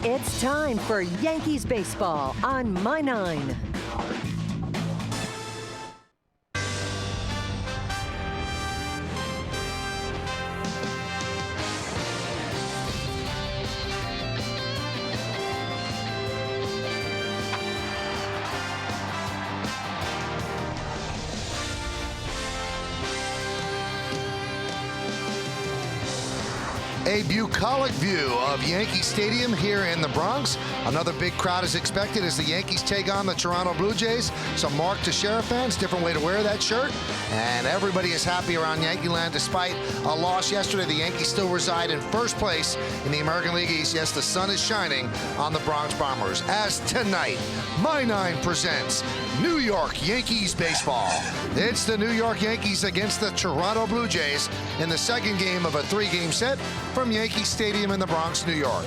It's time for Yankees baseball on My 9. A bucolic view of Yankee Stadium here in the Bronx. Another big crowd is expected as the Yankees take on the Toronto Blue Jays. Some Mark Teixeira fans, different way to wear that shirt. And everybody is happy around Yankee land despite a loss yesterday. The Yankees still reside in first place in the American League East. Yes, the sun is shining on the Bronx Bombers. As tonight, My 9 presents New York Yankees baseball. It's the New York Yankees against the Toronto Blue Jays in the second game of a three-game set from Yankee Stadium in the Bronx, New York.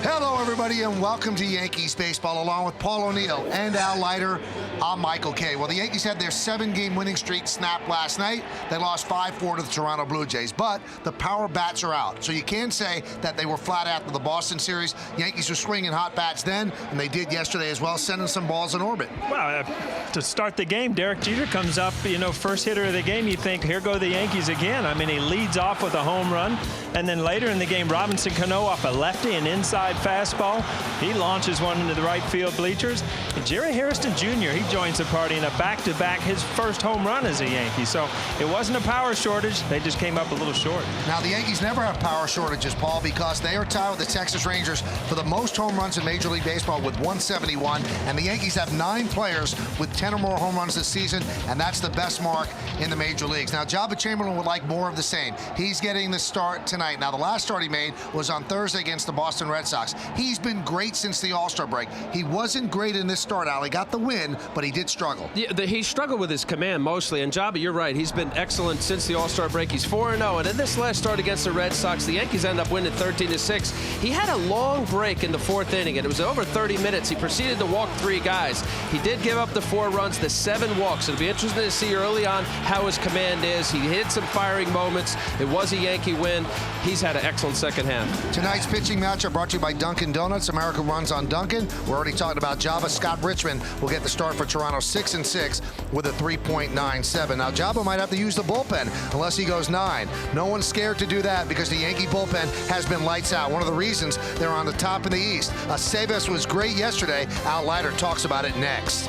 Hello, everybody, and welcome to Yankees baseball, along with Paul O'Neill and Al Leiter. I'm Michael Kay. Well, the Yankees had their 7-game winning streak snapped last night. They lost 5-4 to the Toronto Blue Jays, but the power bats are out. So you can say that they were flat after the Boston series. Yankees were swinging hot bats then, and they did yesterday as well, sending some balls in orbit. Well, to start the game, Derek Jeter comes up, first hitter of the game. You think, here go the Yankees again. I mean, he leads off with a home run, and then later in the game, Robinson Cano off a lefty and inside fastball. He launches one into the right field bleachers. And Jerry Hairston Jr., he joins the party in a back-to-back, his first home run as a Yankee. So it wasn't a power shortage. They just came up a little short. Now, the Yankees never have power shortages, Paul, because they are tied with the Texas Rangers for the most home runs in Major League Baseball with 171. And the Yankees have 9 players with 10 or more home runs this season, and that's the best mark in the major leagues. Now, Jabba Chamberlain would like more of the same. He's getting the start tonight. Now, the last start he made was on Thursday against the Boston Red Sox. He's been great since the All-Star break. He wasn't great in this start, Al. He got the win, but he did struggle. Yeah, he struggled with his command mostly, and Jabba, you're right. He's been excellent since the All-Star break. He's 4-0, and in this last start against the Red Sox, the Yankees end up winning 13-6. He had a long break in the 4th inning, and it was over 30 minutes. He proceeded to walk 3 guys. He did give up the 4 runs, the 7 walks. It'll be interesting to see early on how his command is. He hit some firing moments. It was a Yankee win. He's had an excellent second half. Tonight's pitching matchup brought to you by Dunkin' Donuts. America runs on Dunkin'. We're already talking about Jabba. Scott Richmond will get the start for Toronto, 6-6 with a 3.97. Now, Jabba might have to use the bullpen unless he goes 9. No one's scared to do that because the Yankee bullpen has been lights out. One of the reasons they're on the top in the East. Aceves was great yesterday. Al Leiter talks about it next.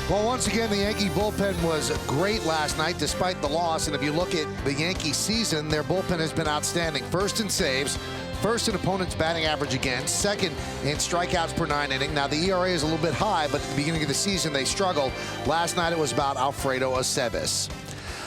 Well, once again, the Yankee bullpen was great last night despite the loss. And if you look at the Yankee season, their bullpen has been outstanding. First in saves, first in opponent's batting average against, second in strikeouts per 9 inning. Now, the ERA is a little bit high, but at the beginning of the season, they struggled. Last night, it was about Alfredo Aceves.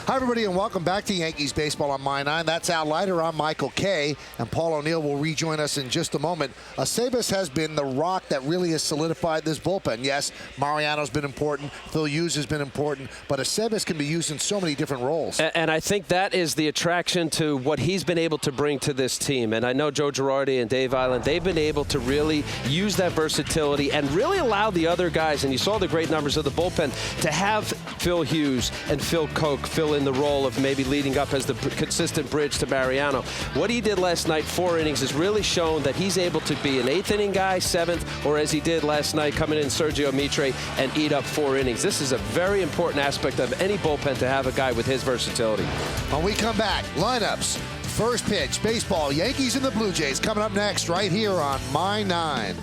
Hi, everybody, and welcome back to Yankees Baseball on My 9. That's Al Leiter. I'm Michael Kay, and Paul O'Neill will rejoin us in just a moment. Aceves has been the rock that really has solidified this bullpen. Yes, Mariano's been important. Phil Hughes has been important, but Aceves can be used in so many different roles. And I think that is the attraction to what he's been able to bring to this team. And I know Joe Girardi and Dave Island, they've been able to really use that versatility and really allow the other guys, and you saw the great numbers of the bullpen, to have Phil Hughes and Phil Koch fill in the role of maybe leading up as the consistent bridge to Mariano. What he did last night, 4 innings, has really shown that he's able to be an 8th inning guy, 7th, or as he did last night, coming in Sergio Mitre and eat up 4 innings. This is a very important aspect of any bullpen to have a guy with his versatility. When we come back, lineups, first pitch, baseball, Yankees and the Blue Jays coming up next right here on My 9.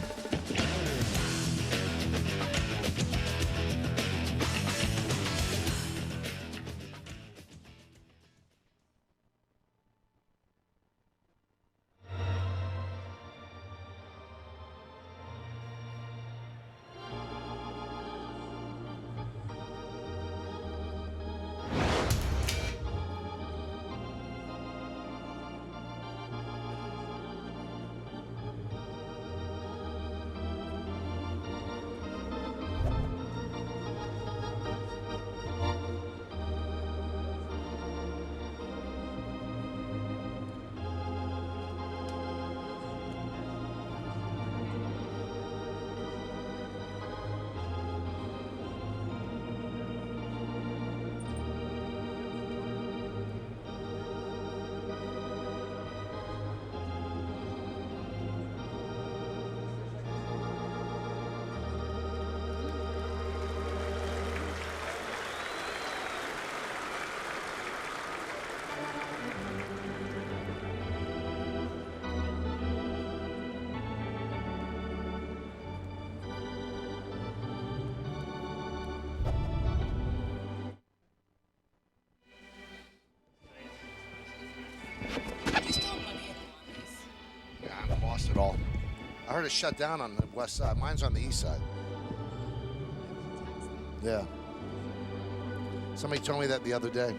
At all. I heard it shut down on the west side. Mine's on the east side. Yeah. Somebody told me that the other day.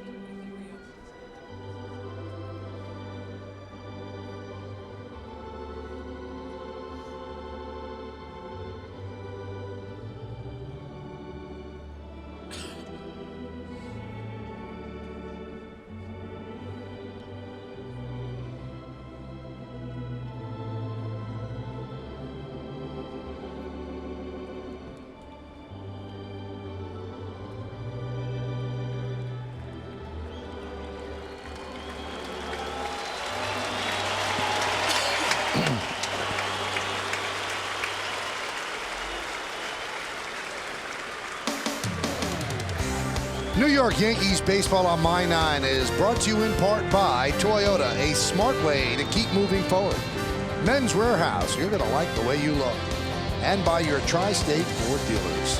New York Yankees Baseball on My 9 is brought to you in part by Toyota, a smart way to keep moving forward. Men's Warehouse, you're going to like the way you look. And by your Tri-State Ford dealers.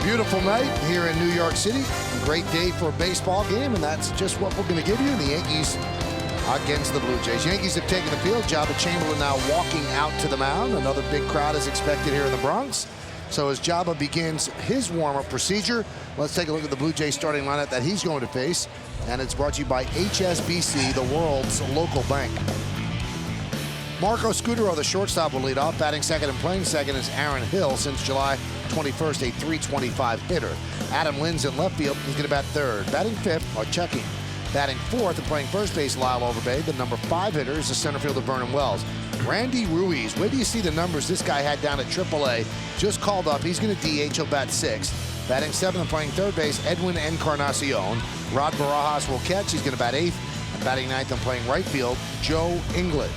Beautiful night here in New York City. A great day for a baseball game, and that's just what we're going to give you. The Yankees against the Blue Jays. Yankees have taken the field. Jabba Chamberlain now walking out to the mound. Another big crowd is expected here in the Bronx. So as Jabba begins his warm-up procedure, let's take a look at the Blue Jays starting lineup that he's going to face. And it's brought to you by HSBC, the world's local bank. Marco Scudero, the shortstop, will lead off. Batting second and playing second is Aaron Hill, since July 21st, a .325 hitter. Adam Lynn's in left field. He's going to bat third. Batting fifth, or checking. Batting fourth and playing first base, Lyle Overbay. The number 5 hitter is the center fielder, Vernon Wells. Randy Ruiz, where do you see the numbers this guy had down at AAA? Just called up. He's going to DH. He'll bat 6th. Batting 7th and playing third base, Edwin Encarnacion. Rod Barajas will catch. He's going to bat 8th. And batting 9th and playing right field, Joe England.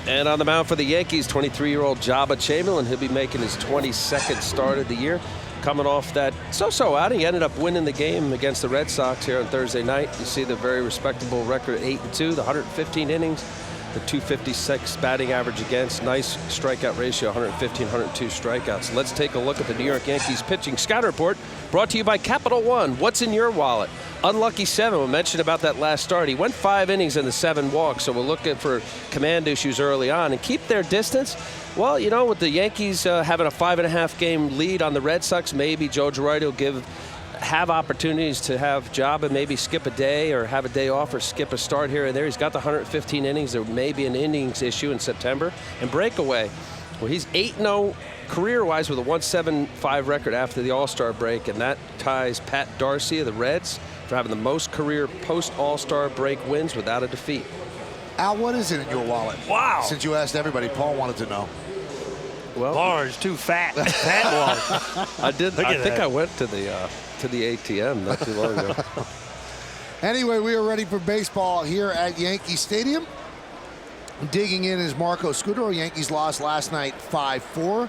And on the mound for the Yankees, 23-year-old Jabba Chamberlain. He'll be making his 22nd start of the year. Coming off that so-so outing, he ended up winning the game against the Red Sox here on Thursday night. You see the very respectable record, 8-2, the 115 innings, the .256 batting average against. Nice strikeout ratio, 115, 102 strikeouts. Let's take a look at the New York Yankees pitching scout report, brought to you by Capital One. What's in your wallet? Unlucky 7. We mentioned about that last start. He went 5 innings and the 7 walks, so we're looking for command issues early on. And keep their distance. Well, you know, with the Yankees having a 5.5 game lead on the Red Sox, maybe Joe Girardi will give have opportunities to have Jabba maybe skip a day or have a day off or skip a start here and there. He's got the 115 innings. There may be an innings issue in September. And breakaway, well, he's 8-0 career-wise with a 175 record after the All-Star break, and that ties Pat Darcy of the Reds for having the most career post-All-Star break wins without a defeat. Al, what is it in your wallet? Wow. Since you asked everybody, Paul wanted to know. Well, Large, too fat. Fat large. I did. I think that. I went to the ATM not too long ago. Anyway, we are ready for baseball here at Yankee Stadium. Digging in is Marco Scudero. Yankees lost last night 5-4.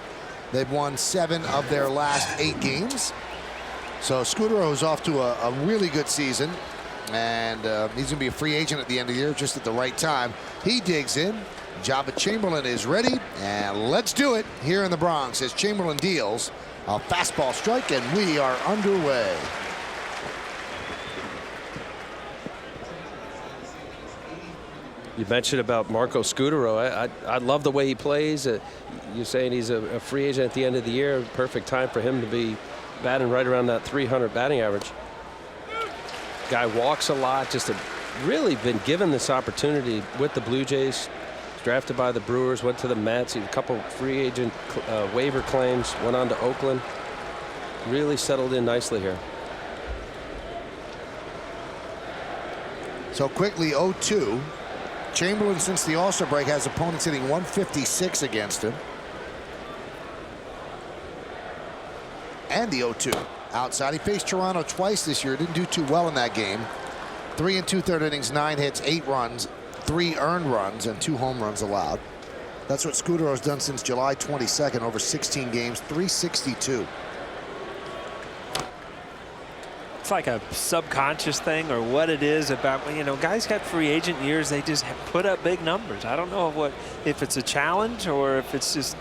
They've won 7 of their last 8 games. So Scudero is off to a really good season, and he's going to be a free agent at the end of the year, just at the right time. He digs in. Jabba Chamberlain is ready, and let's do it here in the Bronx as Chamberlain deals a fastball strike, and we are underway. You mentioned about Marco Scudero. I love the way he plays. You're saying he's a free agent at the end of the year. Perfect time for him to be batting right around that 300 batting average. Guy walks a lot. Just really been given this opportunity with the Blue Jays. Drafted by the Brewers, went to the Mets. He had a couple free agent waiver claims. Went on to Oakland. Really settled in nicely here. So quickly, 0-2. Chamberlain, since the All-Star break, has opponents hitting 156 against him. And the 0-2 outside. He faced Toronto twice this year. Didn't do too well in that game. 3 2/3 innings, 9 hits, 8 runs, 3 earned runs, and 2 home runs allowed. That's what Scudero's done since July 22nd, over 16 games, 362. It's like a subconscious thing or what it is about, you know, guys got free agent years, they just put up big numbers. I don't know if it's a challenge or if it's just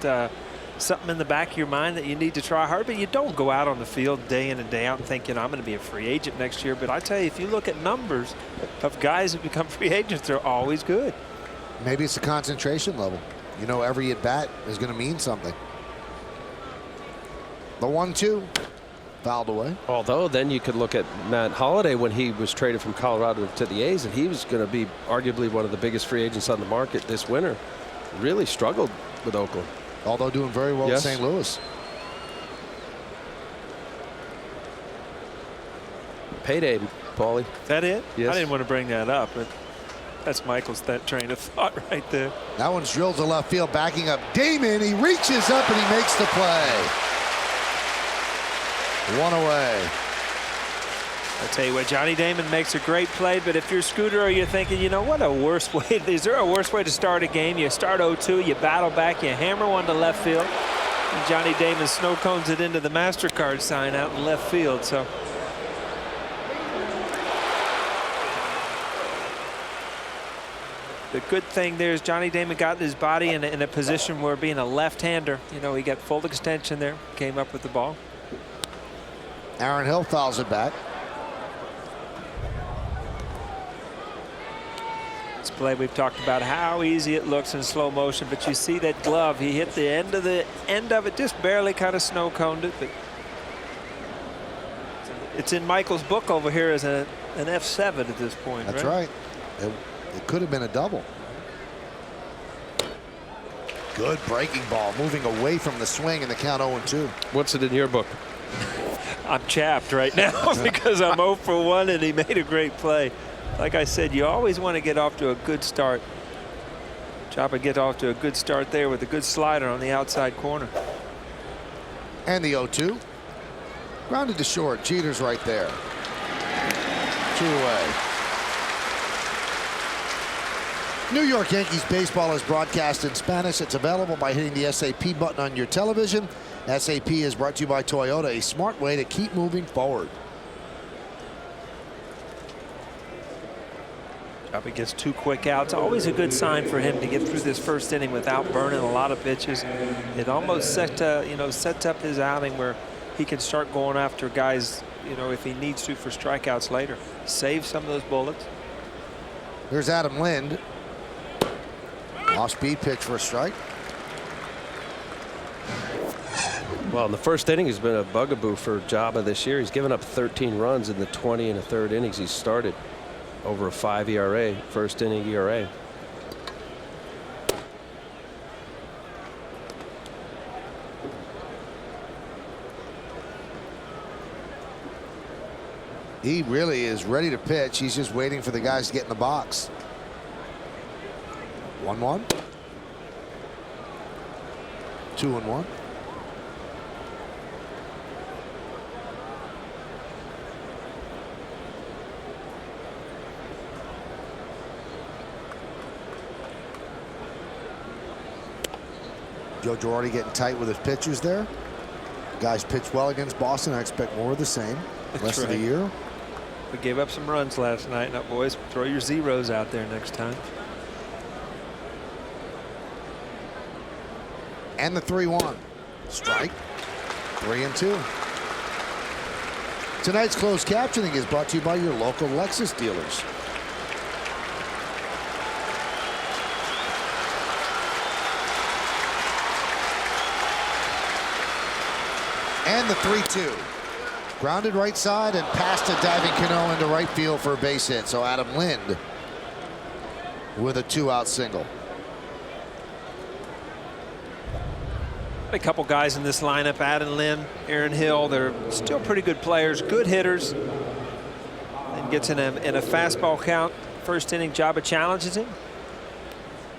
something in the back of your mind that you need to try hard, but you don't go out on the field day in and day out and think, you know, I'm going to be a free agent next year. But I tell you, if you look at numbers of guys who become free agents, they're always good. Maybe it's a concentration level. You know, every at bat is going to mean something. The 1-2. Fouled away. Although then you could look at Matt Holliday when he was traded from Colorado to the A's, and he was going to be arguably one of the biggest free agents on the market this winter. Really struggled with Oakland. Although doing very well in St. Louis. Payday, Paulie. Is that it? Yes. I didn't want to bring that up, but that's Michael's train of thought right there. That one's drilled to left field, backing up Damon. He reaches up and he makes the play. 1 away. I tell you what, Johnny Damon makes a great play, but if you're Scudero, you're thinking, you know, what a worse way. Is there a worse way to start a game? You start 0-2, you battle back, you hammer one to left field, and Johnny Damon snow cones it into the MasterCard sign out in left field. So the good thing there is Johnny Damon got his body in a position where, being a left-hander, you know, he got full extension there, came up with the ball. Aaron Hill fouls it back. This play, we've talked about how easy it looks in slow motion, but you see that glove, he hit the end of it, just barely kind of snow coned it, but it's in Michael's book over here as an F7 at this point. That's right. It could have been a double. Good breaking ball, moving away from the swing, and the count 0-2. What's it in your book? I'm chapped right now because I'm 0 for 1 and he made a great play. Like I said, you always want to get off to a good start. Chopper get off to a good start there with a good slider on the outside corner. And the 0-2. Grounded to short. Jeter's right there. 2 away. New York Yankees baseball is broadcast in Spanish. It's available by hitting the SAP button on your television. SAP is brought to you by Toyota, a smart way to keep moving forward. He gets 2 quick outs. Always a good sign for him to get through this first inning without burning a lot of pitches. It almost sets up his outing where he can start going after guys, you know, if he needs to, for strikeouts later. Save some of those bullets. Here's Adam Lind. Off-speed pitch for a strike. Well, in the first inning, he's been a bugaboo for Jabba this year. He's given up 13 runs in the 20 and a third innings he's started. Over a 5 ERA, first inning ERA. He really is ready to pitch. He's just waiting for the guys to get in the box. 1-1. 2-1. Joe Girardi getting tight with his pitchers there. Guys pitched well against Boston. I expect more of the same rest of the year. We gave up some runs last night. Now, boys, throw your zeros out there next time. And the 3-1. Strike. 3-2. Tonight's closed captioning is brought to you by your local Lexus dealers. And the 3-2. Grounded right side and past a diving Cano into right field for a base hit. So Adam Lind with a 2-out single. A couple guys in this lineup, Adam Lind, Aaron Hill, they're still pretty good players, good hitters. And gets in a fastball count. First inning, Jabba challenges him.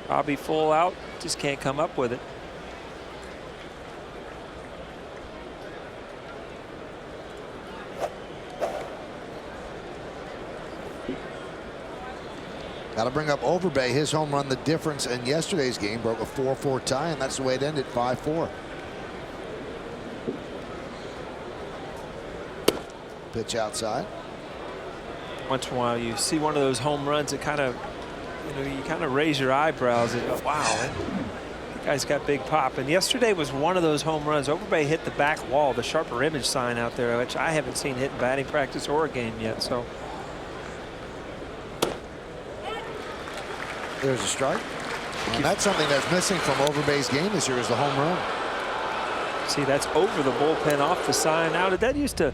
Bobby full out, just can't come up with it. Got to bring up Overbay. His home run, the difference in yesterday's game, broke a 4-4 tie, and that's the way it ended, 5-4. Pitch outside. Once in a while, you see one of those home runs that kind of, you kind of raise your eyebrows and go, wow, that guy's got big pop. And yesterday was one of those home runs. Overbay hit the back wall, the sharper image sign out there, which I haven't seen hit in batting practice or a game yet. So. There's a strike. And that's something that's missing from Overbay's game this year is the home run. See, that's over the bullpen off the sign. Now, did that used to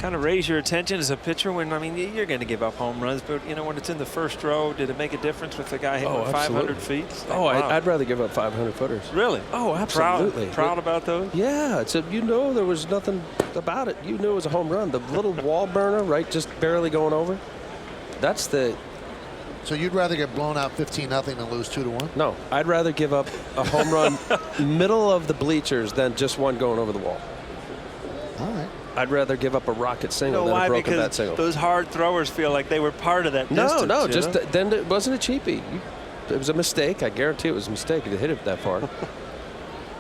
kind of raise your attention as a pitcher when, I mean, you're going to give up home runs, but, when it's in the first row, did it make a difference with the guy hitting 500 feet? Oh, wow. I'd rather give up 500 footers. Really? Oh, absolutely. Proud about those? Yeah. It's there was nothing about it. You knew it was a home run. The little wall burner, right, just barely going over. That's the... So you'd rather get blown out 15-0 than lose 2-1? No, I'd rather give up a home run middle of the bleachers than just one going over the wall. All right. I'd rather give up a rocket single than a broken bat single. Those hard throwers feel like they were part of that distance. No, just then it wasn't a cheapie. It was a mistake. I guarantee it was a mistake to hit it that far.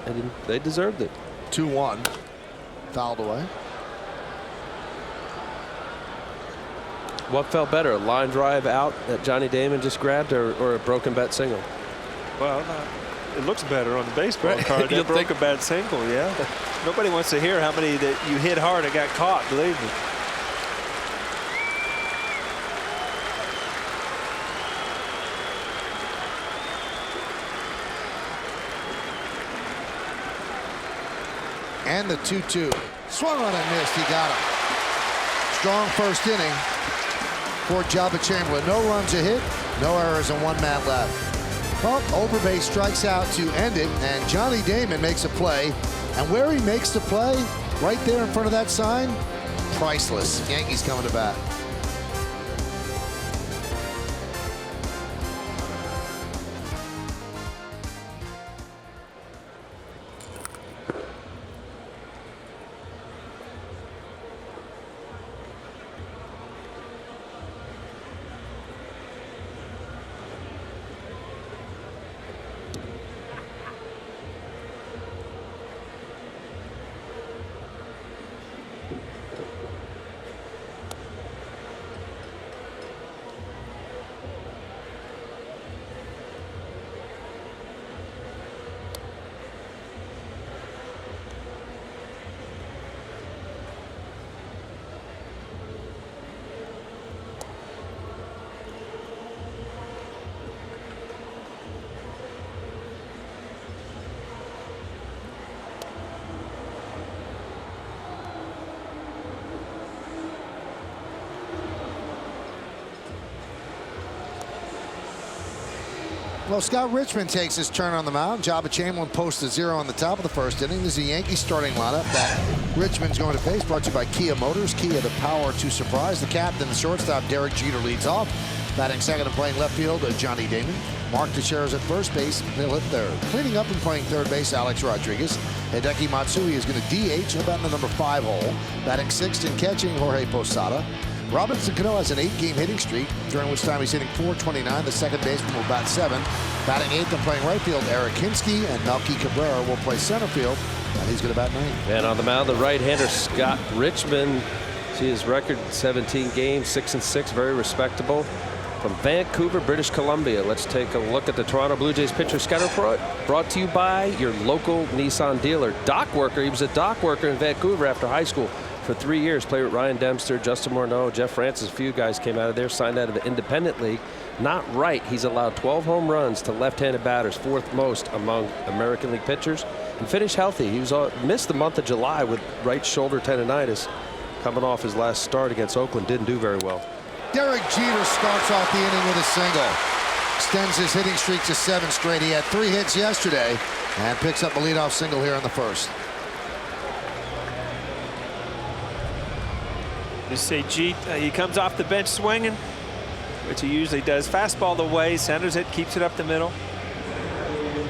And they deserved it. 2-1. Fouled away. What felt better, a line drive out that Johnny Damon just grabbed or a broken bat single? Well, it looks better on the baseball card. That broken bat single, yeah. Nobody wants to hear how many that you hit hard and got caught, believe me. And the 2-2. Swung on and missed. He got him. Strong first inning for Jabba Chamberlain. No runs a hit, no errors, and 1 man left. Well, Overbay strikes out to end it, and Johnny Damon makes a play. And where he makes the play, right there in front of that sign, priceless. Yankees coming to bat. Well, Scott Richmond takes his turn on the mound. Jabba Chamberlain posts a 0 on the top of the first inning. This is a Yankees starting lineup that Richmond's going to face. Brought to you by Kia Motors. Kia, the power to surprise. The captain, the shortstop, Derek Jeter, leads off. Batting second and playing left field, Johnny Damon. Mark Teixeira's at first base. He'll hit third. Cleaning up and playing third base, Alex Rodriguez. Hideki Matsui is going to DH. He'll bat in the number 5 hole. Batting sixth and catching, Jorge Posada. Robinson Cano has an 8-game hitting streak, during which time he's hitting .429. The second baseman will bat 7. Batting eighth and playing right field, Eric Hinsky, and Melky Cabrera will play center field, and he's going to bat 9. And on the mound, the right-hander Scott Richmond. See his record: 17 games, 6-6, very respectable. From Vancouver, British Columbia, let's take a look at the Toronto Blue Jays pitcher scouting report, brought to you by your local Nissan dealer. Dock worker. He was a dock worker in Vancouver after high school for 3 years. Played with Ryan Dempster, Justin Morneau, Jeff Francis. A few guys came out of there, signed out of the independent league. Not right. He's allowed 12 home runs to left-handed batters, 4th most among American League pitchers, and finished healthy. He was missed the month of July with right shoulder tendonitis. Coming off his last start against Oakland, didn't do very well. Derek Jeter starts off the inning with a single. Extends his hitting streak to 7 straight. He had 3 hits yesterday and picks up a leadoff single here in the first. You see Jeet, he comes off the bench swinging, which he usually does. Fastball away, centers it, keeps it up the middle.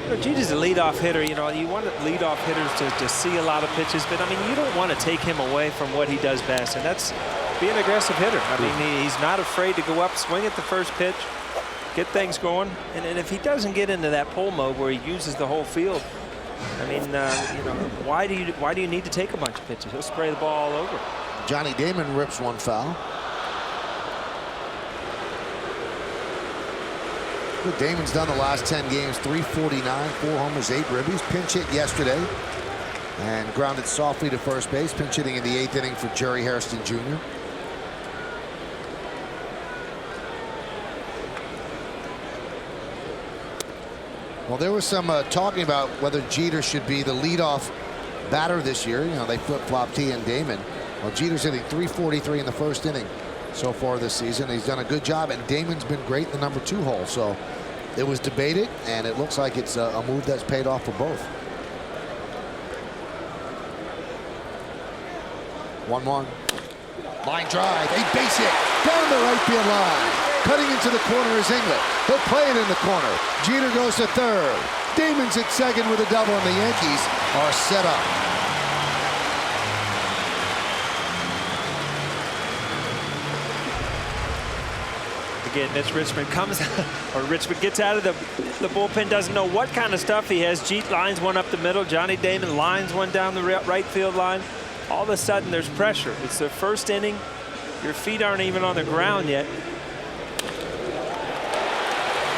Jeet is a leadoff hitter. You know, you want leadoff hitters to see a lot of pitches, but I mean, you don't want to take him away from what he does best, and that's be an aggressive hitter. I mean, he's not afraid to go up, swing at the first pitch, get things going, and if he doesn't get into that pull mode where he uses the whole field, I mean, you know, why do you need to take a bunch of pitches? He'll spray the ball all over. Johnny Damon rips one foul. What Damon's done the last 10 games: 349, 4 homers, 8 ribbies. Pinch hit yesterday and grounded softly to first base. Pinch hitting in the 8th inning for Jerry Hairston Jr. Well, there was some talking about whether Jeter should be the leadoff batter this year. You know, they flip-flopped he and Damon. Well, Jeter's hitting 343 in the first inning so far this season. He's done a good job, and Damon's been great in the number 2 hole. So it was debated, and it looks like it's a move that's paid off for both. 1-1. Line drive, a base hit down the right field line. Cutting into the corner is England. He'll play it in the corner. Jeter goes to third. Damon's at second with a double, and the Yankees are set up. Again, Mitch Richmond comes, or Richmond gets out of the bullpen, doesn't know what kind of stuff he has. Jeet lines one up the middle. Johnny Damon lines one down the right field line. All of a sudden, there's pressure. It's the first inning. Your feet aren't even on the ground yet.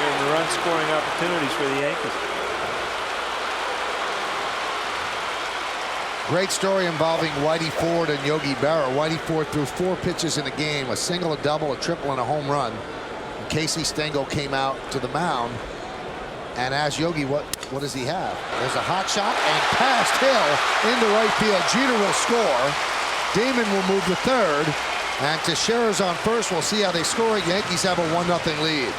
And the run scoring opportunities for the Yankees. Great story involving Whitey Ford and Yogi Berra. Whitey Ford threw 4 pitches in a game: a single, a double, a triple, and a home run. And Casey Stengel came out to the mound and asked Yogi, what does he have? There's a hot shot and past Hill into right field. Jeter will score. Damon will move to third, and Teixeira's on first. We'll see how they score. Yankees have a 1-0 lead.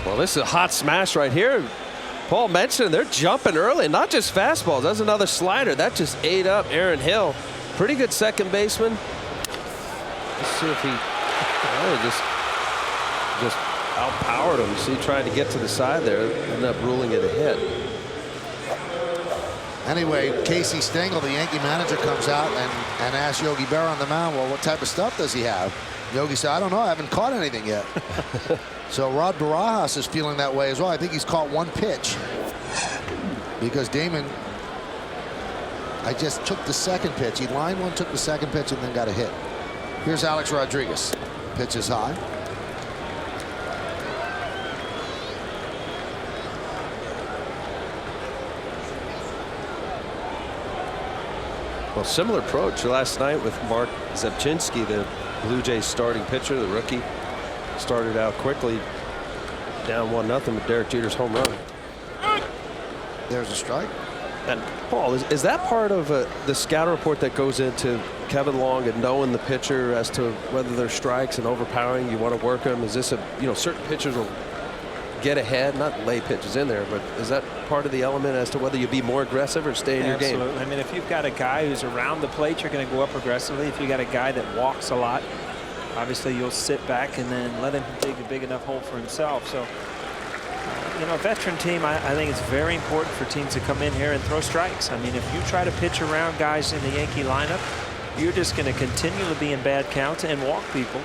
Well, this is a hot smash right here. Paul mentioned they're jumping early, not just fastballs. That's another slider. That just ate up Aaron Hill. Pretty good second baseman. Let's see if he just outpowered him. See, trying to get to the side there, ended up ruling it a hit. Anyway, Casey Stengel, the Yankee manager, comes out and asks Yogi Berra on the mound, well, what type of stuff does he have? Yogi said, I don't know, I haven't caught anything yet. So Rod Barajas is feeling that way as well. I think he's caught 1 pitch because Damon, I just took the second pitch. He lined one, took the second pitch, and then got a hit. Here's Alex Rodriguez. Pitch is high. Well, similar approach last night with Mark Zepchinski, the Blue Jays starting pitcher, the rookie. Started out quickly, down 1-0 with Derek Jeter's home run. There's a strike. And Paul, is that part of the scout report that goes into Kevin Long and knowing the pitcher as to whether there's strikes and overpowering, you want to work them? Is this certain pitchers will get ahead, not lay pitches in there, but is that part of the element as to whether you be more aggressive or stay in your game? Absolutely. I mean, if you've got a guy who's around the plate, you're going to go up aggressively. If you got a guy that walks a lot, obviously you'll sit back and then let him dig a big enough hole for himself. So, a veteran team, I think it's very important for teams to come in here and throw strikes. I mean, if you try to pitch around guys in the Yankee lineup, you're just going to continue to be in bad counts and walk people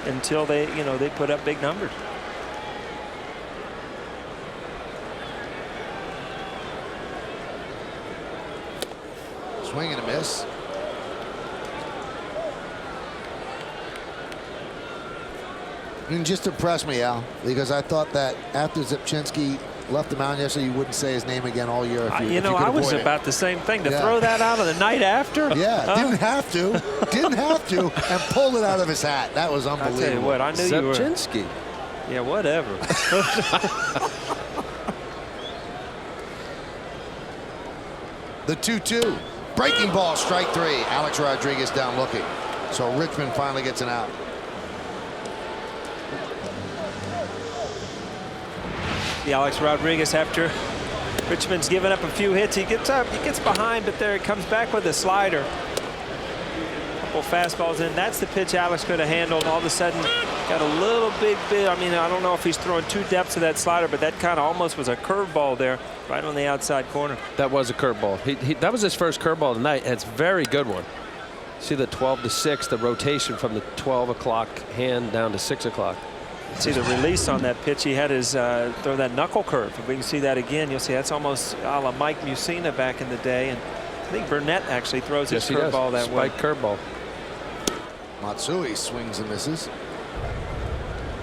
until they put up big numbers. Swing and a miss. And just impressed me, Al, because I thought that after Zipchinski left the mound yesterday, you wouldn't say his name again all year. If you I was about the same thing. To throw that out on the night after? Yeah, didn't have to, and pulled it out of his hat. That was unbelievable. I'll tell you what, I knew you were. Zipchinski. Yeah, whatever. The 2-2. Breaking ball, strike 3. Alex Rodriguez down looking. So Richmond finally gets an out. The Alex Rodriguez, after Richmond's given up a few hits, he gets up, he gets behind, but there he comes back with a slider. A couple fastballs in. That's the pitch Alex could have handled. All of a sudden, got a little big bit. I mean, I don't know if he's throwing two depths to that slider, but that kind of almost was a curveball there, right on the outside corner. That was a curveball. That was his first curveball tonight, and it's a very good one. See the 12-6, the rotation from the 12 o'clock hand down to 6 o'clock. See the release on that pitch. He had his throw that knuckle curve. If we can see that again, you'll see that's almost a la Mike Mussina back in the day. And I think Burnett actually throws his curveball that way. Spike curveball. Matsui swings and misses.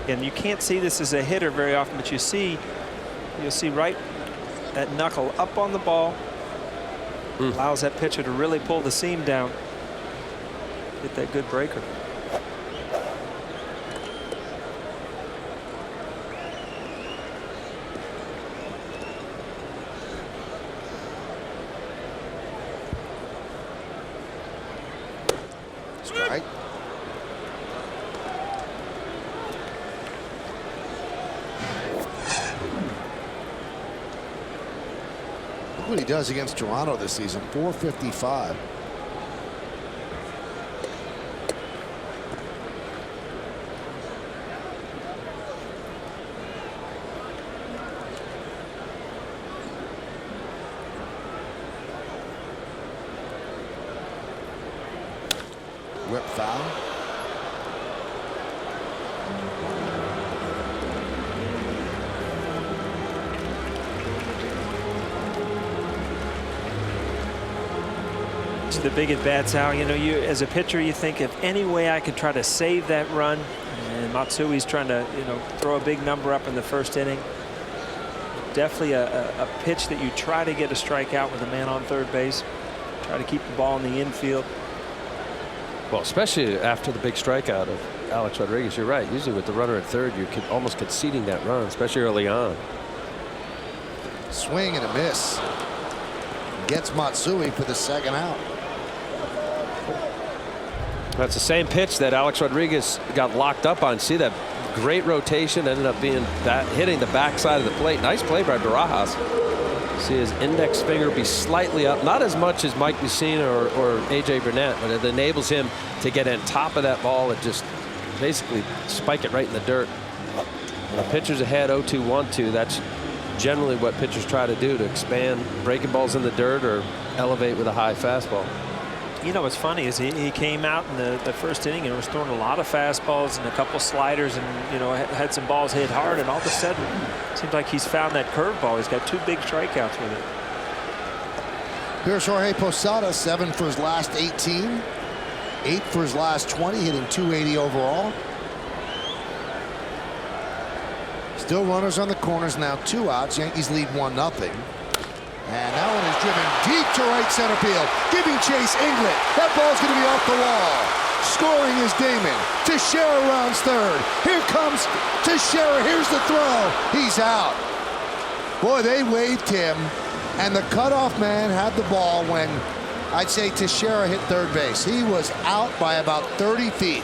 And you can't see this as a hitter very often, but you'll see right that knuckle up on the ball. Allows that pitcher to really pull the seam down. Get that good breaker. Strike. Look what he does against Toronto this season. .455. Whip foul. The big at bats, Al. You as a pitcher, you think if any way I could try to save that run, and Matsui's trying to throw a big number up in the first inning. Definitely a pitch that you try to get a strikeout with a man on third base. Try to keep the ball in the infield. Well, especially after the big strikeout of Alex Rodriguez, you're right. Usually with the runner at third, you're almost conceding that run, especially early on. Swing and a miss. Gets Matsui for the second out. That's the same pitch that Alex Rodriguez got locked up on. See that great rotation, ended up being hitting the backside of the plate. Nice play by Barajas. See his index finger be slightly up, not as much as Mike Mussina or AJ Burnett, but it enables him to get on top of that ball and just basically spike it right in the dirt. When a pitcher's ahead 0-2, 1-2, that's generally what pitchers try to do, to expand breaking balls in the dirt or elevate with a high fastball. What's funny is he came out in the first inning and was throwing a lot of fastballs and a couple sliders, and had some balls hit hard, and all of a sudden it seems like he's found that curveball. He's got two big strikeouts with it. Here's Jorge Posada, 7 for his last 18, 8 for his last 20, hitting .280 overall. Still runners on the corners now, 2 outs. Yankees lead 1-0. And that one is driven deep to right center field, giving chase Inglet. That ball's going to be off the wall. Scoring is Damon. Teixeira rounds third. Here comes Teixeira. Here's the throw. He's out. Boy, they waved him And the cutoff man had the ball when I'd say Teixeira hit third base. He was out by about 30 feet.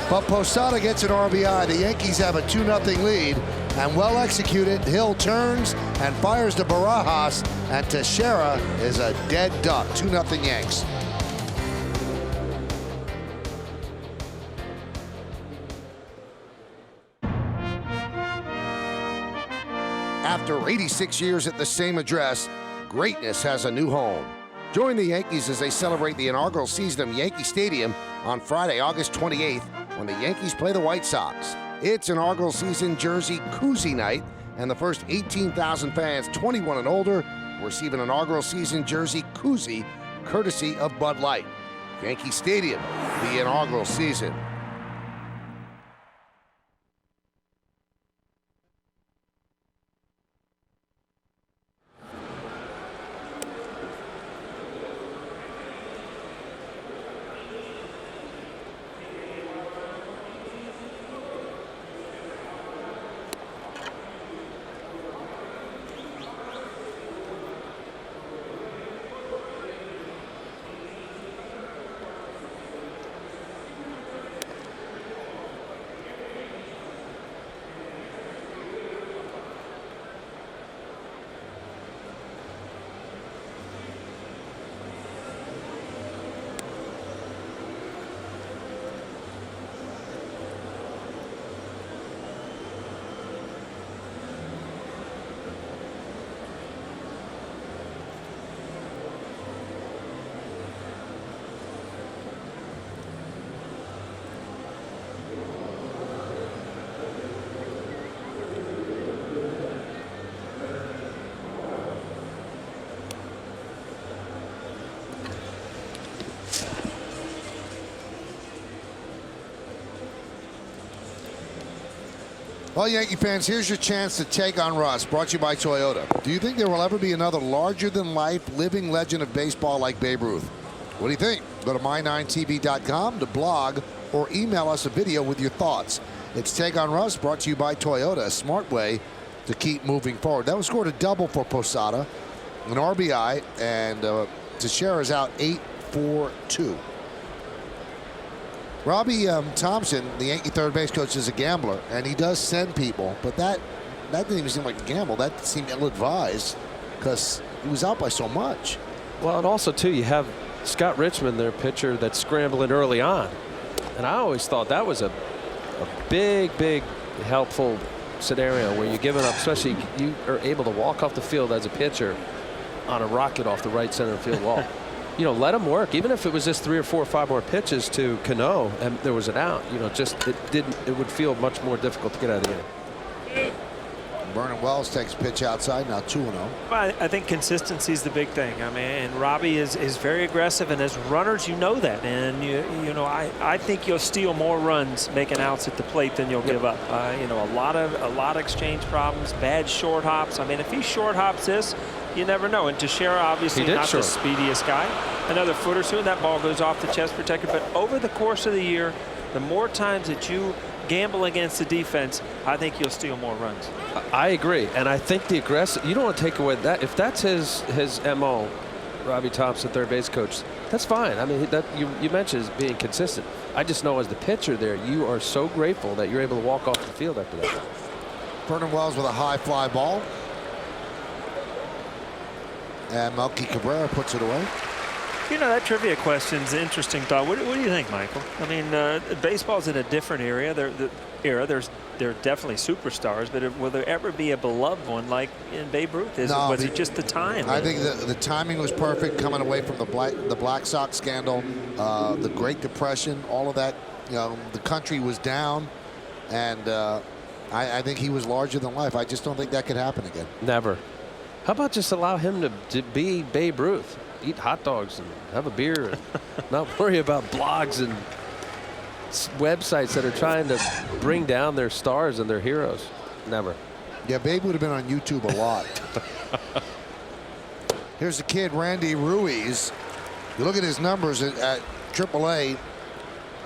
But Posada gets an RBI. The Yankees have a 2-0 lead. And well executed, Hill turns and fires to Barajas. And Teixeira is a dead duck. 2-0 Yanks. After 86 years at the same address, greatness has a new home. Join the Yankees as they celebrate the inaugural season of Yankee Stadium on Friday, August 28th, when the Yankees play the White Sox. It's inaugural season jersey koozie night, and the first 18,000 fans 21 and older will receive an inaugural season jersey koozie courtesy of Bud Light. Yankee Stadium, the inaugural season. Well, Yankee fans, here's your chance to take on Russ, brought to you by Toyota. Do you think there will ever be another larger-than-life living legend of baseball like Babe Ruth? What do you think? Go to my9tv.com to blog or email us a video with your thoughts. It's Take on Russ, brought to you by Toyota, a smart way to keep moving forward. That was scored a double for Posada, an RBI, and Teixeira's out 8-4-2. Robbie Thompson, the Yankee third base coach, is a gambler, and he does send people, but that didn't even seem like a gamble. That seemed ill-advised because he was out by so much. Well, and also, too, you have Scott Richmond, their pitcher, that's scrambling early on. And I always thought that was a big, big helpful scenario where you're giving up, especially you are able to walk off the field as a pitcher on a rocket off the right center field wall. You know, let him work, even if it was just 3 or 4 or 5 more pitches to Cano and there was an out. You know, just it would feel much more difficult to get out of the inning. Vernon Wells takes a pitch outside, now 2-0. Well, I think consistency is the big thing. I mean, and Robbie is very aggressive, and as runners, you know that. And you know, I think you'll steal more runs making outs at the plate than you'll give up. You know, a lot of exchange problems, bad short hops. I mean, if he short hops this, you never know. And Teixeira, obviously not the speediest guy. Another foot or two, and that ball goes off the chest protector. But over the course of the year, the more times that you gamble against the defense, I think you'll steal more runs. I agree, and I think the aggressive. You don't want to take away that. If that's his MO, Robbie Thompson, third base coach, that's fine. I mean, that you mentioned as being consistent. I just know as the pitcher there, you are so grateful that you're able to walk off the field after that. Vernon Wells with a high fly ball. And Melky Cabrera puts it away. You know, that trivia question's an interesting thought. What do you think, Michael? I mean, baseball's in a different area. They're definitely superstars, but will there ever be a beloved one like in Babe Ruth? Was it just the time? I think the timing was perfect, coming away from the Black Sox scandal, the Great Depression, all of that. You know, the country was down, and I think he was larger than life. I just don't think that could happen again. Never. How about just allow him to be Babe Ruth? Eat hot dogs and have a beer and not worry about blogs and websites that are trying to bring down their stars and their heroes. Never. Yeah, Babe would have been on YouTube a lot. Here's the kid, Randy Ruiz. You look at his numbers at AAA.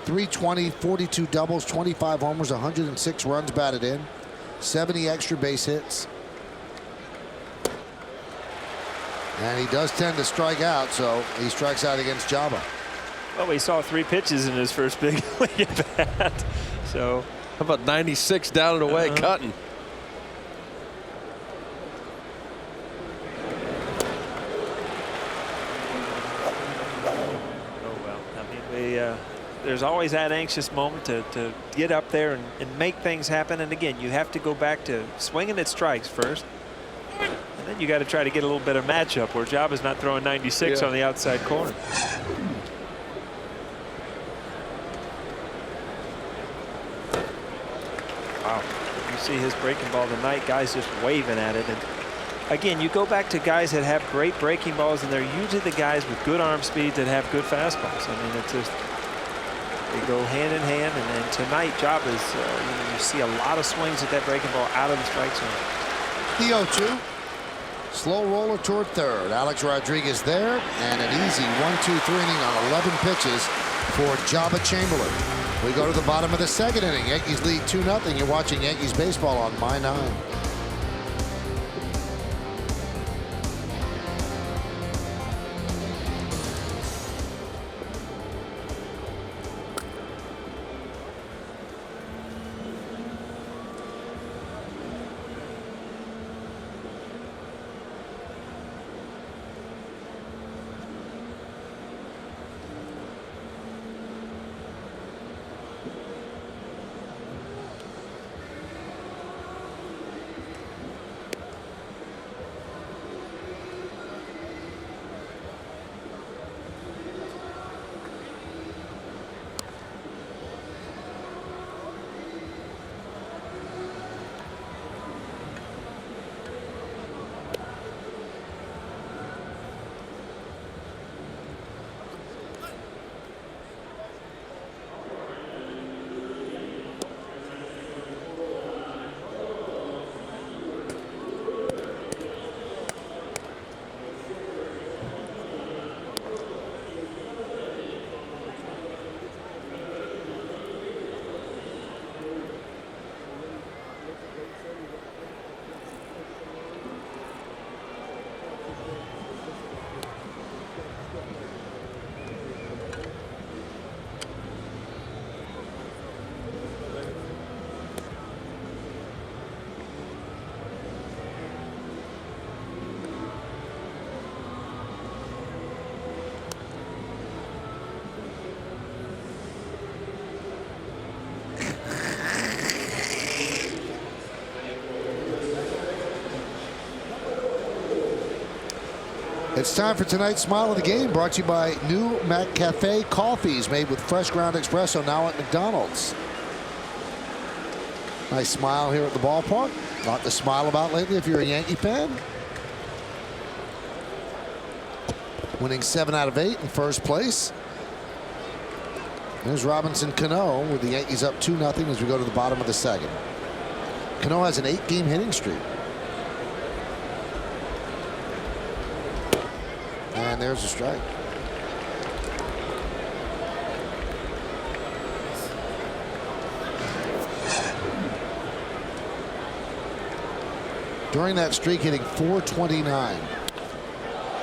320, 42 doubles, 25 homers, 106 runs batted in, 70 extra base hits. And he does tend to strike out, so he strikes out against Jabba. Well, we saw 3 pitches in his first big league at bat. So how about 96 down and away, cutting. Oh, well, I mean, there's always that anxious moment to get up there and make things happen. And again, you have to go back to swinging at strikes first. And then you got to try to get a little bit of matchup where Jabba's not throwing 96 on the outside corner. Wow. You see his breaking ball tonight, guys just waving at it. And again, you go back to guys that have great breaking balls, and they're usually the guys with good arm speed that have good fastballs. I mean, it's just, they go hand in hand. And then tonight, Jabba's, you see a lot of swings at that breaking ball out of the strike zone. The 0-2. Slow roller toward third. Alex Rodriguez there, and an easy 1-2-3 inning on 11 pitches for Jabba Chamberlain. We go to the bottom of the second inning. Yankees lead 2-0. You're watching Yankees baseball on My 9. It's time for tonight's Smile of the Game, brought to you by New Mac Cafe coffees made with fresh ground espresso, now at McDonald's. Nice smile here at the ballpark. Lot to smile about lately if you're a Yankee fan. Winning 7 out of 8 in first place. There's Robinson Cano with the Yankees up 2-0 as we go to the bottom of the second. Cano has an 8-game hitting streak. And there's a strike. During that streak, hitting .429.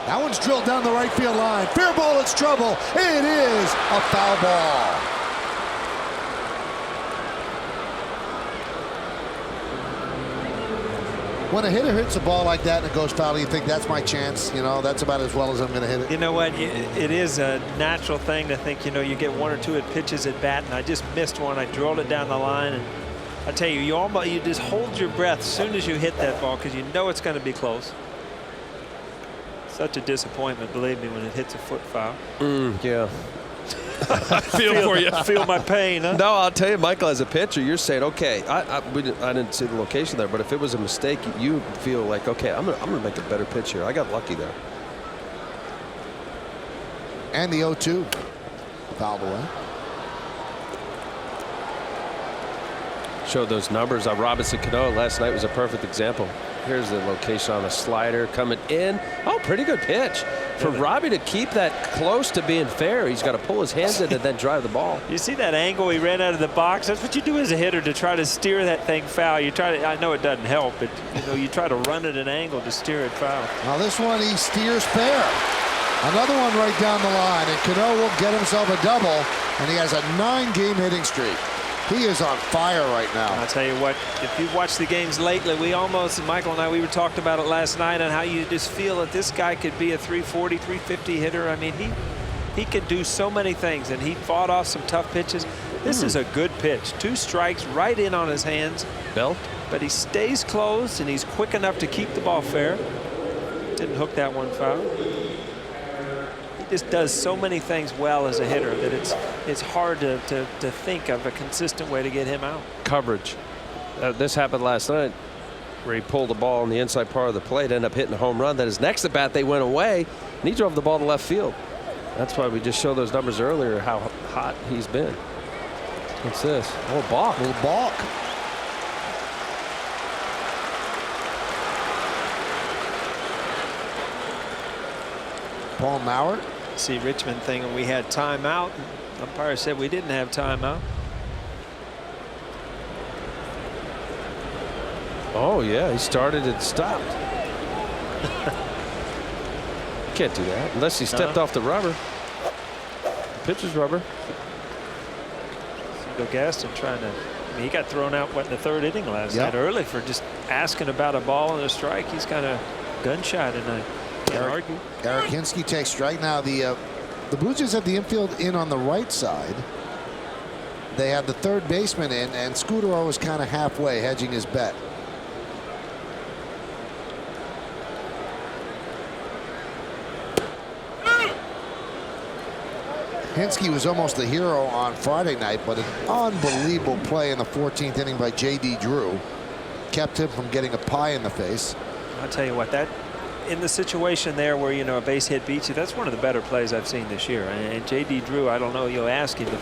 That one's drilled down the right field line. Fair ball, it's trouble. It is a foul ball. When a hitter hits a ball like that and it goes foul, you think that's my chance. You know, that's about as well as I'm going to hit it. You know what? It is a natural thing to think, you know, you get 1 or 2 pitches at bat, and I just missed one. I drilled it down the line, and I tell you, you just hold your breath as soon as you hit that ball because you know it's going to be close. Such a disappointment, believe me, when it hits a foot foul. Yeah. I feel for you. I feel my pain, huh? No, I'll tell you, Michael, as a pitcher, you're saying, okay, I didn't see the location there, but if it was a mistake, you feel like, okay, I'm gonna make a better pitch here. I got lucky there. And the 0-2 fouled away. Showed those numbers on Robinson Cano last night was a perfect example. Here's the location on the slider coming in. Oh, pretty good pitch. For Robbie to keep that close to being fair, he's got to pull his hands in and then drive the ball. You see that angle he ran out of the box? That's what you do as a hitter to try to steer that thing foul. You try to, I know it doesn't help, but you try to run at an angle to steer it foul. Now this one he steers fair. Another one right down the line, and Cano will get himself a double, and he has a 9-game hitting streak. He is on fire right now. I'll tell you what, if you've watched the games lately, Michael and I, we talked about it last night on how you just feel that this guy could be a 340, 350 hitter. I mean, he can do so many things, and he fought off some tough pitches. This is a good pitch. 2 strikes right in on his hands. Bell. But he stays close, and he's quick enough to keep the ball fair. Didn't hook that one foul. Just does so many things well as a hitter that it's hard to think of a consistent way to get him out. Coverage. This happened last night where he pulled the ball on the inside part of the plate, ended up hitting a home run. Then his next at bat, they went away, and he drove the ball to left field. That's why we just showed those numbers earlier, how hot he's been. What's this? Oh, balk. A little balk. Paul Maurer. See Richmond thing, and we had timeout. Umpire said we didn't have timeout. Oh yeah, he started and stopped. Can't do that unless he stepped off the rubber. Pitcher's rubber. Bill Gaston trying to. I mean, he got thrown out in the 3rd inning last night early for just asking about a ball and a strike. He's kind of gun shy tonight. Eric Hinske takes strike. Now the Blue Jays have the infield in on the right side. They have the 3rd baseman in, and Scudero was kind of halfway, hedging his bet. Hinske was almost the hero on Friday night, but an unbelievable play in the 14th inning by J.D. Drew kept him from getting a pie in the face. I'll tell you what, that in the situation there where a base hit beats you, that's one of the better plays I've seen this year. And J.D. Drew, I don't know, you'll ask him, but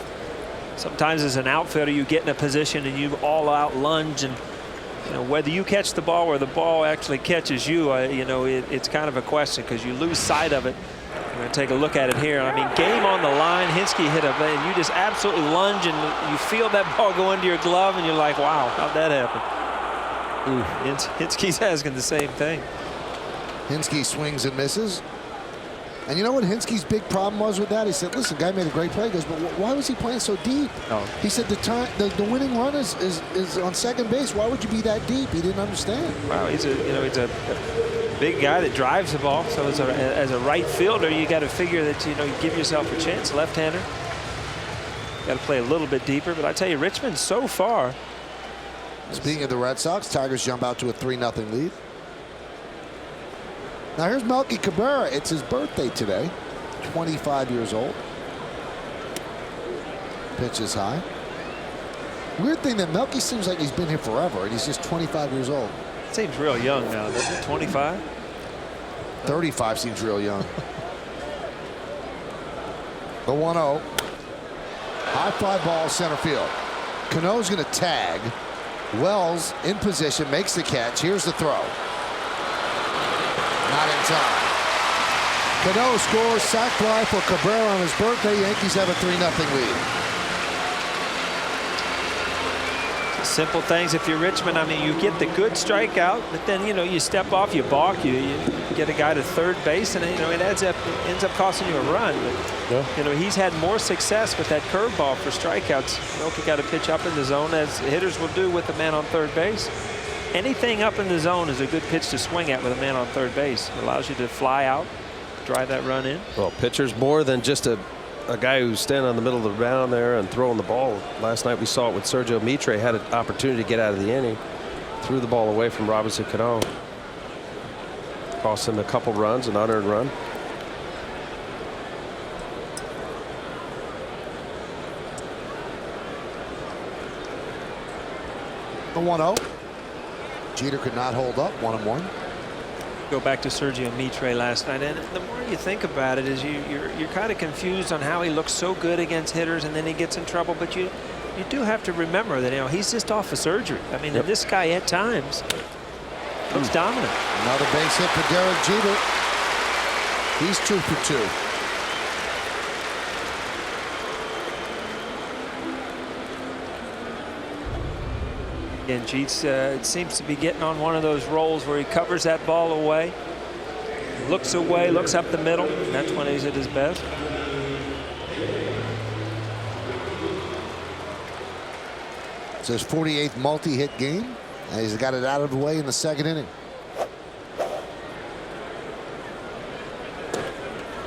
sometimes as an outfielder you get in a position and you all out lunge, and whether you catch the ball or the ball actually catches you, it's kind of a question because you lose sight of it. We're going to take a look at it here. I mean, game on the line. Hinske hit and you just absolutely lunge and you feel that ball go into your glove and you're like, wow, how'd that happen? Hinske's asking the same thing. Hinske swings and misses. And you know what Hinske's big problem was with that? He said, listen, guy made a great play. He goes, but why was he playing so deep? Oh. He said the winning run is on second base. Why would you be that deep? He didn't understand. Wow, he's a big guy that drives the ball. So as a right fielder, you got to figure that you give yourself a chance. Left-hander, got to play a little bit deeper. But I tell you, Richmond so far. Speaking of the Red Sox, Tigers jump out to a 3-0 lead. Now here's Melky Cabrera. It's his birthday today. 25 years old. Pitch is high. Weird thing that Melky seems like he's been here forever, and he's just 25 years old. Seems real young now, doesn't it? 25? 35 seems real young. The 1-0. High fly ball center field. Cano's going to tag. Wells in position, makes the catch. Here's the throw. Not in time. Cano scores sac fly for Cabrera on his birthday. Yankees have a 3-0 lead. Simple things. If you're Richmond, I mean, you get the good strikeout, but then you step off, you balk, you get a guy to 3rd base, and it ends up costing you a run. But he's had more success with that curveball for strikeouts. Melky got to pitch up in the zone, as hitters will do with the man on 3rd base. Anything up in the zone is a good pitch to swing at with a man on 3rd base. It allows you to fly out, drive that run in. Well, pitcher's more than just a guy who's standing on the middle of the mound there and throwing the ball. Last night we saw it with Sergio Mitre. Had an opportunity to get out of the inning. Threw the ball away from Robinson Cano. Cost him a couple runs, an unearned run. The 1-0. Jeter could not hold up. 1-1. Go back to Sergio Mitre last night, and the more you think about it, is you're kind of confused on how he looks so good against hitters and then he gets in trouble. But you do have to remember that he's just off of surgery. I mean, this guy at times Looks dominant. Another base hit for Derek Jeter. He's 2 for 2. And Jeets seems to be getting on one of those rolls where he covers that ball away, looks away, looks up the middle. That's when he's at his best. It's his 48th multi-hit game, and he's got it out of the way in the second inning.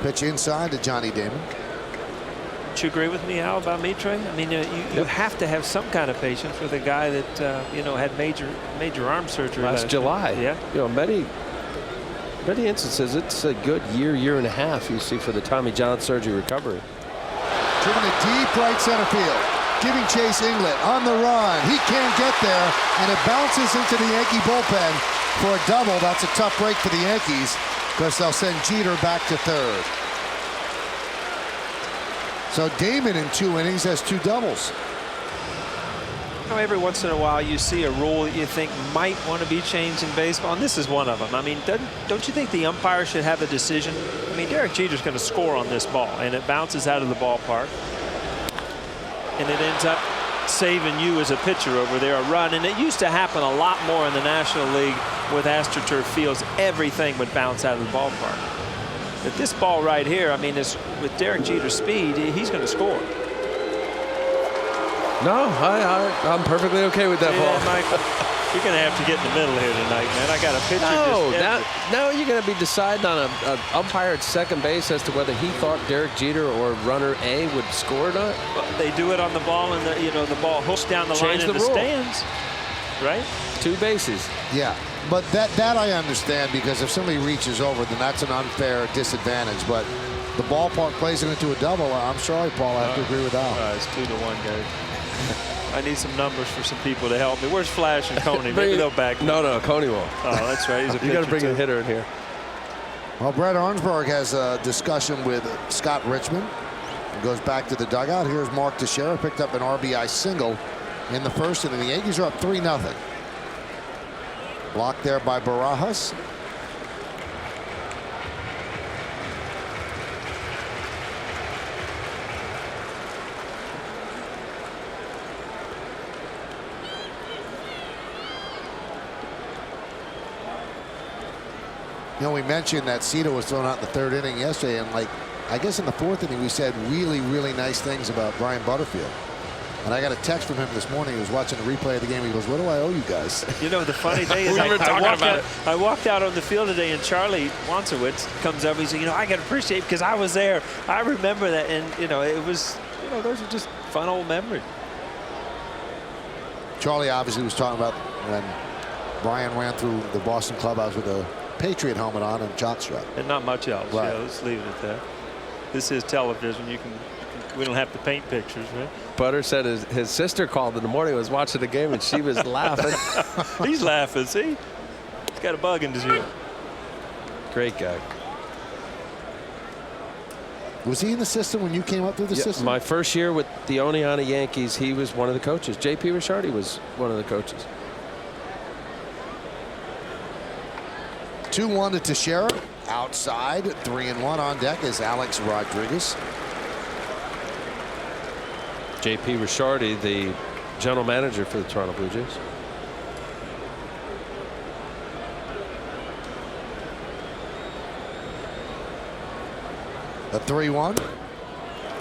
Pitch inside to Johnny Damon. Don't you agree with me, Al, about Mitre? I mean, you have to have some kind of patience with a guy that you know, had major arm surgery last July. Yeah. You know, many instances, it's a good year and a half you see for the Tommy John surgery recovery. Driven it deep right center field. Giving chase Inglet on the run. He can't get there, and it bounces into the Yankee bullpen for a double. That's a tough break for the Yankees because they'll send Jeter back to third. So Damon in 2 innings has 2 doubles. You know, every once in a while you see a rule that you think might want to be changed in baseball, and this is one of them. I mean, don't you think the umpire should have a decision? I mean, Derek Jeter's going to score on this ball, and it bounces out of the ballpark. And it ends up saving you as a pitcher over there a run. And it used to happen a lot more in the National League with AstroTurf fields. Everything would bounce out of the ballpark. But this ball right here, I mean, is with Derek Jeter's speed, he's going to score. No, I'm perfectly okay with that ball. Michael, you're going to have to get in the middle here tonight, man. I got a pitcher. Now you're going to be deciding on an umpire at second base as to whether he thought Derek Jeter or runner A would score or not. Well, they do it on the ball, and the ball hooks down the line in the stands, right? 2 bases. Yeah, but that I understand, because if somebody reaches over, then that's an unfair disadvantage. But the ballpark plays it into a double. I'm sorry, Paul, I have to agree with that. It's 2-1, guys. I need some numbers for some people to help me. Where's Flash and Coney? Maybe they'll back me. No, Coney won't. Oh, that's right. He's a pitcher. You got to bring a hitter in here. Well, Brett Arnsberg has a discussion with Scott Richmond. He goes back to the dugout. Here's Mark Teixeira, picked up an RBI single in the first inning. The Yankees are up 3-0. Blocked there by Barajas. You know, we mentioned that Cito was thrown out in the 3rd inning yesterday, and I guess in the 4th inning we said really nice things about Brian Butterfield. And I got a text from him this morning. He was watching the replay of the game. He goes, "What do I owe you guys?" You know, the funny thing is, I walked out on the field today, and Charlie Wansowitz comes up. He said, "You know, I got to appreciate it because I was there. I remember that." And you know, it was, you know, those are just fun old memories. Charlie obviously was talking about when Brian ran through the Boston clubhouse with a Patriot helmet on and jockstrap. And not much else. Right. Yeah, let's leave it at that. This is television. We don't have to paint pictures, right? Butter said his sister called in the morning, was watching the game, and she was laughing. He's laughing, see? He's got a bug in his ear. Great guy. Was he in the system when you came up through the system? My first year with the Oneonta Yankees, he was one of the coaches. J.P. Ricciardi was one of the coaches. 2-1 to Teixeira. Outside, 3-1 on deck is Alex Rodriguez. J.P. Ricciardi, the general manager for the Toronto Blue Jays. A 3-1.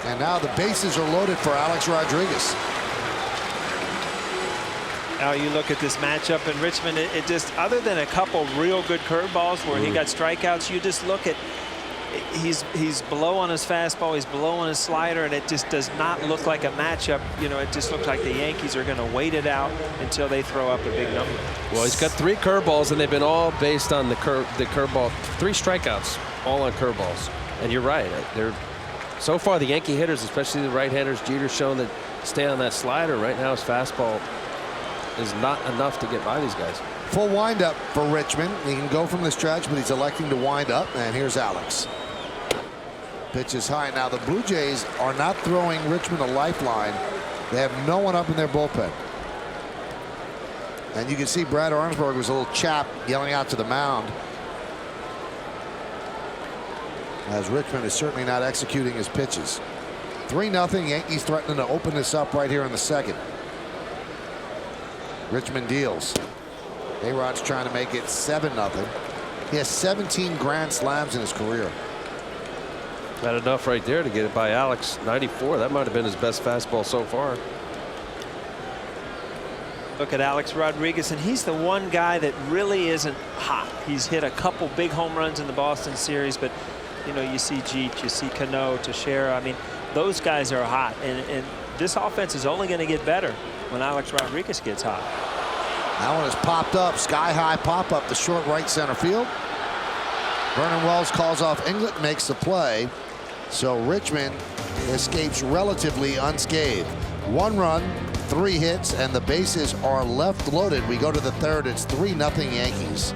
And now the bases are loaded for Alex Rodriguez. Now you look at this matchup in Richmond, it just, other than a couple real good curveballs where he got strikeouts, you just look at, he's below on his fastball, he's below on his slider, and it just does not look like a matchup. You know, it just looks like the Yankees are going to wait it out until they throw up a big number. Well, he's got 3 curveballs, and they've been all based on the curveball. 3 strikeouts, all on curveballs. And you're right. So far, the Yankee hitters, especially the right-handers, Jeter's shown that stay on that slider. Right now, his fastball is not enough to get by these guys. Full windup for Richmond. He can go from the stretch, but he's electing to wind up. And here's Alex. Pitch is high. Now the Blue Jays are not throwing Richmond a lifeline. They have no one up in their bullpen. And you can see Brad Arnsberg was a little chap yelling out to the mound, as Richmond is certainly not executing his pitches. 3-0. Yankees threatening to open this up right here in the second. Richmond deals. A-Rod's trying to make it 7-0. He has 17 grand slams in his career. Not enough right there to get it by Alex. 94. That might have been his best fastball so far. Look at Alex Rodriguez, and he's the one guy that really isn't hot. He's hit a couple big home runs in the Boston series, but you know, you see Jeet, you see Cano, Teixeira. I mean, those guys are hot, and this offense is only going to get better when Alex Rodriguez gets hot. That one is popped up, sky high pop up to short right center field. Vernon Wells calls off Inglett, makes the play. So Richmond escapes relatively unscathed. 1 run, 3 hits, and the bases are left loaded. We go to the third. It's 3-0 Yankees.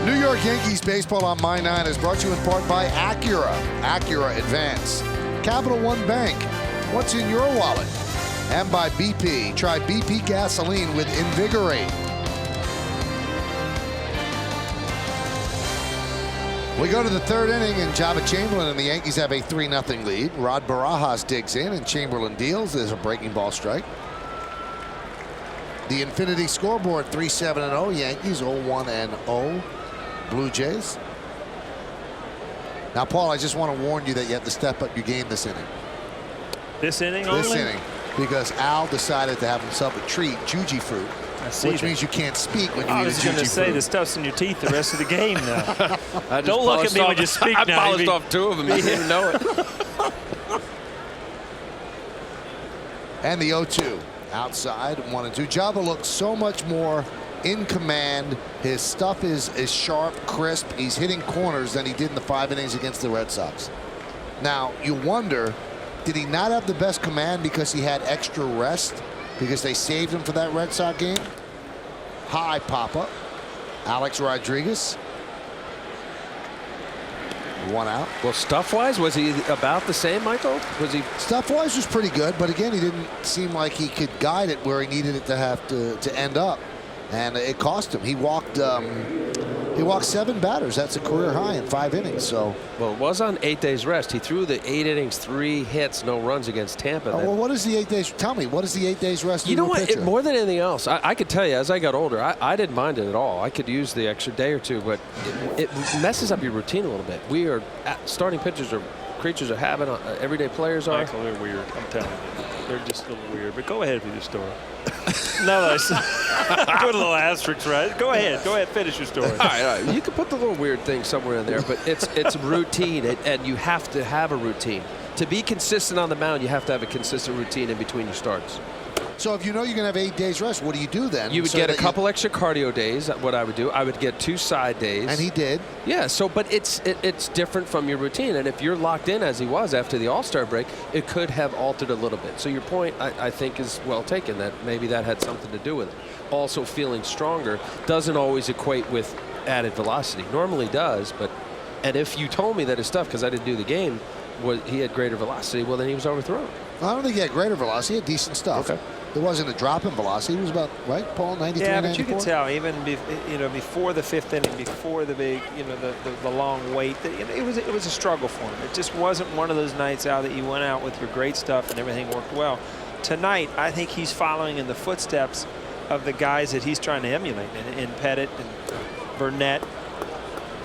New York Yankees baseball on My 9 is brought to you in part by Acura. Acura Advance. Capital One Bank. What's in your wallet? And by BP. Try BP gasoline with Invigorate. We go to the third inning, and Java Chamberlain and the Yankees have a 3-0 lead. Rod Barajas digs in, and Chamberlain deals. There's a breaking ball strike. The Infinity scoreboard, 3-7-0. Yankees 0-1-0. Blue Jays. Now, Paul, I just want to warn you that you have to step up your game this inning. This inning This only? inning. Because Al decided to have himself a treat, Juji fruit. Which means you can't speak when you eat a I was going to Juji say fruit. the stuff's in your teeth the rest of the game now. Don't look at me when you speak I now. polished off 2 of them. You didn't even know it. And the 0-2 outside, 1-2. Java looks so much more in command. His stuff is sharp, crisp. He's hitting corners than he did in the 5 innings against the Red Sox. Now, you wonder, did he not have the best command because he had extra rest? Because they saved him for that Red Sox game? High pop-up. Alex Rodriguez. 1 out. Well, stuff-wise, was he about the same, Michael? Was he? Stuff-wise was pretty good, but again, he didn't seem like he could guide it where he needed it to have to end up, and it cost him. He walked 7 batters. That's a career high in 5 innings. So, Well, it was on 8 days rest. He threw the 8 innings, 3 hits, no runs against Tampa. well, what is the 8 days? Tell me, what is the 8 days rest? You do know to a what? pitcher? More than anything else, I could tell you as I got older, I didn't mind it at all. I could use the extra day or 2, but it messes up your routine a little bit. We are starting pitchers are creatures of habit. Everyday players are. Michael, they're weird. I'm telling you. They're just a little weird. But go ahead with your story. No, I put a little asterisk, right? Go ahead. Go ahead. Finish your story. All right. You can put the little weird thing somewhere in there, but it's routine, and you have to have a routine. to be consistent on the mound, you have to have a consistent routine in between your starts. So if you know you're going to have 8 days rest, what do you do then? You would get a couple extra cardio days. What I would do, I would get 2 side days. And he did. Yeah. So, but it's different from your routine. And if you're locked in as he was after the All-Star break, it could have altered a little bit. So your point, I think, is well taken. That maybe that had something to do with it. Also, feeling stronger doesn't always equate with added velocity. Normally does, but and if you told me that his stuff, because I didn't do the game, was he had greater velocity, well then he was overthrown. I don't think he had greater velocity. He had decent stuff. Okay. There wasn't a drop in velocity. He was about, right, Paul, 93, Yeah, but 94? you can tell even before the 5th inning, before the big, the long wait, that, it was a struggle for him. It just wasn't one of those nights out that you went out with your great stuff and everything worked well. Tonight, I think he's following in the footsteps of the guys that he's trying to emulate, in Pettit and Burnett,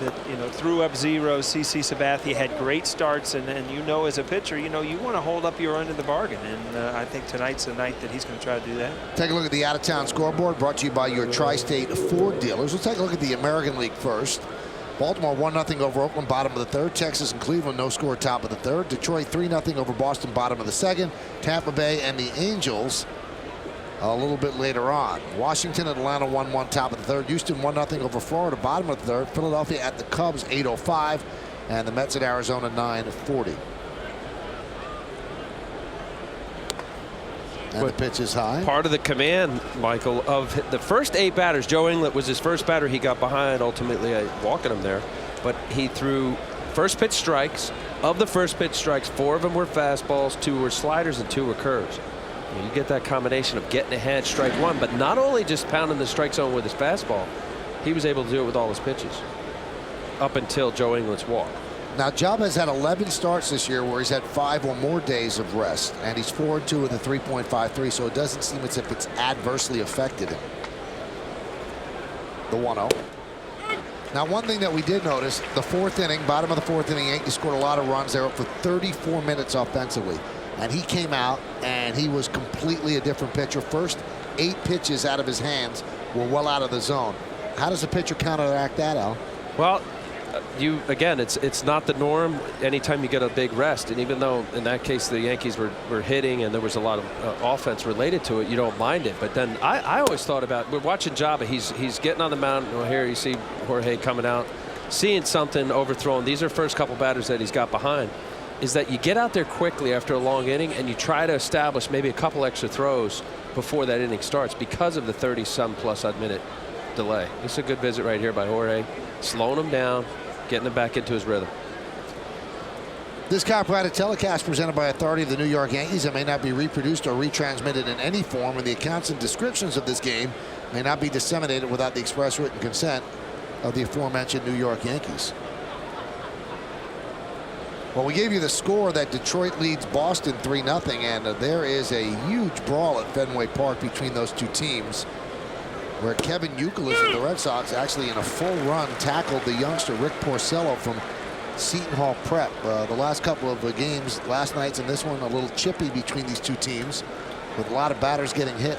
that threw up zeros. CC Sabathia had great starts, and as a pitcher, you want to hold up your end of the bargain, and I think tonight's the night that he's going to try to do that. Take a look at the out-of-town scoreboard, brought to you by your Tri-State Ford dealers. We'll take a look at the American League first. Baltimore 1-0 over Oakland, bottom of the 3rd. Texas and Cleveland, no score, top of the 3rd. Detroit 3-0 over Boston, bottom of the 2nd. Tampa Bay and the Angels a little bit later on. Washington, Atlanta 1-1, top of the 3rd. Houston 1-0 over Florida, bottom of the 3rd. Philadelphia at the Cubs 8:05, and the Mets at Arizona 9:40. And the pitch is high. Part of the command, Michael, of the first 8 batters. Joe Inglet was his first batter. He got behind, ultimately walking him there, but he threw first pitch strikes. Of the first pitch strikes, 4 of them were fastballs, 2 were sliders, and 2 were curves. You get that combination of getting ahead, strike one, but not only just pounding the strike zone with his fastball, he was able to do it with all his pitches up until Joe Inglet's walk. Now, Job has had 11 starts this year where he's had 5 or more days of rest, and he's 4-2 with a 3.53, so it doesn't seem as if it's adversely affected him. The 1-0. Now, one thing that we did notice, the 4th inning, bottom of the 4th inning, Yankees scored a lot of runs. They were up for 34 minutes offensively. And he came out and he was completely a different pitcher. First 8 pitches out of his hands were well out of the zone. How does a pitcher counteract that, Al? Well, again, it's not the norm anytime you get a big rest. And even though in that case the Yankees were hitting and there was a lot of offense related to it, you don't mind it. But then I always thought about, we're watching Jabba. He's getting on the mound. Well, here you see Jorge coming out, seeing something, overthrown. These are first couple batters that he's got behind. Is that you get out there quickly after a long inning and you try to establish maybe a couple extra throws before that inning starts because of the 30-some-plus odd minute delay. It's a good visit right here by Jorge, slowing him down, getting him back into his rhythm. This copyrighted telecast presented by authority of the New York Yankees and may not be reproduced or retransmitted in any form, and the accounts and descriptions of this game may not be disseminated without the express written consent of the aforementioned New York Yankees. Well, we gave you the score that Detroit leads Boston 3-0, and there is a huge brawl at Fenway Park between those two teams, where Kevin Youkilis of the Red Sox actually in a full run tackled the youngster Rick Porcello from Seton Hall Prep. The last couple of games, last night's and this one, a little chippy between these two teams, with a lot of batters getting hit.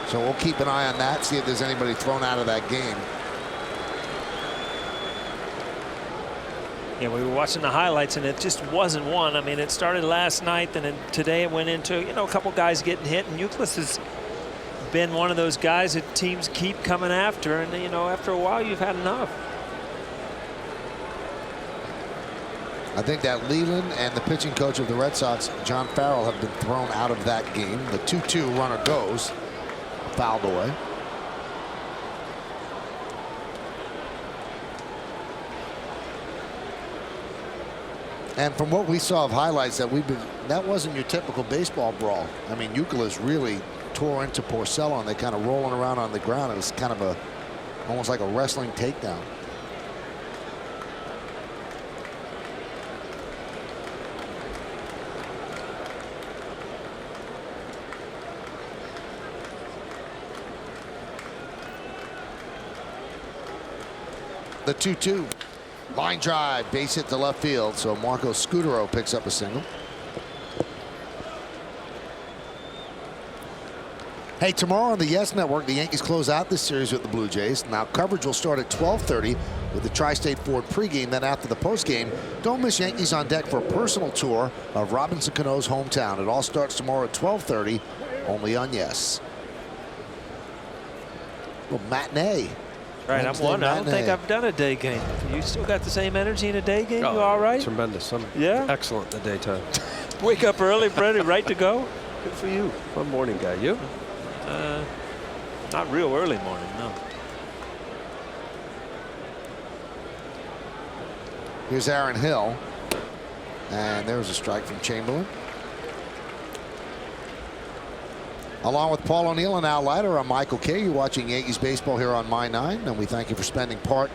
So we'll keep an eye on that, see if there's anybody thrown out of that game. Yeah, we were watching the highlights, and it just wasn't one. I mean, it started last night, and then today it went into, a couple guys getting hit, and Youkilis has been one of those guys that teams keep coming after, and, after a while, you've had enough. I think that Leland and the pitching coach of the Red Sox, John Farrell, have been thrown out of that game. The 2-2 runner goes, fouled away. And from what we saw of highlights, that wasn't your typical baseball brawl. I mean, Youkilis really tore into Porcello, and they kind of rolling around on the ground. It was kind of almost like a wrestling takedown. The 2-2. Line drive, base hit to left field, so Marco Scutaro picks up a single. Hey, tomorrow on the Yes Network, the Yankees close out this series with the Blue Jays. Now, coverage will start at 12:30 with the Tri-State Ford pregame. Then after the postgame, don't miss Yankees on Deck for a personal tour of Robinson Cano's hometown. It all starts tomorrow at 12:30, only on Yes. Well, matinee. Right, Wednesday I'm one. I don't think matinee. I've done a day game. You still got the same energy in a day game? Oh, You all right? Tremendous. I'm Yeah? excellent in the daytime. Wake up early, ready, right to go? Good for you. I'm a morning guy. You? Not real early morning, no. Here's Aaron Hill. And there's a strike from Chamberlain. Along with Paul O'Neill and Al Leiter, I'm Michael Kay. You're watching Yankees baseball here on My 9, and we thank you for spending part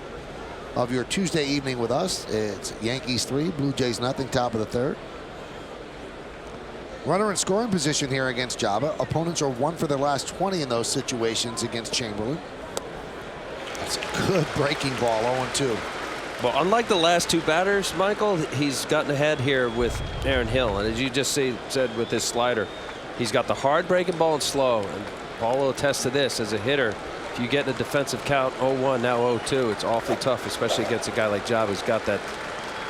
of your Tuesday evening with us. It's Yankees 3, Blue Jays nothing, top of the third. Runner in scoring position here against Java. Opponents are 1 for their last 20 in those situations against Chamberlain. That's a good breaking ball, 0-2. Well, unlike the last 2 batters, Michael, he's gotten ahead here with Aaron Hill. And as you just said with his slider, he's got the hard breaking ball and slow. And Paul will attest to this as a hitter. If you get in a defensive count 0-1, now 0-2, it's awfully tough, especially against a guy like Java who's got that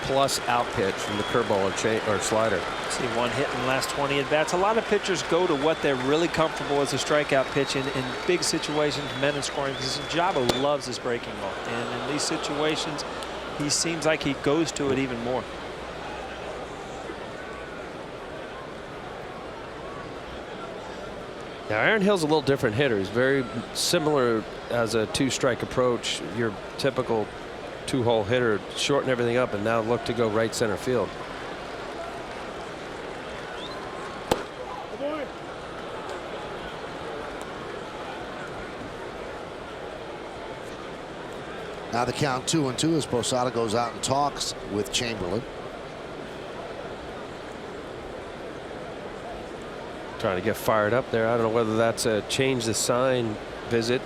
plus out pitch from the curveball or slider. See 1 hit in the last 20 at bats. A lot of pitchers go to what they're really comfortable as a strikeout pitch in big situations, men in scoring position. Java loves his breaking ball, and in these situations, he seems like he goes to it even more. Now, Aaron Hill's a little different hitter. He's very similar as a 2-strike approach. Your typical 2-hole hitter, shorten everything up and now look to go right center field. Now the count 2-2 as Posada goes out and talks with Chamberlain. Trying to get fired up there. I don't know whether that's a change the sign visit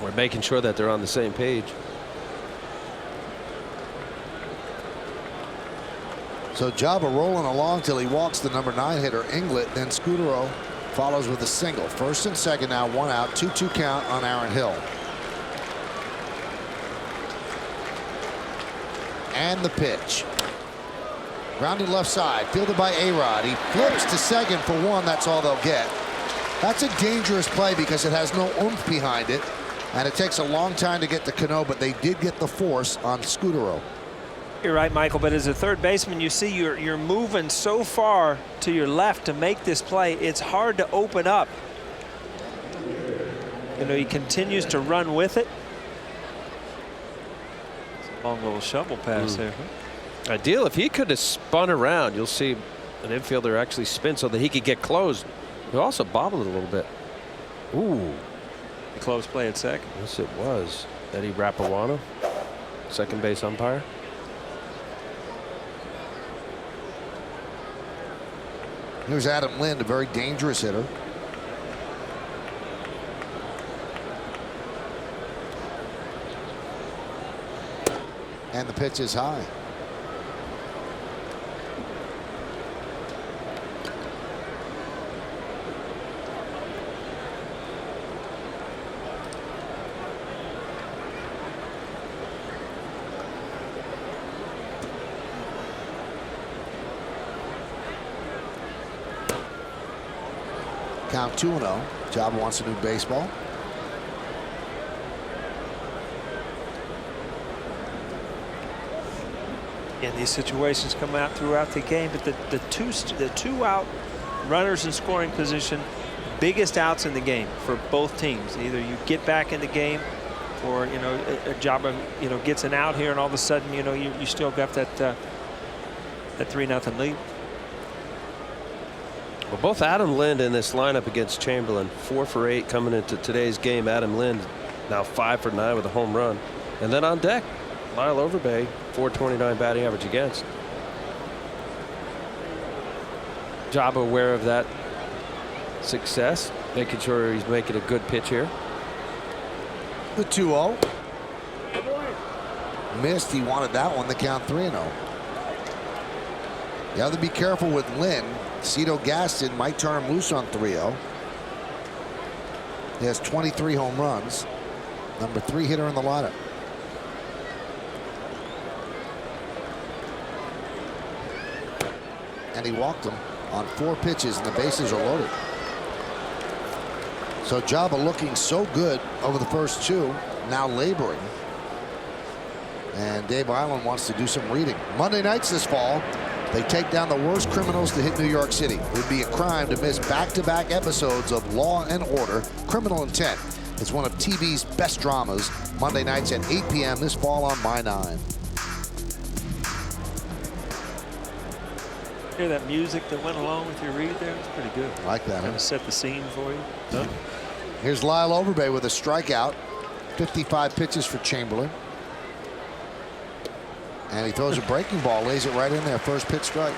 or making sure that they're on the same page. So Java rolling along till he walks the number 9 hitter Inglet. Then Scudero follows with a single. First and second now, 1 out, 2-2 count on Aaron Hill. And the pitch. Grounded left side, fielded by A-Rod. He flips to second for 1. That's all they'll get. That's a dangerous play because it has no oomph behind it, and it takes a long time to get to Cano, but they did get the force on Scudero. You're right, Michael, but as a third baseman, you see you're moving so far to your left to make this play. It's hard to open up. You know, he continues to run with it. It's a long little shovel pass there. Ideal if he could have spun around. You'll see an infielder actually spin so that he could get close. He also bobbled it a little bit. Ooh. Close play at second. Yes, it was. Eddie Rapawano, second base umpire. Here's Adam Lind, a very dangerous hitter. And the pitch is high. Count 2-0. Java wants a new baseball. And these situations come out throughout the game, but the two out runners in scoring position, biggest outs in the game for both teams. Either you get back in the game, or a Java gets an out here, and all of a sudden you still got that 3-0 lead. Well, both Adam Lind in this lineup against Chamberlain, 4 for 8 coming into today's game. Adam Lind now 5 for 9 with a home run. And then on deck, Lyle Overbay, 429 batting average against. Java aware of that success, making sure he's making a good pitch here. The 2-0. Missed. He wanted that one. The count 3-0. You have to be careful with Lind. Cito Gaston might turn him loose on 3-0. He has 23 home runs. Number 3 hitter in the lineup. and he walked him on 4 pitches, and the bases are loaded. So Java looking so good over the first 2, now laboring. And Dave Island wants to do some reading. Monday nights this fall, they take down the worst criminals to hit New York City. It would be a crime to miss back-to-back episodes of Law and Order: Criminal Intent. It's one of TV's best dramas. Monday nights at 8 p.m. this fall on My 9. Hear that music that went along with your read there? It's pretty good. I like that. Kind of set the scene for you. Huh? Here's Lyle Overbay with a strikeout. 55 pitches for Chamberlain. And he throws a breaking ball, lays it right in there. First pitch strike.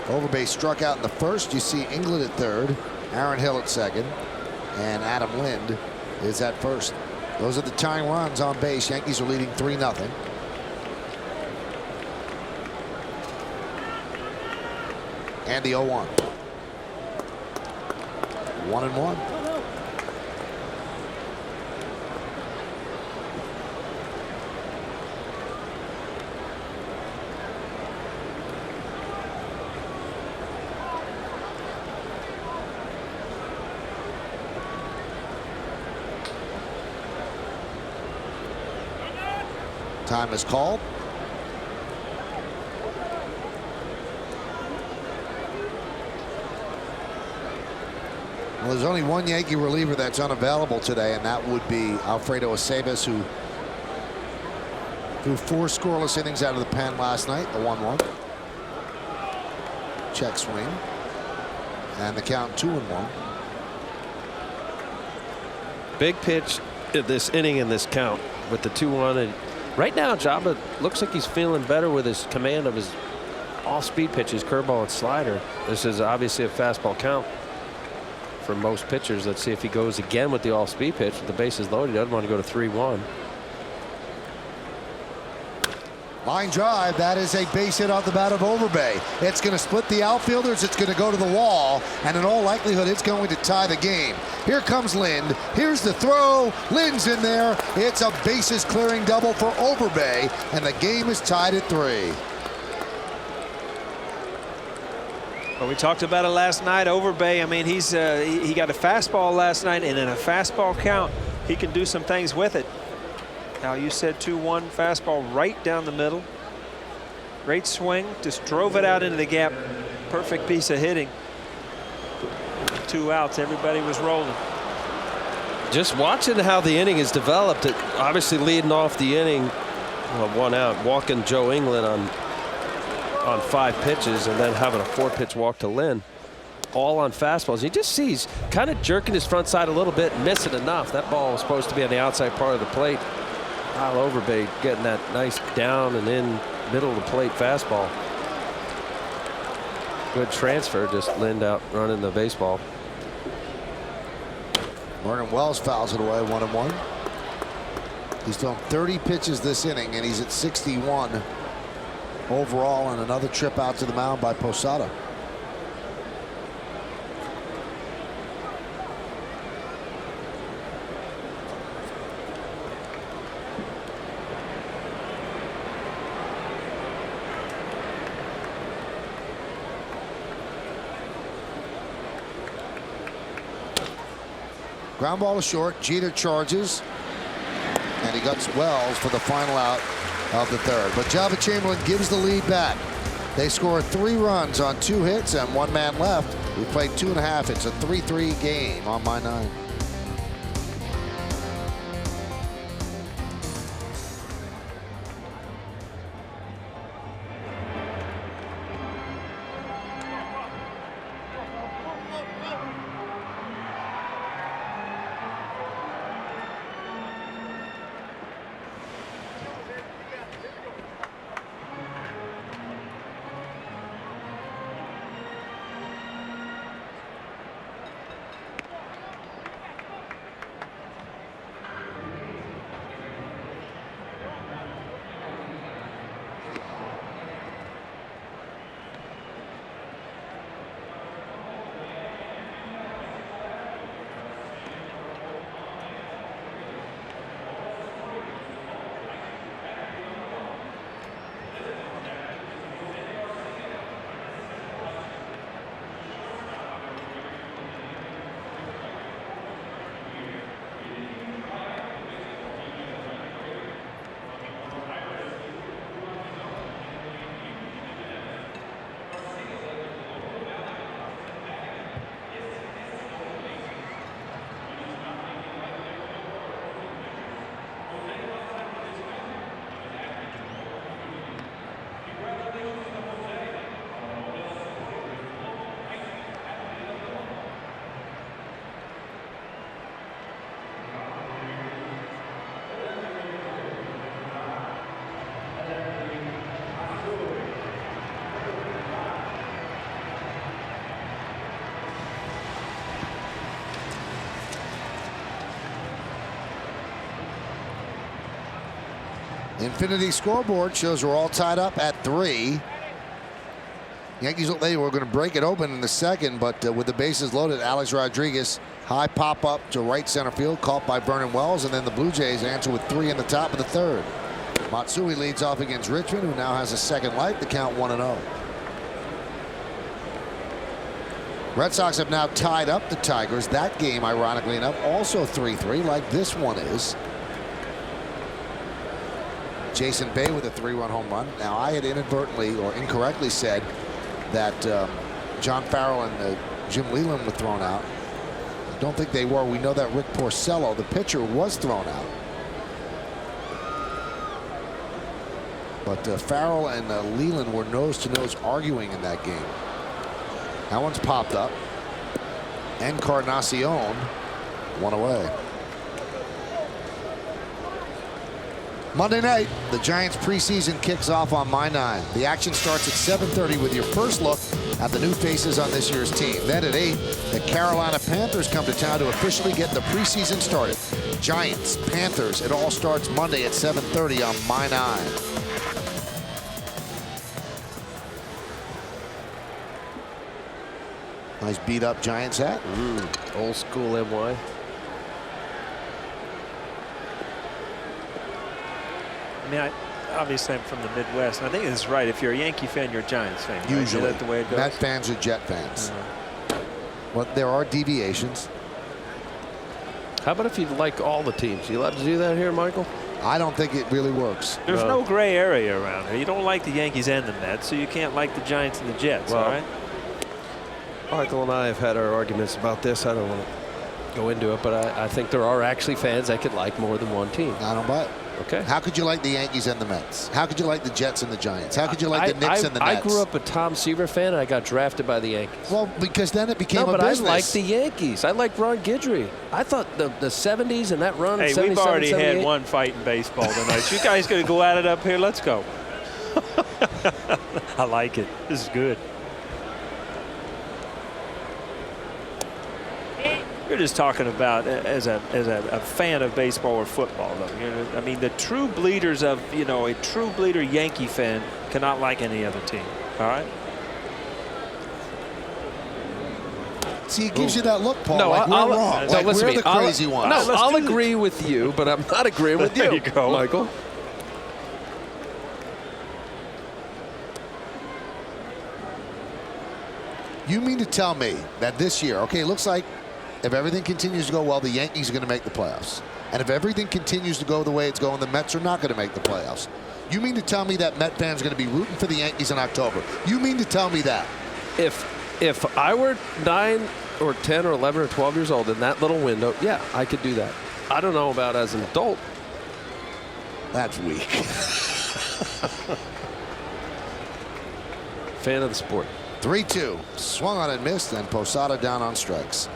Overbay struck out in the first. You see England at third, Aaron Hill at second, and Adam Lind is at first. Those are the tying runs on base. Yankees are leading 3-0. And the 0-1. 1-1. Time is called. Well, there's only one Yankee reliever that's unavailable today, and that would be Alfredo Aceves, who threw 4 scoreless innings out of the pen last night. The 1-1. Check swing. And the count 2-1. Big pitch this inning in this count with the 2-1. And right now, Jabba looks like he's feeling better with his command of his off-speed pitches, curveball and slider. This is obviously a fastball count for most pitchers. Let's see if he goes again with the off-speed pitch. With the bases loaded, he doesn't want to go to 3-1. Line drive. That is a base hit off the bat of Overbay. It's going to split the outfielders. It's going to go to the wall, and in all likelihood, it's going to tie the game. Here comes Lind. Here's the throw. Lind's in there. It's a bases clearing double for Overbay, and the game is tied at 3. Well, we talked about it last night. Overbay, I mean, he got a fastball last night, and in a fastball count, he can do some things with it. Now, you said 2-1 fastball right down the middle. Great swing, just drove it out into the gap. Perfect piece of hitting. 2 outs, everybody was rolling. Just watching how the inning is developed, it obviously leading off the inning, well, 1 out, walking Joe England on 5 pitches, and then having a 4-pitch walk to Lynn, all on fastballs. You just see he's kind of jerking his front side a little bit, missing enough. That ball was supposed to be on the outside part of the plate. Kyle Overbay getting that nice down and in middle of the plate fastball. Good transfer, just Lind out running the baseball. Vernon Wells fouls it away, 1-1. He's thrown 30 pitches this inning, and he's at 61 overall, and another trip out to the mound by Posada. Ground ball to short. Jeter charges, and he guts Wells for the final out of the 3rd. But Java Chamberlain gives the lead back. They score 3 runs on 2 hits and 1 man left. We played 2.5. It's a 3-3 game on My 9. Infinity scoreboard shows we're all tied up at 3. Yankees look like they were going to break it open in the second, but with the bases loaded, Alex Rodriguez high pop up to right center field, caught by Vernon Wells, and then the Blue Jays answer with 3 in the top of the third. Matsui leads off against Richmond, who now has a second life. The count 1-0. Red Sox have now tied up the Tigers. That game, ironically enough, also 3-3, like this one is. Jason Bay with a 3-run home run. Now, I had inadvertently or incorrectly said that John Farrell and Jim Leland were thrown out. I don't think they were. We know that Rick Porcello, the pitcher, was thrown out. But Farrell and Leland were nose-to-nose arguing in that game. That one's popped up. Encarnacion, one away. Monday night, the Giants preseason kicks off on My 9. The action starts at 7:30 with your first look at the new faces on this year's team. Then at 8, the Carolina Panthers come to town to officially get the preseason started. Giants, Panthers, it all starts Monday at 7:30 on My 9. Nice beat up Giants hat. Old school MY. I mean, obviously I'm from the Midwest, and I think this is right. If you're a Yankee fan, you're a Giants fan. Right? Usually. Is that the way it goes? Met fans are Jet fans. But there are deviations. How about if you like all the teams? You allowed to do that here, Michael? I don't think it really works. There's no gray area around here. You don't like the Yankees and the Mets, so you can't like the Giants and the Jets, Well, all right? Michael and I have had our arguments about this. I don't want to go into it, but I think there are actually fans that could like more than one team. I don't buy it. Okay. How could you like the Yankees and the Mets? How could you like the Jets and the Giants? How could you like the Knicks and the I Nets? grew up a Tom Seaver fan, and I got drafted by the Yankees. Well, because then it became No, a but business. I liked the Yankees. I liked Ron Guidry. I thought the 70s and that run in Hey, 77, we've already 78. had one fight in baseball tonight. So you guys going to go at it up here? Let's go. I like it. This is good. You're just talking about as a fan of baseball or football, though. I mean, the true bleeders of, a true bleeder Yankee fan cannot like any other team. All right. See, it gives you that look, Paul. No, like we're wrong. No, Like listen we're to me. the crazy ones. No, I'll agree with you, but I'm not agreeing with you. There you go. Michael. You mean to tell me that this year, okay, it looks like if everything continues to go well, the Yankees are going to make the playoffs. And if everything continues to go the way it's going, the Mets are not going to make the playoffs. You mean to tell me that Met fans are going to be rooting for the Yankees in October? You mean to tell me that? If I were 9 or 10 or 11 or 12 years old in that little window, yeah, I could do that. I don't know about as an adult. That's weak. Fan of the sport. 3-2. Swung on and missed, and Posada down on strikes.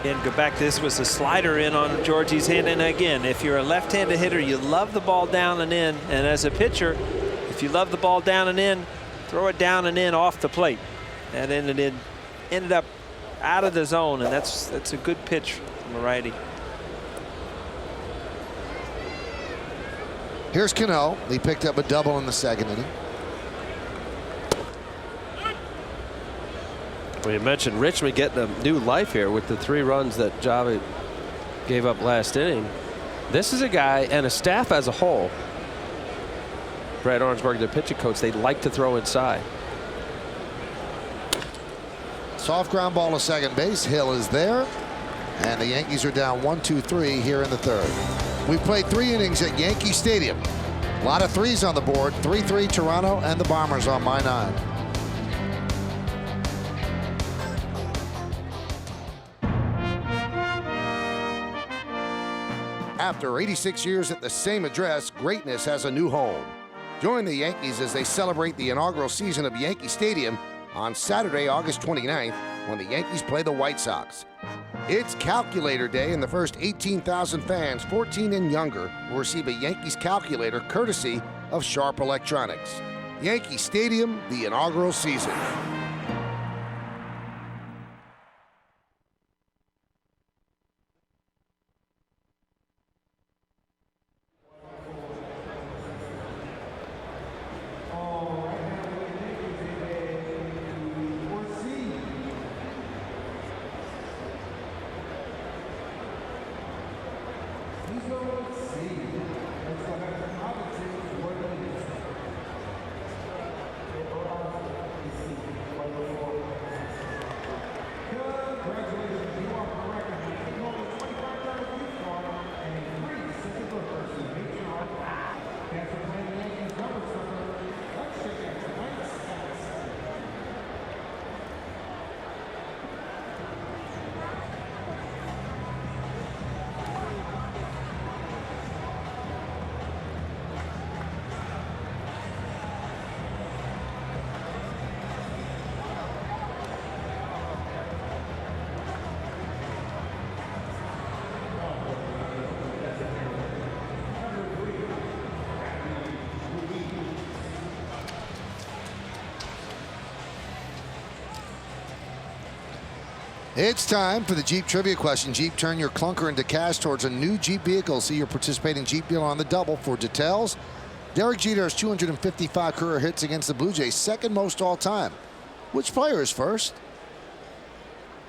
And go back. This was a slider in on Georgie's hand. And again, if you're a left-handed hitter, you love the ball down and in. And as a pitcher, if you love the ball down and in, throw it down and in off the plate. That ended up out of the zone, and that's a good pitch from a righty. Here's Cano. He picked up a double in the second inning. Well, you mentioned Richmond getting a new life here with the 3 runs that Javi gave up last inning. This is a guy and a staff as a whole. Brad Orangeburg, the pitching coach, they like to throw inside. Soft ground ball to second base. Hill is there. And the Yankees are down 1-2-3 here in the third. We played 3 innings at Yankee Stadium. A lot of threes on the board. 3-3 Toronto and the Bombers on My 9. After 86 years at the same address, greatness has a new home. Join the Yankees as they celebrate the inaugural season of Yankee Stadium on Saturday, August 29th, when the Yankees play the White Sox. It's Calculator Day, and the first 18,000 fans, 14 and younger, will receive a Yankees calculator courtesy of Sharp Electronics. Yankee Stadium, the inaugural season. It's time for the Jeep trivia question. Jeep, turn your clunker into cash towards a new Jeep vehicle. See your participating Jeep dealer on the double for details. Derek Jeter has 255 career hits against the Blue Jays, second most all time. Which player is first?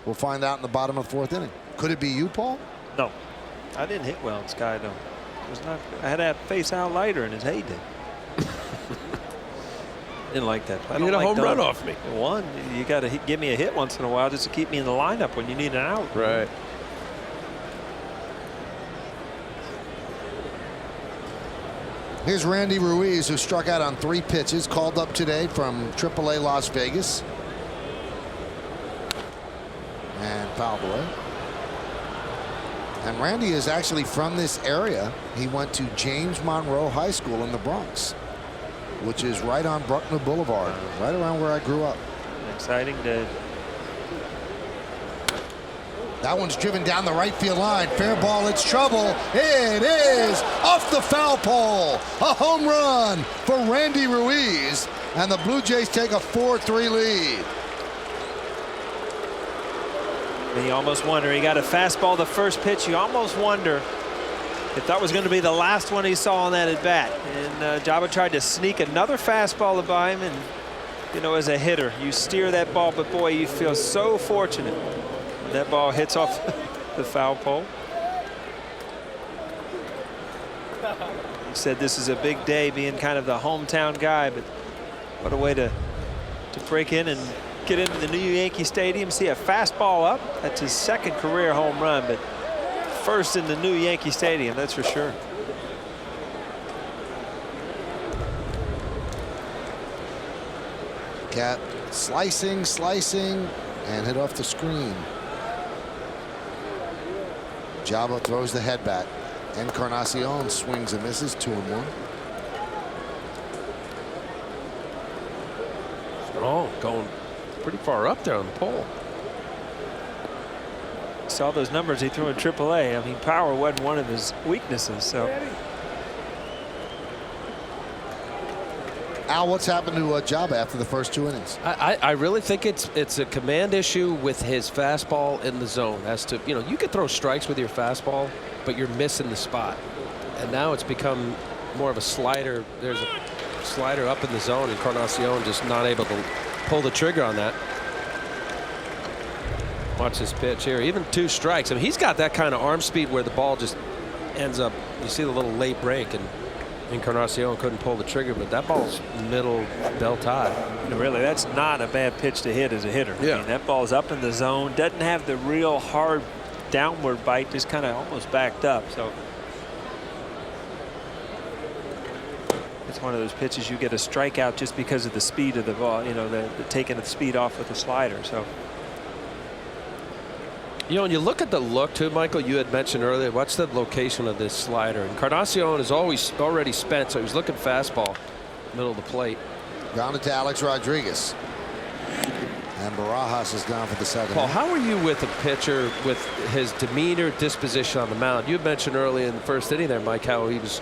We'll find out in the bottom of the fourth inning. Could it be you, Paul? No, I didn't hit well in Sky Dome. It was not. I had that face out lighter in his heyday. Didn't like that. I You don't hit a like home run off me. One, you got to give me a hit once in a while just to keep me in the lineup when you need an out. Right. Here's Randy Ruiz, who struck out on 3 pitches, called up today from AAA Las Vegas. And fouled away. And Randy is actually from this area. He went to James Monroe High School in the Bronx, which is right on Bruckner Boulevard, right around where I grew up. Exciting day. That one's driven down the right field line. Fair ball, it's trouble. It is off the foul pole. A home run for Randy Ruiz. And the Blue Jays take a 4-3 lead. And you almost wonder, he got a fastball the first pitch. You almost wonder if that was going to be the last one he saw on that at bat. And Jabba tried to sneak another fastball by him. And, you know, as a hitter, you steer that ball, but boy, you feel so fortunate. That ball hits off the foul pole. He said this is a big day, being kind of the hometown guy, but what a way to break in and get into the new Yankee Stadium, see a fastball up. That's his second career home run, but first in the new Yankee Stadium, that's for sure. Cat slicing, and hit off the screen. Jabba throws the head back. Encarnacion swings and misses, 2-1. Oh, going pretty far up there on the pole. Saw those numbers he threw in AAA. I mean, power wasn't one of his weaknesses. So, Al, what's happened to Jabba after the first 2 innings? I really think it's a command issue with his fastball in the zone. As to, you know, you could throw strikes with your fastball, but you're missing the spot. And now it's become more of a slider. There's a slider up in the zone, and Encarnacion just not able to pull the trigger on that. Watch this pitch here. Even 2 strikes. I mean, he's got that kind of arm speed where the ball just ends up. You see the little late break, and Encarnacion couldn't pull the trigger, but that ball's middle belt high. really, that's not a bad pitch to hit as a hitter. Yeah. I mean, that ball's up in the zone, doesn't have the real hard downward bite, just kind of almost backed up. So it's one of those pitches you get a strikeout just because of the speed of the ball, you know, the taking the speed off with the slider. So, you know, when you look at the look too, Michael, you had mentioned earlier, what's the location of this slider? Encarnacion is already spent, so he's looking fastball, middle of the plate. Grounded to Alex Rodriguez. And Barajas is down for the second. Paul, how are you with a pitcher with his demeanor, disposition on the mound? You had mentioned earlier in the first inning there, Mike, how he was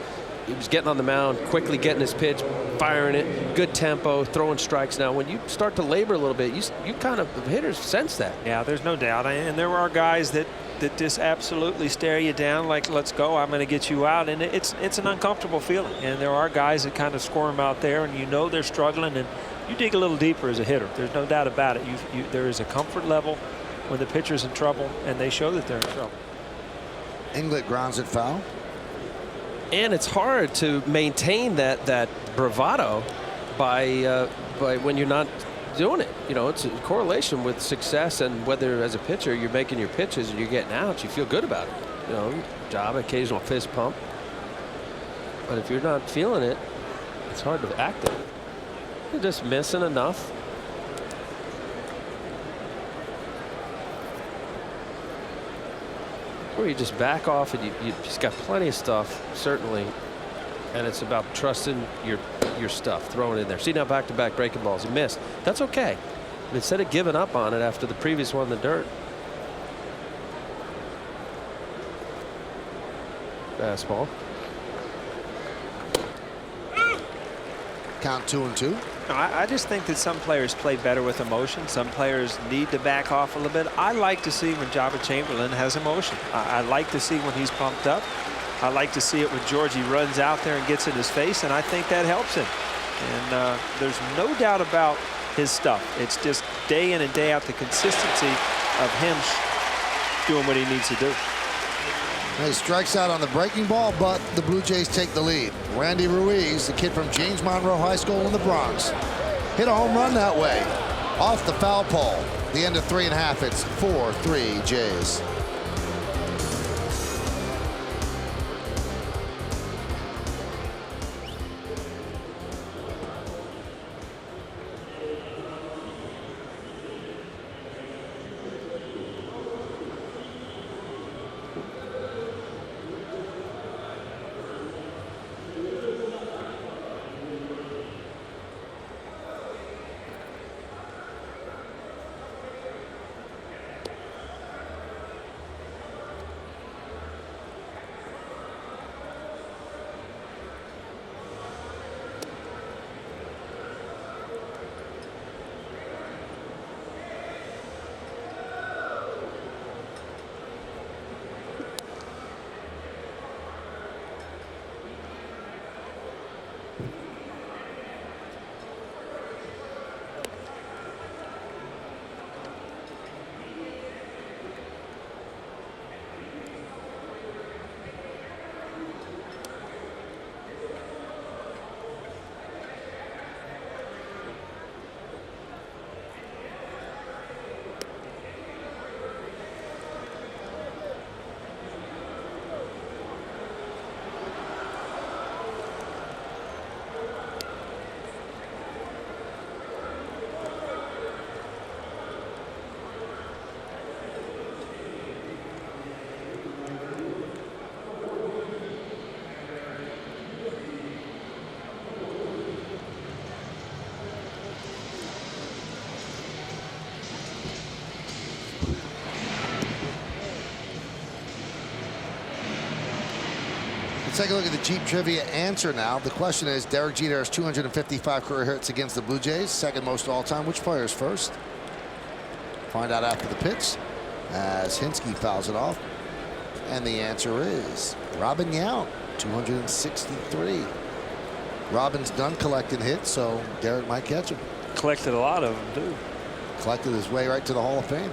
getting on the mound, quickly getting his pitch, firing it, good tempo, throwing strikes. Now, when you start to labor a little bit, you kind of, the hitters sense that. yeah, there's no doubt. And there are guys that just absolutely stare you down like, let's go, I'm going to get you out. And it's an uncomfortable feeling. And there are guys that kind of squirm out there, and you know they're struggling, and you dig a little deeper as a hitter. There's no doubt about it. There is a comfort level when the pitcher's in trouble, and they show that they're in trouble. Inglet grounds it foul. And it's hard to maintain that bravado by when you're not doing it. You know, it's a correlation with success and whether as a pitcher you're making your pitches and you're getting outs, you feel good about it. You know, job, occasional fist pump. But if you're not feeling it, it's hard to act it. You're just missing enough. Or you just back off and you just got plenty of stuff, certainly. And it's about trusting your stuff, throwing it in there. See now back-to-back breaking balls. He missed. That's okay. But instead of giving up on it after the previous one in the dirt. Fastball. Count 2-2. I just think that some players play better with emotion. Some players need to back off a little bit. I like to see when Jabba Chamberlain has emotion. I like to see when he's pumped up. I like to see it when Georgie runs out there and gets in his face, and I think that helps him. And there's no doubt about his stuff. It's just day in and day out the consistency of him doing what he needs to do. He strikes out on the breaking ball, but the Blue Jays take the lead. Randy Ruiz, the kid from James Monroe High School in the Bronx, hit a home run that way off the foul pole. The end of 3.5. It's 4-3 Jays. Let's take a look at the Jeep Trivia answer now. The question is, Derek Jeter has 255 career hits against the Blue Jays, second most all time. Which player is first? Find out after the pitch as Hinsky fouls it off. And the answer is Robin Yount, 263. Robin's done collecting hits, so Derek might catch him. Collected a lot of them, too. Collected his way right to the Hall of Fame.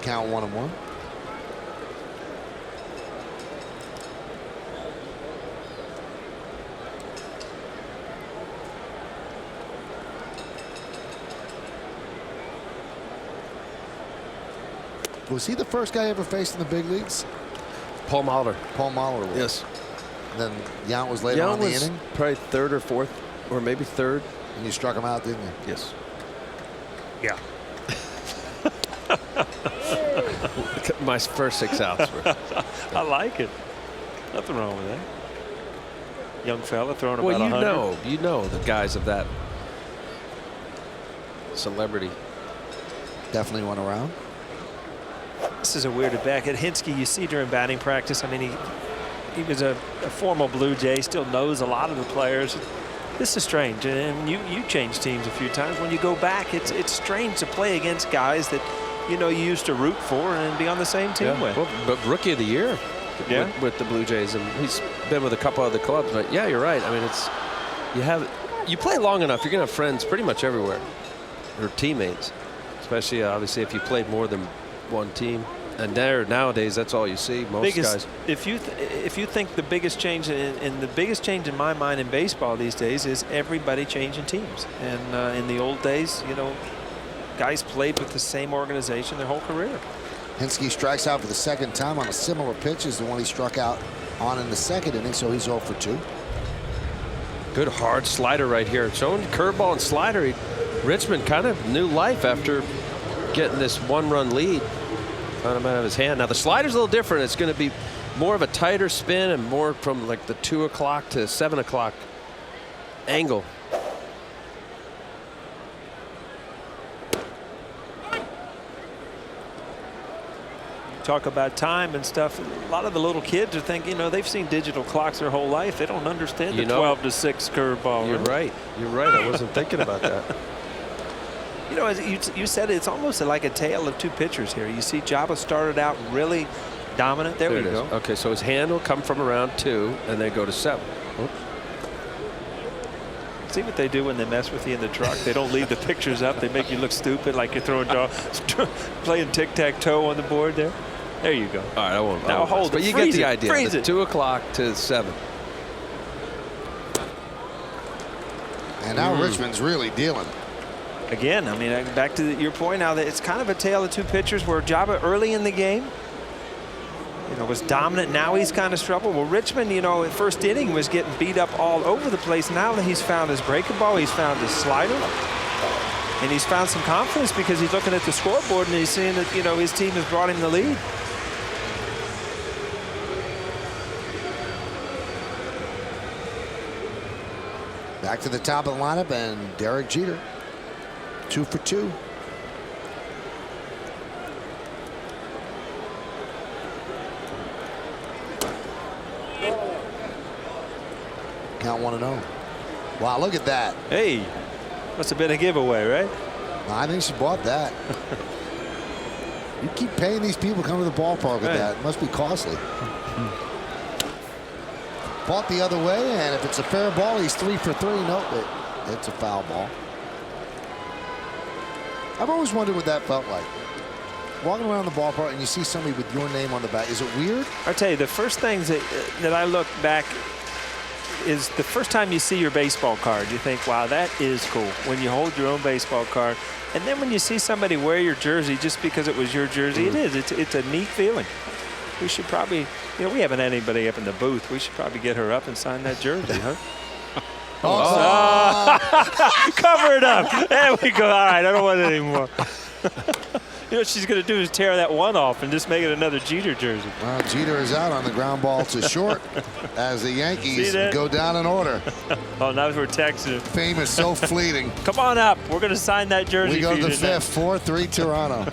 Count 1-1. Was he the first guy ever faced in the big leagues? Paul Molitor. Paul Molitor was. Yes. And then Yount was later on in the inning? Probably third or fourth, or maybe third. And you struck him out, didn't you? Yes. Yeah. My first 6 outs were. I like it. Nothing wrong with that. Young fella throwing about 100. You know the guys of that celebrity. Definitely went around. This is a weird at back. At Hinsky, you see during batting practice, I mean, he was a formal Blue Jay, still knows a lot of the players. This is strange, and you changed teams a few times. When you go back, it's strange to play against guys that you used to root for and be on the same team with. Well, but rookie of the year with the Blue Jays, and he's been with a couple other clubs. But yeah, you're right. I mean, you play long enough, you're gonna have friends pretty much everywhere, or teammates, especially obviously if you played more than one team. And nowadays, that's all you see. Most guys. If you think the biggest change and the biggest change in my mind in baseball these days is everybody changing teams. And in the old days, you know, guys played with the same organization their whole career. Hinske strikes out for the second time on a similar pitch as the one he struck out on in the second inning, so he's 0 for 2. Good hard slider right here. Showing curveball and slider. Richmond kind of new life after getting this one-run lead. Found him out of his hand. Now the slider's a little different. It's going to be more of a tighter spin and more from like the 2 o'clock to 7 o'clock angle. Talk about time and stuff. A lot of the little kids are thinking, you know, they've seen digital clocks their whole life. They don't understand the 12 to 6 curveball. You're right. You're right. I wasn't thinking about that. You know, as you said, it's almost like a tale of two pitchers here. You see Jabba started out really dominant. There we go. Okay, so his hand will come from around 2 and then go to 7. Oops. See what they do when they mess with you in the truck. They don't leave the pictures up. They make you look stupid, like you're throwing playing tic-tac-toe on the board there. There you go. All right, I won't. Now hold it. But you get the idea. Freeze it. 2 o'clock to 7. And now Richmond's really dealing. Again, I mean, back to your point now that it's kind of a tale of two pitchers where Jabba early in the game, you know, was dominant. Now he's kind of struggled. Well, Richmond, you know, in first inning was getting beat up all over the place. Now that he's found his breaking ball, he's found his slider, and he's found some confidence because he's looking at the scoreboard and he's seeing that, you know, his team has brought him the lead. Back to the top of the lineup, and Derek Jeter, 2 for 2. Count 1-0. Wow, look at that. Hey, must have been a giveaway, right? I think she bought that. You keep paying these people to come to the ballpark with that. It must be costly. Bought the other way, and if it's a fair ball, he's 3 for 3. Nope, it's a foul ball. I've always wondered what that felt like. Walking around the ballpark and you see somebody with your name on the back. Is it weird? I'll tell you, the first things that I look back is the first time you see your baseball card, you think, wow, that is cool. When you hold your own baseball card. And then when you see somebody wear your jersey just because it was your jersey, it is. It's a neat feeling. We should probably, you know, we haven't had anybody up in the booth. We should probably get her up and sign that jersey, huh? Cover it up. There we go. All right, I don't want it anymore. You know what she's going to do is tear that one off and just make it another Jeter jersey. Well, Jeter is out on the ground ball to short as the Yankees go down in order. Oh, now we're texting. Fame is so fleeting. Come on up. We're going to sign that jersey. We go to the fifth, 4-3 Toronto.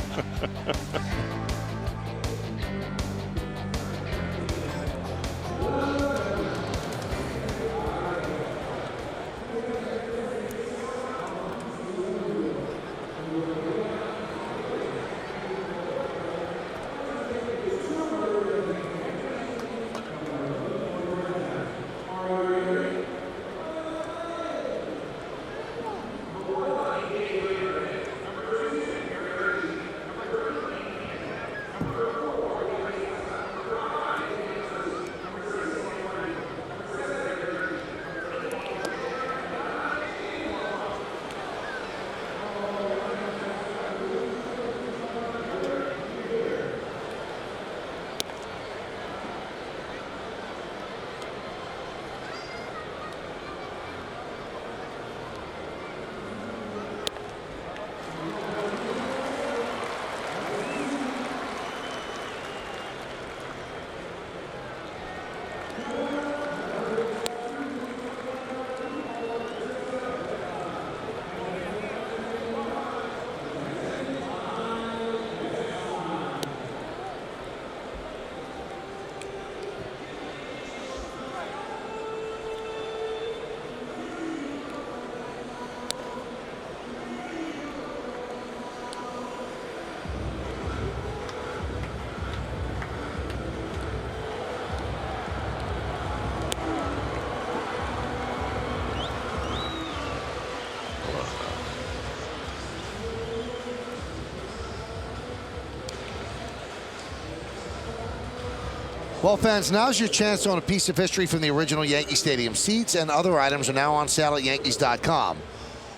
Well, fans, now's your chance to own a piece of history from the original Yankee Stadium. Seats and other items are now on sale at Yankees.com.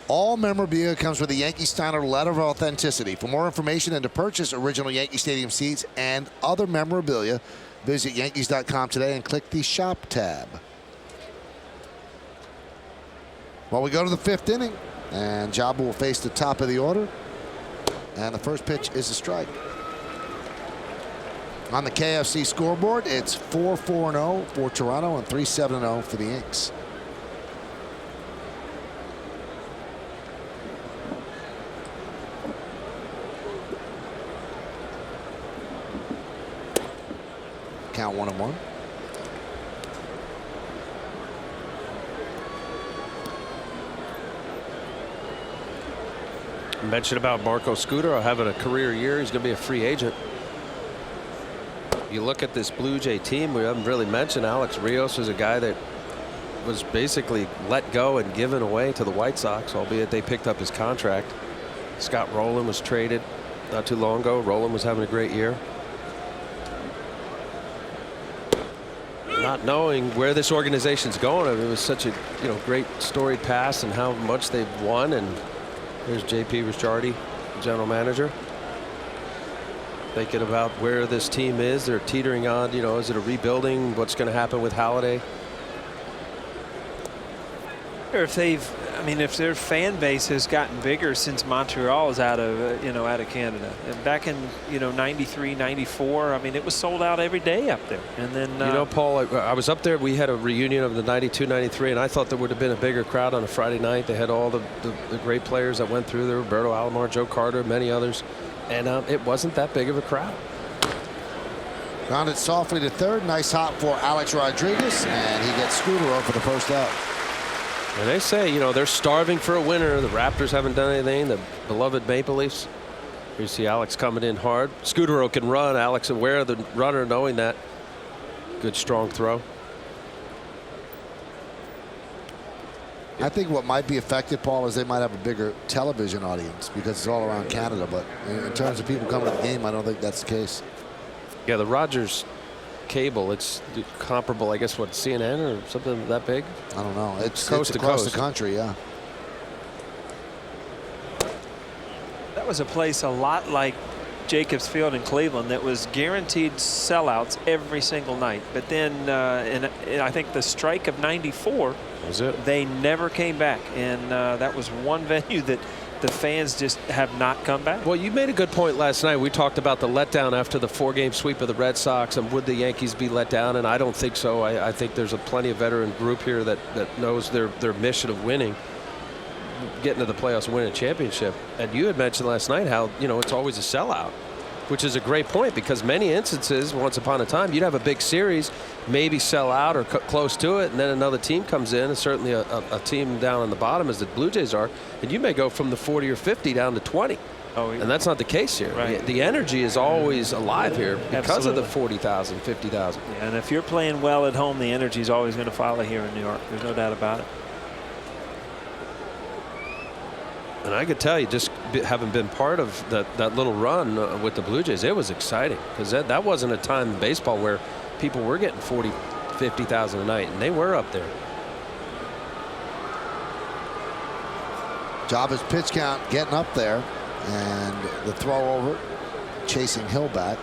All memorabilia comes with a Yankee Steiner letter of authenticity. For more information and to purchase original Yankee Stadium seats and other memorabilia, visit Yankees.com today and click the Shop tab. Well, we go to the 5th inning, and Joba will face the top of the order. And the first pitch is a strike. On the KFC scoreboard, it's 4-4-0 for Toronto and 3-7-0 for the Yanks. Count 1-1. Mentioned about Marco Scudero having a career year. He's going to be a free agent. You look at this Blue Jay team, we haven't really mentioned Alex Rios is a guy that was basically let go and given away to the White Sox, albeit they picked up his contract. Scott Rowland was traded not too long ago. Rowland was having a great year. Not knowing where this organization's going, I mean, it was such a great storied past and how much they've won. And here's JP Ricciardi, general manager, thinking about where this team is. They're teetering on, is it a rebuilding? What's going to happen with Halladay? Or if their fan base has gotten bigger since Montreal is out of Canada. And back in 93, 94, I mean, it was sold out every day up there. And then Paul, I was up there. We had a reunion of the 92, 93, and I thought there would have been a bigger crowd on a Friday night. They had all the great players that went through there: Roberto Alomar, Joe Carter, many others, and it wasn't that big of a crowd. Grounded softly to third. Nice hop for Alex Rodriguez, and he gets Scudero for the first out. And they say, they're starving for a winner. The Raptors haven't done anything. The beloved Maple Leafs. You see Alex coming in hard. Scudero can run. Alex aware of the runner, knowing that. Good strong throw. I think what might be affected, Paul, is they might have a bigger television audience because it's all around Canada. But in terms of people coming to the game, I don't think that's the case. Yeah, the Rogers cable, it's comparable, I guess, what, CNN or something that big? I don't know. It's coast to across coast. the country, yeah. that was a place a lot like Jacobs Field in Cleveland that was guaranteed sellouts every single night. But then I think the strike of '94, was it? They never came back, and that was one venue that the fans just have not come back. Well, you made a good point last night. We talked about the letdown after the 4-game sweep of the Red Sox, and would the Yankees be let down? And I don't think so. I think there's a plenty of veteran group here that knows their mission of winning, getting to the playoffs and winning a championship. And you had mentioned last night how it's always a sellout, which is a great point, because many instances, once upon a time, you'd have a big series, maybe sell out or close to it, and then another team comes in, and certainly a team down on the bottom, as the Blue Jays are, and you may go from the 40 or 50 down to 20. Oh, yeah. And that's not the case here. Right. The energy is always alive here because Absolutely. of the 40,000, 50,000. Yeah, and if you're playing well at home, the energy is always going to follow here in New York. There's no doubt about it. And I could tell you, just having been part of that little run with the Blue Jays, it was exciting, because that wasn't a time in baseball where people were getting 40, 50,000 a night, and they were up there. Joba's pitch count getting up there, and the throw over, chasing Hill back.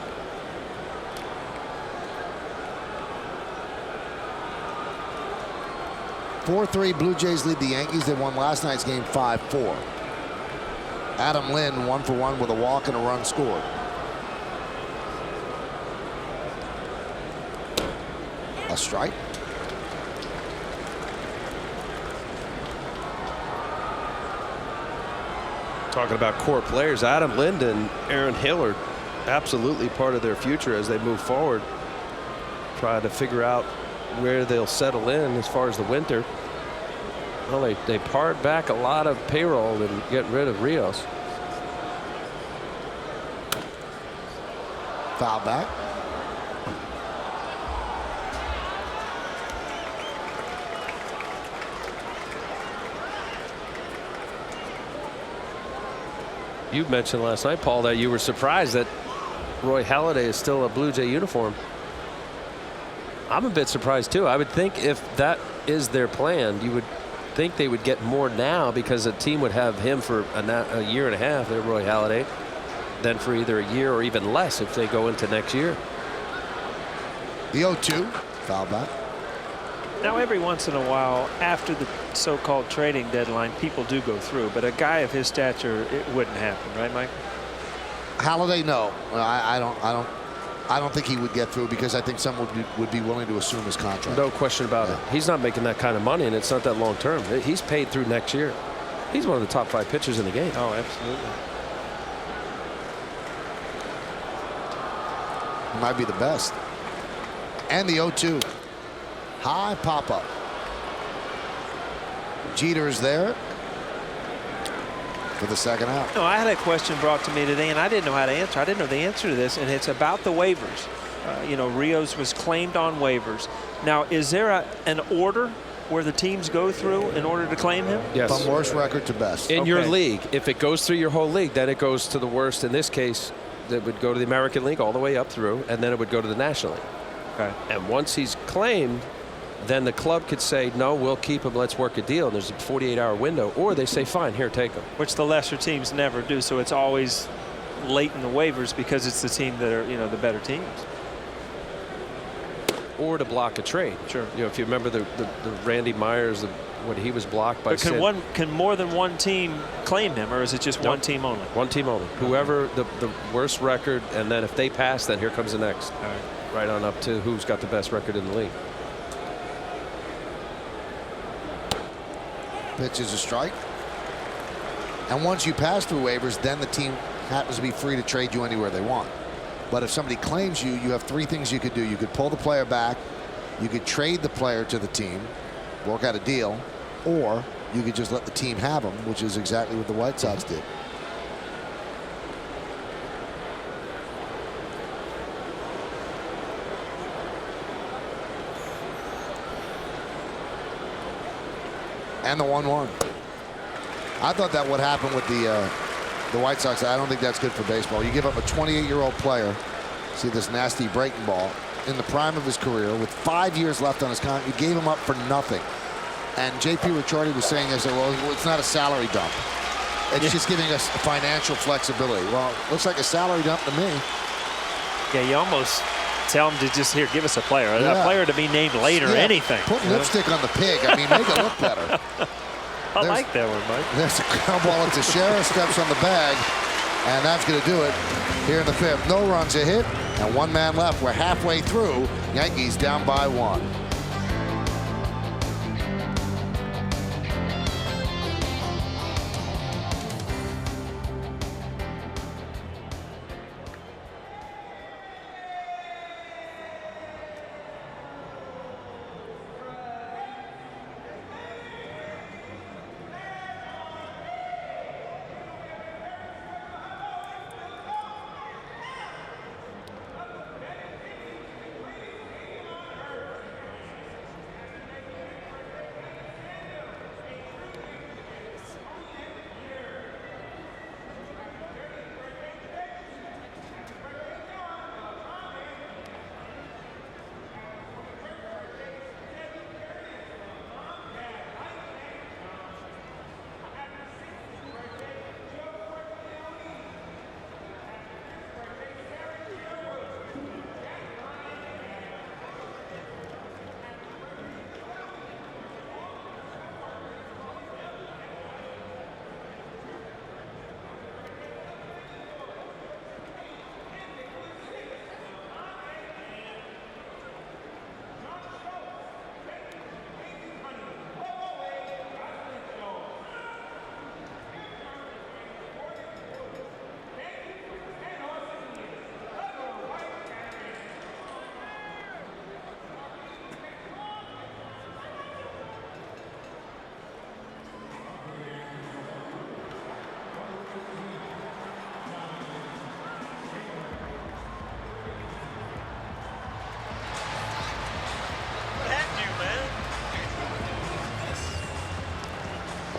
(4-3) Blue Jays lead the Yankees. They won last night's game 5-4. Adam Lynn 1-for-1 with a walk and a run scored. A strike. Talking about core players, Adam Lind and Aaron Hill are absolutely part of their future as they move forward, trying to figure out where they'll settle in as far as the winter. Well, they pared back a lot of payroll and getting rid of Rios. Foul back. You mentioned last night, Paul, that you were surprised that Roy Halladay is still a Blue Jay uniform. I'm a bit surprised too. I would think if that is their plan, you would think they would get more now, because a team would have him for a year and a half, Roy Halladay, than for either a year or even less if they go into next year. The 0-2 foul back. Now, every once in a while, after the so-called trading deadline, people do go through. But a guy of his stature, it wouldn't happen, right, Mike? Halladay, no. I don't think he would get through, because I think someone would be willing to assume his contract. No question about it. He's not making that kind of money, and it's not that long term. He's paid through next year. He's one of the top 5 pitchers in the game. Oh, absolutely. He might be the best. And the 0-2. High pop-up. Jeter is there for the second out. No, I had a question brought to me today, and I didn't know how to answer. I didn't know the answer to this, and it's about the waivers. You know, Rios was claimed on waivers. Now, is there an order where the teams go through in order to claim him? Yes. From worst record to best. In your league, if it goes through your whole league, then it goes to the worst. In this case, it would go to the American League all the way up through, and then it would go to the National League. Okay. And once he's claimed, then the club could say, no, we'll keep him, let's work a deal. And there's a 48-hour window. Or they say, fine, here, take him. Which the lesser teams never do. So it's always late in the waivers, because it's the team that are, you know, the better teams. Or to block a trade. Sure. You know, if you remember the Randy Myers, when he was blocked by But can more than one team claim him, or is it just one team only? One team only. Whoever the worst record, and then if they pass, then here comes the next. All right. Right on up to who's got the best record in the league. Pitch is a strike. And once you pass through waivers, then the team happens to be free to trade you anywhere they want. But if somebody claims you, you have 3 things you could do. You could pull the player back, you could trade the player to the team, work out a deal, or you could just let the team have him, which is exactly what the White Sox did. And the 1-1. I thought that would happen with the White Sox. I don't think that's good for baseball. You give up a 28-year-old player, see this nasty breaking ball, in the prime of his career with 5 years left on his contract. You gave him up for nothing. And J.P. Ricciardi was saying, well, it's not a salary dump. It's just giving us financial flexibility. Well, it looks like a salary dump to me. Yeah, you almost tell them to just, here, give us a player. A player to be named later, anything. Put lipstick on the pig. I mean, make it look better. I like that one, Mike. There's a ground ball at Teixeira, steps on the bag, and that's going to do it here in the 5th. No runs a hit, and 1 man left. We're halfway through. Yankees down by 1.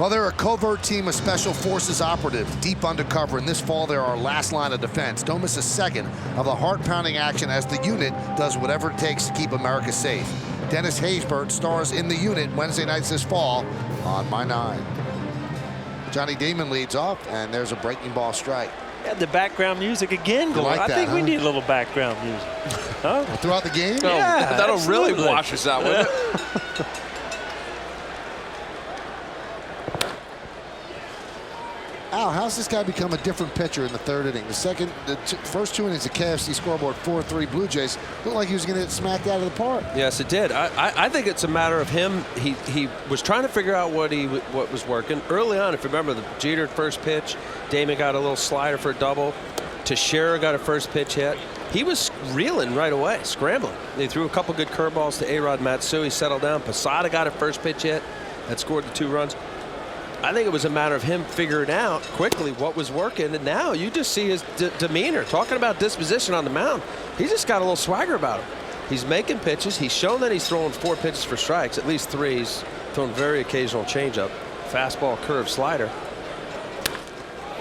Well, they're a covert team of special forces operatives, deep undercover. In this fall, they're our last line of defense. Don't miss a second of the heart-pounding action as the unit does whatever it takes to keep America safe. Dennis Haysbert stars in the unit Wednesday nights this fall on My 9. Johnny Damon leads off, and there's a breaking ball strike. Yeah, the background music again going. Like that, I think we huh? need a little background music. Huh? Throughout the game? Oh, Yeah, that'll really absolutely. wash us out, wouldn't it? Al, how's this guy become a different pitcher in the third inning? The first 2 innings, the KFC scoreboard 4-3 Blue Jays looked like he was going to get smacked out of the park. Yes, it did. I think it's a matter of him. He was trying to figure out what was working early on. If you remember, the Jeter first pitch, Damon got a little slider for a double. Teixeira got a first pitch hit. He was reeling right away, scrambling. They threw a couple good curveballs to A-Rod Matsui, settled down. Posada got a first pitch hit that scored the 2 runs. I think it was a matter of him figuring out quickly what was working, and now you just see his demeanor. Talking about disposition on the mound, he just got a little swagger about him. He's making pitches. He's shown that he's throwing 4 pitches for strikes, at least 3. He's throwing very occasional changeup, fastball, curve, slider.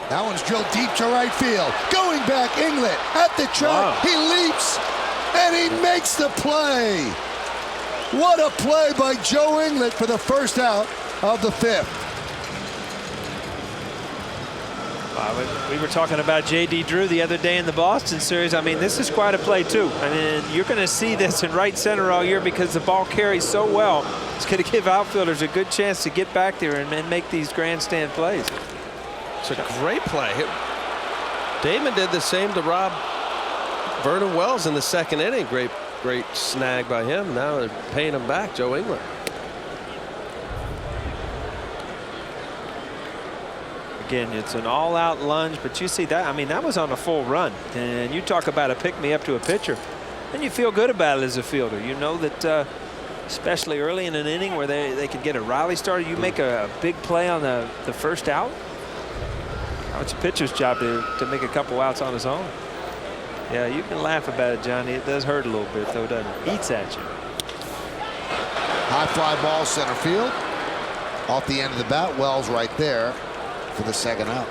That one's drilled deep to right field. Going back, Inglet at the track. Wow. He leaps, and he makes the play. What a play by Joe Inglet for the first out of the 5th. We were talking about J.D. Drew the other day in the Boston series. I mean, this is quite a play, too. I mean, you're going to see this in right center all year because the ball carries so well. It's going to give outfielders a good chance to get back there and make these grandstand plays. It's a great play. Damon did the same to Rob Vernon Wells in the 2nd inning. Great snag by him. Now they're paying him back, Joe Inglet. Again, it's an all-out lunge, but you see that, I mean, that was on a full run. And you talk about a pick-me-up to a pitcher, and you feel good about it as a fielder. You know that especially early in an inning where they could get a rally started, you make a big play on the first out. Now it's a pitcher's job to make a couple outs on his own. Yeah, you can laugh about it, Johnny. It does hurt a little bit, though, doesn't it? Eats at you. High fly ball center field. Off the end of the bat, Wells right there for the 2nd out.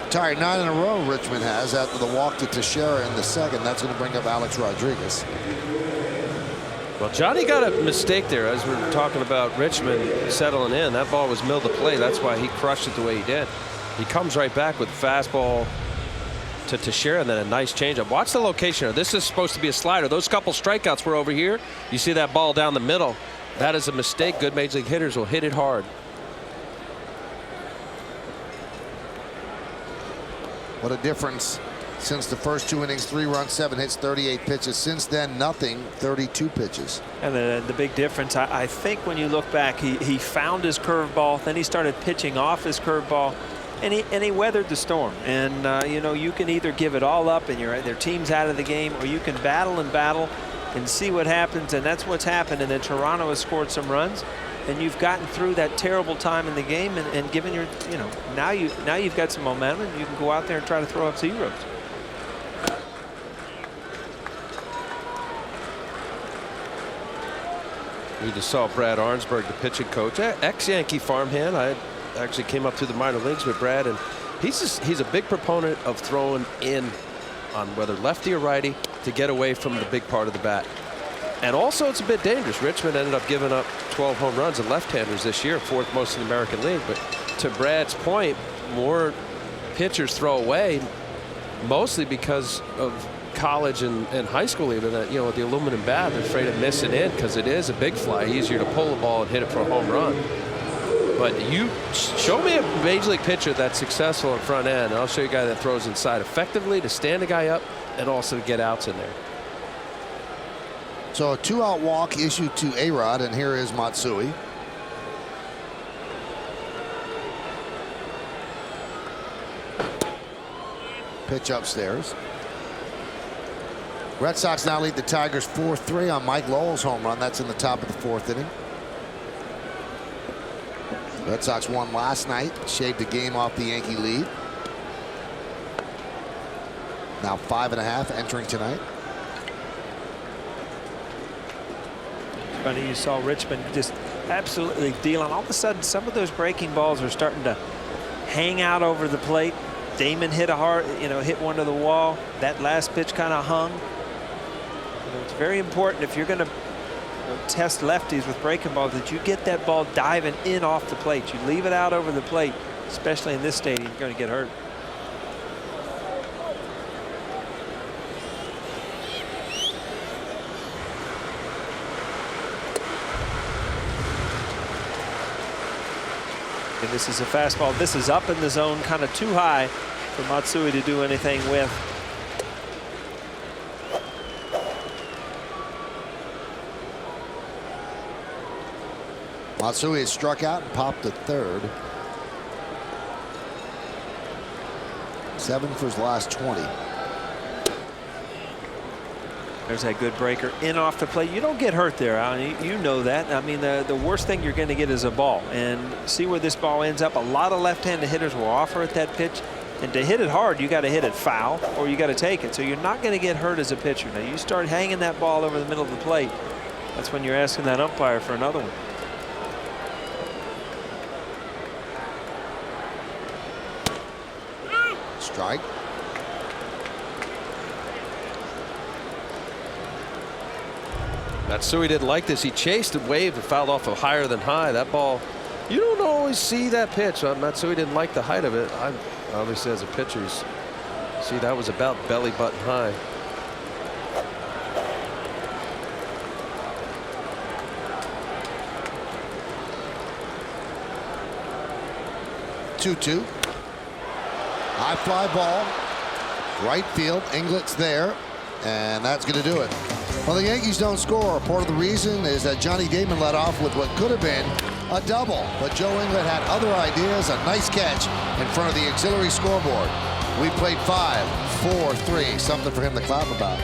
Tied 9 in a row Richmond has after the walk to Teixeira in the 2nd. That's going to bring up Alex Rodriguez. Well, Johnny got a mistake there as we were talking about Richmond settling in. That ball was milled to play. That's why he crushed it the way he did. He comes right back with fastball to Teixeira and then a nice changeup. Watch the location here. This is supposed to be a slider. Those couple strikeouts were over here. You see that ball down the middle. That is a mistake. Good major league hitters will hit it hard. What a difference since the first 2 innings. 3 runs, 7 hits, 38 pitches. Since then, nothing, 32 pitches. And the big difference, I think when you look back, he found his curveball, then he started pitching off his curveball, and he weathered the storm. And you know, you can either give it all up and their team's out of the game, or you can battle and see what happens, and that's what's happened. And then Toronto has scored some runs, and you've gotten through that terrible time in the game, and given your, you know, now you've got some momentum, and you can go out there and try to throw up zeros. We just saw Brad Arnsberg, the pitching coach, ex-Yankee farmhand. I actually came up through the minor leagues with Brad, and he's a big proponent of throwing in on whether lefty or righty to get away from the big part of the bat. And also, it's a bit dangerous. Richmond ended up giving up 12 home runs and left-handers this year, 4th most in the American League. But to Brad's point, more pitchers throw away, mostly because of college and high school, even that, you know, with the aluminum bat, they're afraid of missing in because it is a big fly, easier to pull the ball and hit it for a home run. But you show me a major league pitcher that's successful in front end, and I'll show you a guy that throws inside effectively to stand a guy up and also to get outs in there. So a 2-out walk issued to A-Rod, and here is Matsui. Pitch upstairs. Red Sox now lead the Tigers 4-3 on Mike Lowell's home run. That's in the top of the 4th inning. Red Sox won last night, shaved the game off the Yankee lead. Now 5.5 entering tonight. Funny, you saw Richmond just absolutely dealing. All of a sudden, some of those breaking balls are starting to hang out over the plate. Damon hit hit one to the wall. That last pitch kind of hung. It's very important if you're going to test lefties with breaking balls that you get that ball diving in off the plate. You leave it out over the plate, especially in this stadium, you're going to get hurt. And this is a fastball. This is up in the zone, kind of too high for Matsui to do anything with. Matsui has struck out and popped to third. 7 for his last 20. There's that good breaker in off the plate. You don't get hurt there, Alan. You know that. I mean, the worst thing you're going to get is a ball. And see where this ball ends up. A lot of left-handed hitters will offer at that pitch. And to hit it hard, you got to hit it foul or you got to take it. So you're not going to get hurt as a pitcher. Now, you start hanging that ball over the middle of the plate, that's when you're asking that umpire for another one. Strike. Matsui didn't like this. He chased and waved and fouled off of higher than high. That ball, you don't always see that pitch. Matsui didn't like the height of it. Obviously, as a pitcher, see that was about belly button high. Two. High fly ball. Right field. Inglet's there. And that's going to do it. Well, the Yankees don't score. Part of the reason is that Johnny Damon led off with what could have been a double. But Joe Inglet had other ideas. A nice catch in front of the auxiliary scoreboard. We played 5-4-3. Something for him to clap about.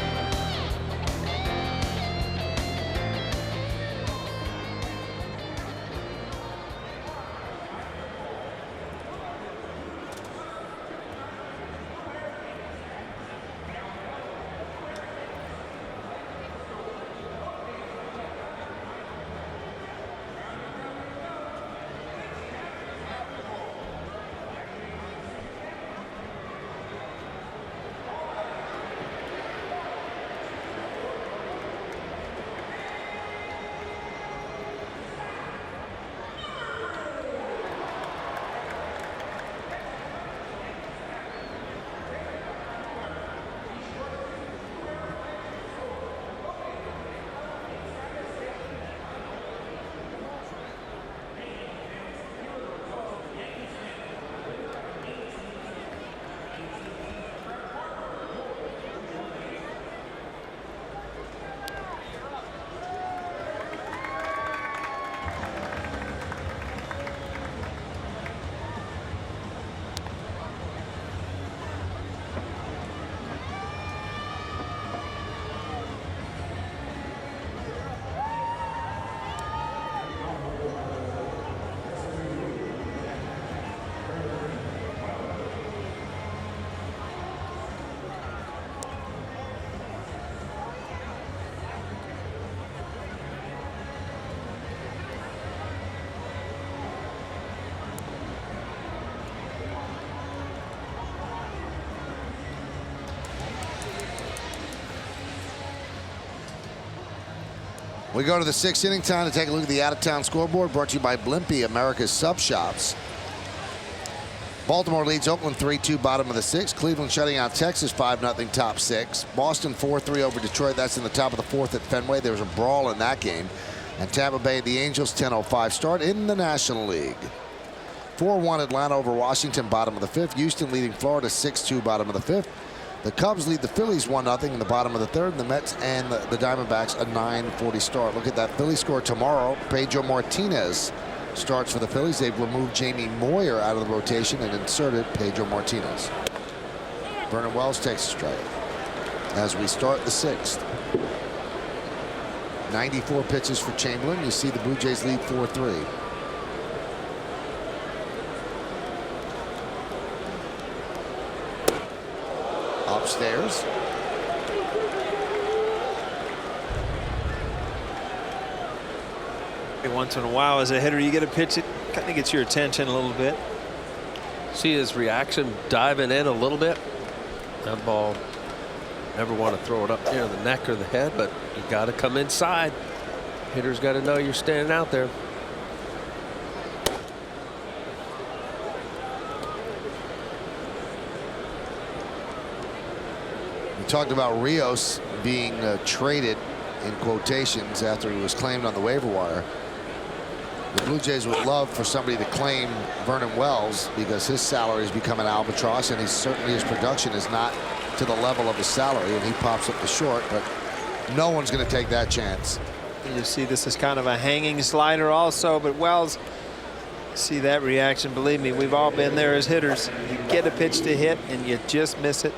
We go to the 6th inning. Time to take a look at the out-of-town scoreboard, brought to you by Blimpie, America's Sub Shops. Baltimore leads Oakland 3-2, bottom of the 6th. Cleveland shutting out Texas 5-0, top 6. Boston 4-3 over Detroit. That's in the top of the 4th at Fenway. There was a brawl in that game. And Tampa Bay, the Angels, 10:05 start in the National League. 4-1 Atlanta over Washington, bottom of the 5th. Houston leading Florida 6-2, bottom of the 5th. The Cubs lead the Phillies 1-0 in the bottom of the 3rd. And the Mets and the Diamondbacks a 9:40 start. Look at that Philly score tomorrow. Pedro Martinez starts for the Phillies. They've removed Jamie Moyer out of the rotation and inserted Pedro Martinez. Vernon Wells takes a strike as we start the 6th. 94 pitches for Chamberlain. You see the Blue Jays lead 4-3. Upstairs. Every once in a while, as a hitter, you get a pitch that kind of gets your attention a little bit. See his reaction diving in a little bit. That ball, never want to throw it up near the neck or the head, but you got to come inside. Hitter's got to know you're standing out there. We talked about Rios being traded in quotations after he was claimed on the waiver wire. The Blue Jays would love for somebody to claim Vernon Wells because his salary has become an albatross, and certainly his production is not to the level of his salary, and he pops up the short, but no one's going to take that chance. You see this is kind of a hanging slider also, but Wells, see that reaction. Believe me, we've all been there as hitters. You get a pitch to hit and you just miss it.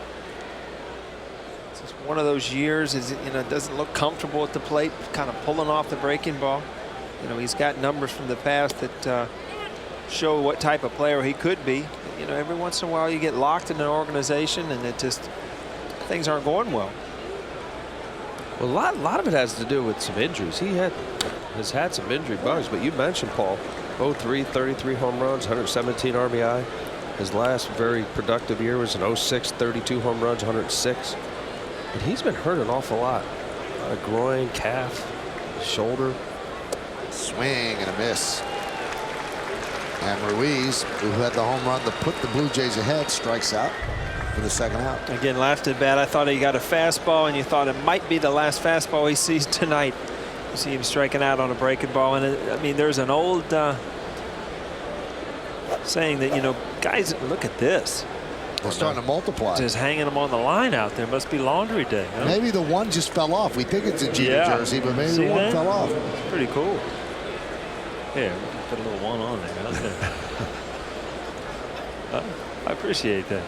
It's just one of those years, is, you know, it doesn't look comfortable at the plate, kind of pulling off the breaking ball. You know, he's got numbers from the past that show what type of player he could be. You know, every once in a while you get locked in an organization and it just, things aren't going well. Well, a lot of it has to do with some injuries. He has had some injury bugs, but you mentioned, Paul, 03, 33 home runs, 117 RBI. His last very productive year was in 06, 32 home runs, 106. But he's been hurt an awful lot. A lot of groin, calf, shoulder. Swing and a miss. And Ruiz, who had the home run to put the Blue Jays ahead, strikes out for the second out. Again, laughed at bat. I thought he got a fastball, and you thought it might be the last fastball he sees tonight. You see him striking out on a breaking ball. And I mean, there's an old saying that, you know, guys, look at this. They're starting to multiply. Just hanging them on the line out there. Must be laundry day. Huh? Maybe the one just fell off. We think it's a Jeter jersey, but maybe the one fell off. It's pretty cool. Here, put a little one on there. I appreciate that.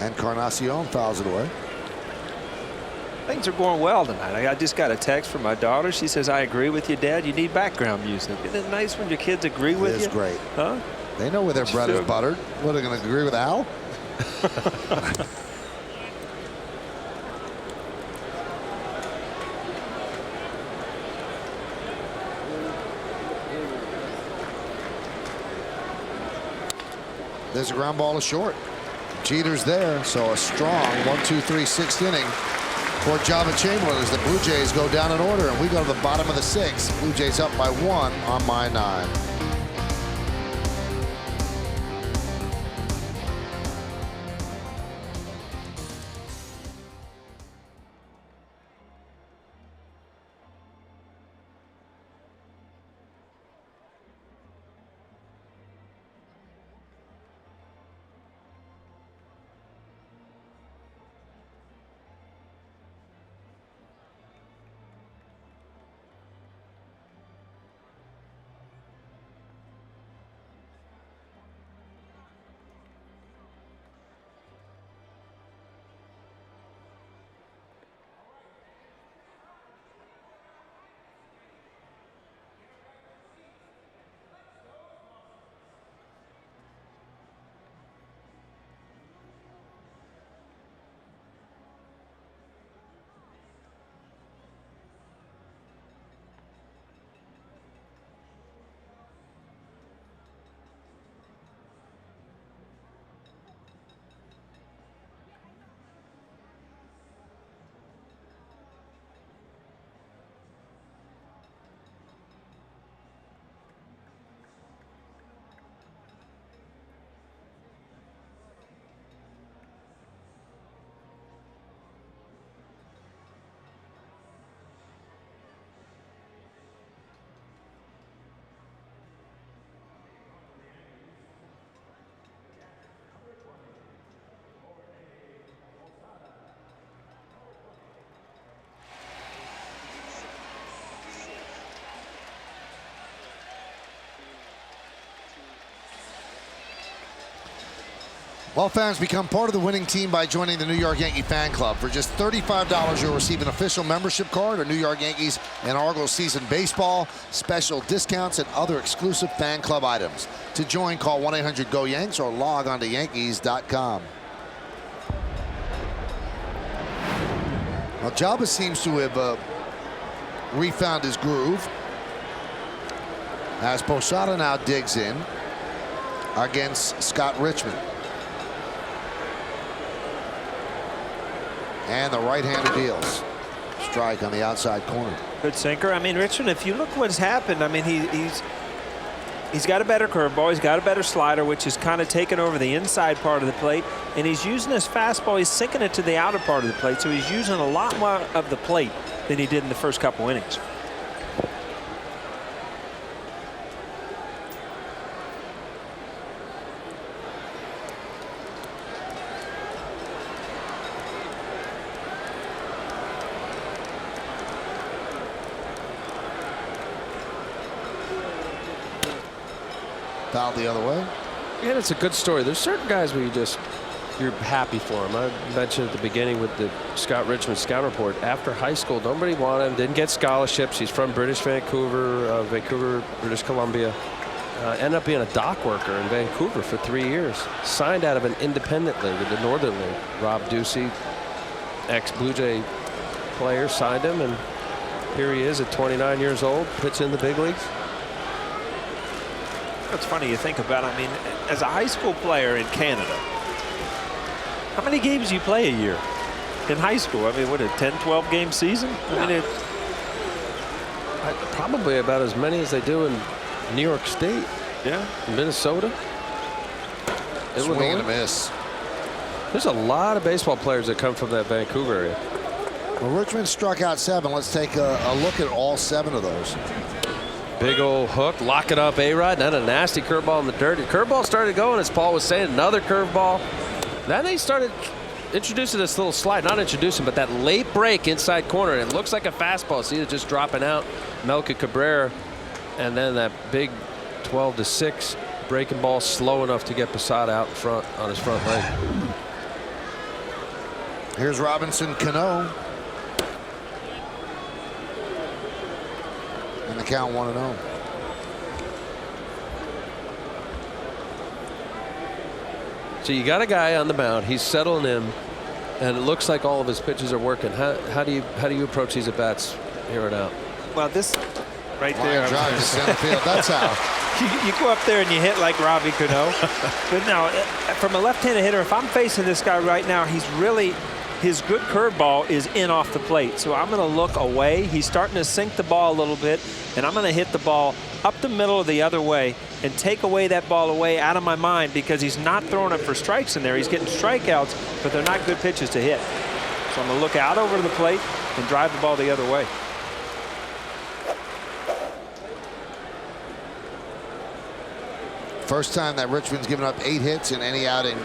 Encarnacion fouls it away. Things are going well tonight. I just got a text from my daughter. She says, "I agree with you, Dad. You need background music." Isn't it nice when your kids agree with you? It is great. Huh? They know where their bread is buttered. What, are they going to agree with Al? There's a ground ball to short. Jeter's there, so a strong 1-2-3 6th inning for Java Chamberlain as the Blue Jays go down in order, and we go to the bottom of the 6th. Blue Jays up by 1 on my 9. Well, fans, become part of the winning team by joining the New York Yankee Fan Club. For just $35, you'll receive an official membership card, a New York Yankees inaugural season baseball, special discounts, and other exclusive fan club items. To join, call 1-800-GO-YANKS or log on to Yankees.com. Well, Jabba seems to have refound his groove. As Posada now digs in against Scott Richmond. And the right-hander deals. Strike on the outside corner. Good sinker. I mean, Richmond, if you look what's happened, I mean, he's got a better curveball. He's got a better slider, which is kind of taken over the inside part of the plate. And he's using his fastball. He's sinking it to the outer part of the plate. So he's using a lot more of the plate than he did in the first couple innings. Fouled the other way. Yeah, it's a good story. There's certain guys where you're happy for them. I mentioned at the beginning with the Scott Richmond Scout Report. After high school, nobody wanted him. Didn't get scholarships. He's from British Vancouver, British Columbia. Ended up being a dock worker in Vancouver for 3 years. Signed out of an independent league with the Northern League. Rob Ducey, ex-Blue Jay player, signed him, and here he is at 29 years old, pitching in the big leagues. It's funny you think about it. I mean, as a high school player in Canada, how many games do you play a year in high school? I mean, what, a 10, 12 game season? I mean, probably about as many as they do in New York State. Yeah. Minnesota. Swing and a miss. There's a lot of baseball players that come from that Vancouver area. Well, Richmond struck out 7. Let's take a look at all 7 of those. Big old hook, lock it up, A-Rod. Then a nasty curveball in the dirt. The curveball started going, as Paul was saying, another curveball. Then they started introducing this little slide, not introducing, but that late break inside corner. It looks like a fastball. See it just dropping out. Melky Cabrera, and then that big 12-6 breaking ball, slow enough to get Posada out in front on his front leg. Here's Robinson Cano. And the count 1-0. So you got a guy on the mound. He's settling in, and it looks like all of his pitches are working. How do you approach these at bats here and out? well, this right there. Drive to center field. That's how. You go up there and you hit like Robbie Cano. But now, from a left-handed hitter, if I'm facing this guy right now, his good curveball is in off the plate. So I'm going to look away. He's starting to sink the ball a little bit, and I'm going to hit the ball up the middle of the other way and take away that ball away out of my mind, because he's not throwing it for strikes in there. He's getting strikeouts, but they're not good pitches to hit. So I'm going to look out over the plate and drive the ball the other way. First time that Richmond's given up 8 hits in any outing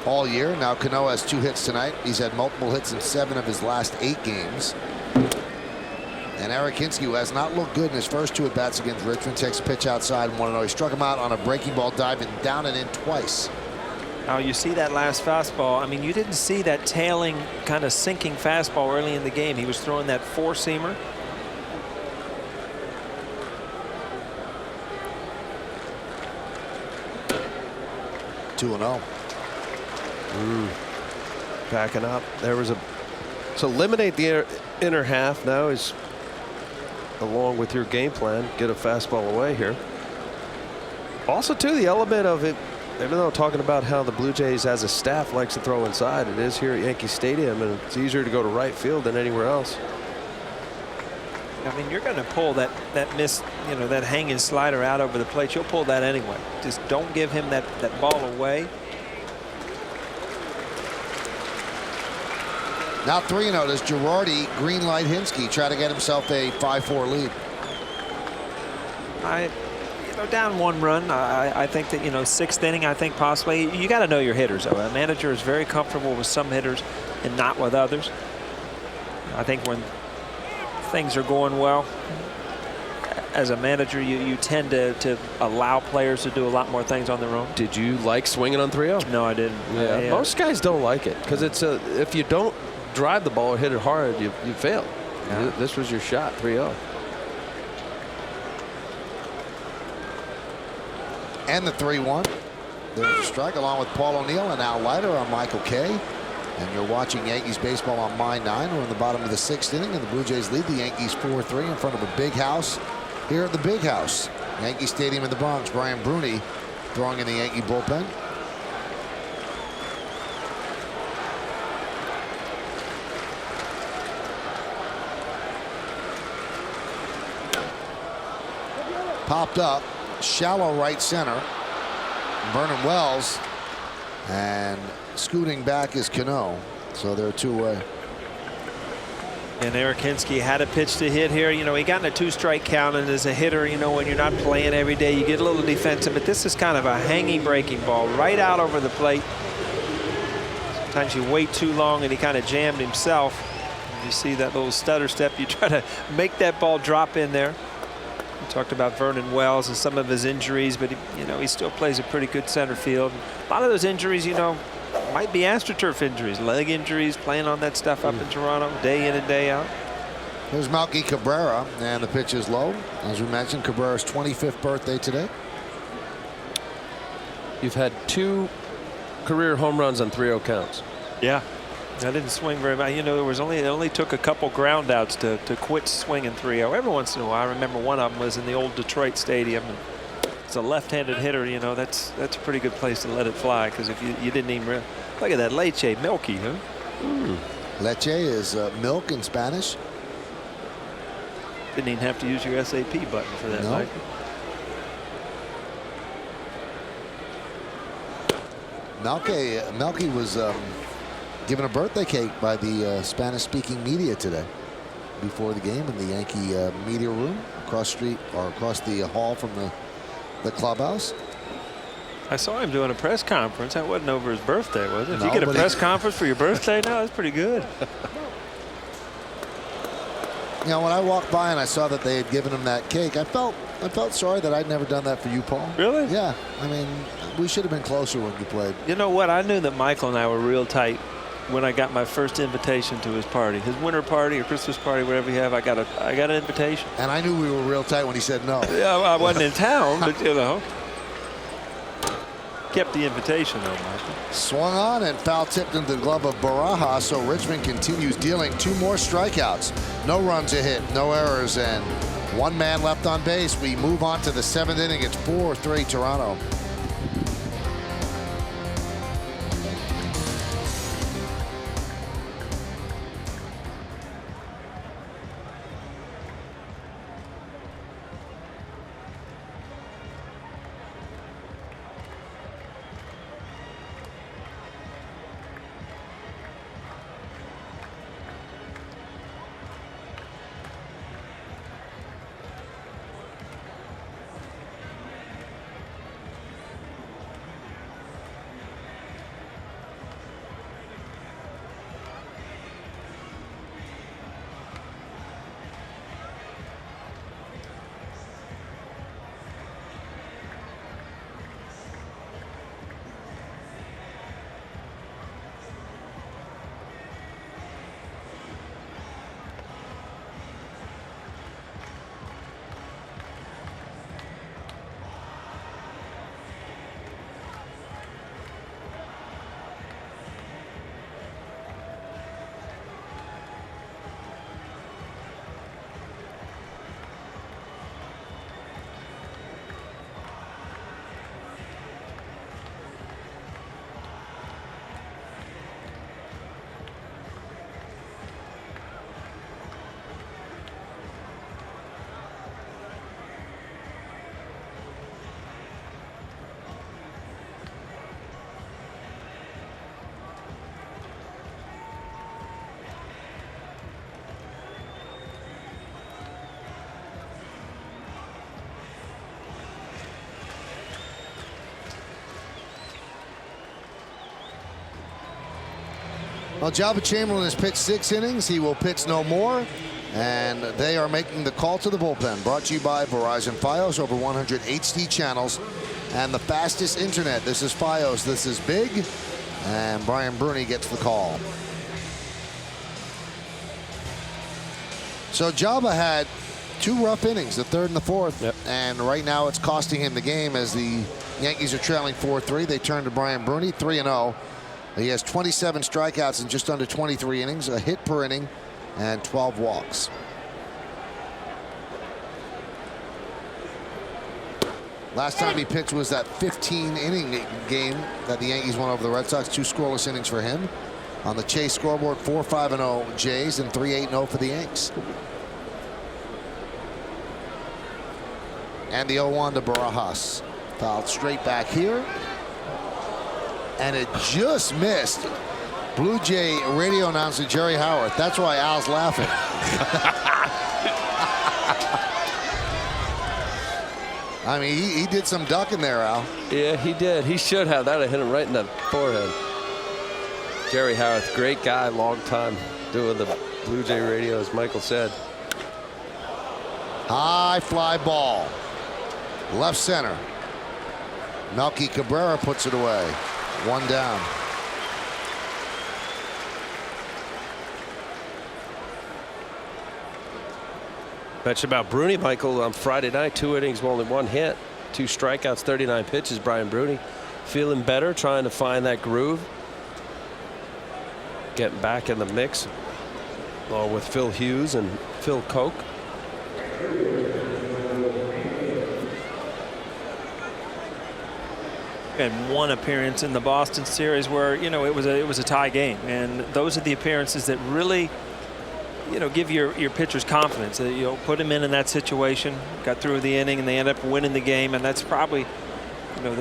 all year. Now Cano has 2 hits tonight. He's had multiple hits in 7 of his last 8 games. And Eric Hinsky, who has not looked good in his first 2 at-bats against Richmond, takes a pitch outside and 1-0. He struck him out on a breaking ball dive and down and in twice. Now you see that last fastball. I mean, you didn't see that tailing, kind of sinking fastball early in the game. He was throwing that 4-seamer. Backing up. There was a. So eliminate the inner half now is along with your game plan. Get a fastball away here. Also, too, the element of it, even though talking about how the Blue Jays as a staff likes to throw inside, it is here at Yankee Stadium, and it's easier to go to right field than anywhere else. I mean, you're going to pull that miss, you know, that hanging slider out over the plate. You'll pull that anyway. Just don't give him that ball away. Now 3-0. Does Girardi green light Hinsky, try to get himself a 5-4 lead? Down 1 run. I think that, 6th inning, I think possibly. You got to know your hitters, though. A manager is very comfortable with some hitters and not with others. I think when things are going well, as a manager, you tend to allow players to do a lot more things on their own. Did you like swinging on 3-0? No, I didn't. Yeah, most guys don't like it because it's if you don't drive the ball or hit it hard, you fail. Yeah. This was your shot, 3-0. And the 3-1. There's a strike along with Paul O'Neill, and now Leiter on Michael Kay. And you're watching Yankees baseball on My 9. We're in the bottom of the 6th inning, and the Blue Jays lead the Yankees 4-3 in front of a big house here at the Big House, Yankee Stadium in the Bronx. Brian Bruni throwing in the Yankee bullpen. Popped up, shallow right center. Vernon Wells, and scooting back is Cano. So they're two-way. And Eric Hinsky had a pitch to hit here. You know, he got in a 2-strike count, and as a hitter, you know, when you're not playing every day, you get a little defensive. But this is kind of a hanging breaking ball right out over the plate. Sometimes you wait too long, and he kind of jammed himself. You see that little stutter step. You try to make that ball drop in there. We talked about Vernon Wells and some of his injuries, but he still plays a pretty good center field. A lot of those injuries, might be AstroTurf injuries, leg injuries, playing on that stuff up in Toronto day in and day out. Here's Melky Cabrera, and the pitch is low. As we mentioned, Cabrera's 25th birthday today. You've had 2 career home runs on 3-0 counts. Yeah. I didn't swing very much. It only took a couple ground outs to quit swinging 3-0. Every once in a while, I remember one of them was in the old Detroit Stadium. And it's a left-handed hitter. That's a pretty good place to let it fly, because if you didn't even look at that leche, milky, huh? Leche is milk in Spanish. Didn't even have to use your SAP button for that, Mike. Melky was given a birthday cake by the Spanish-speaking media today before the game in the Yankee media room across the hall from the clubhouse. I saw him doing a press conference. That wasn't over his birthday, was it? If No, you get a but press conference for your birthday now, that's pretty good. When I walked by and I saw that they had given him that cake, I felt sorry that I'd never done that for you, Paul. Really? Yeah. I mean, we should have been closer when you played. You know what? I knew that Michael and I were real tight when I got my first invitation to his party, his winter party or Christmas party, whatever you have. I got an invitation. And I knew we were real tight when he said no. Yeah, I wasn't in town, but kept the invitation though, Michael. Swung on and foul tipped into the glove of Baraja, so Richmond continues dealing 2 more strikeouts. No runs a hit, no errors, and 1 man left on base. We move on to the 7th inning. It's 4-3 Toronto. Well, Jabba Chamberlain has pitched 6 innings. He will pitch no more. And they are making the call to the bullpen. Brought to you by Verizon Fios, over 100 HD channels and the fastest internet. This is Fios. This is big. And Brian Bruni gets the call. So Jabba had 2 rough innings, the 3rd and the 4th. Yep. And right now it's costing him the game as the Yankees are trailing 4-3. They turn to Brian Bruni, 3-0. He has 27 strikeouts in just under 23 innings, a hit per inning, and 12 walks. Last time he pitched was that 15-inning game that the Yankees won over the Red Sox. 2 scoreless innings for him. On the Chase scoreboard, 4-5-0 Jays and 3-8-0 for the Yanks. And the 0-1 to Barajas. Fouled straight back here. And it just missed Blue Jay radio announcer Jerry Howard. That's why Al's laughing. I mean, he did some ducking there, Al. Yeah, he did. He should have. That would have hit him right in the forehead. Jerry Howard, great guy, long time doing the Blue Jay radio, as Michael said. High fly ball. Left center. Melky Cabrera puts it away. 1 down. Mentioned about Bruni, Michael, on Friday night. 2 innings, only 1 hit, 2 strikeouts, 39 pitches. Brian Bruni feeling better, trying to find that groove. Getting back in the mix, along with Phil Hughes and Phil Koch. And 1 appearance in the Boston series where, you know, it was a tie game, and those are the appearances that really, you know, give your pitchers confidence. You know, put him in that situation, got through the inning, and they end up winning the game, and that's probably, you know,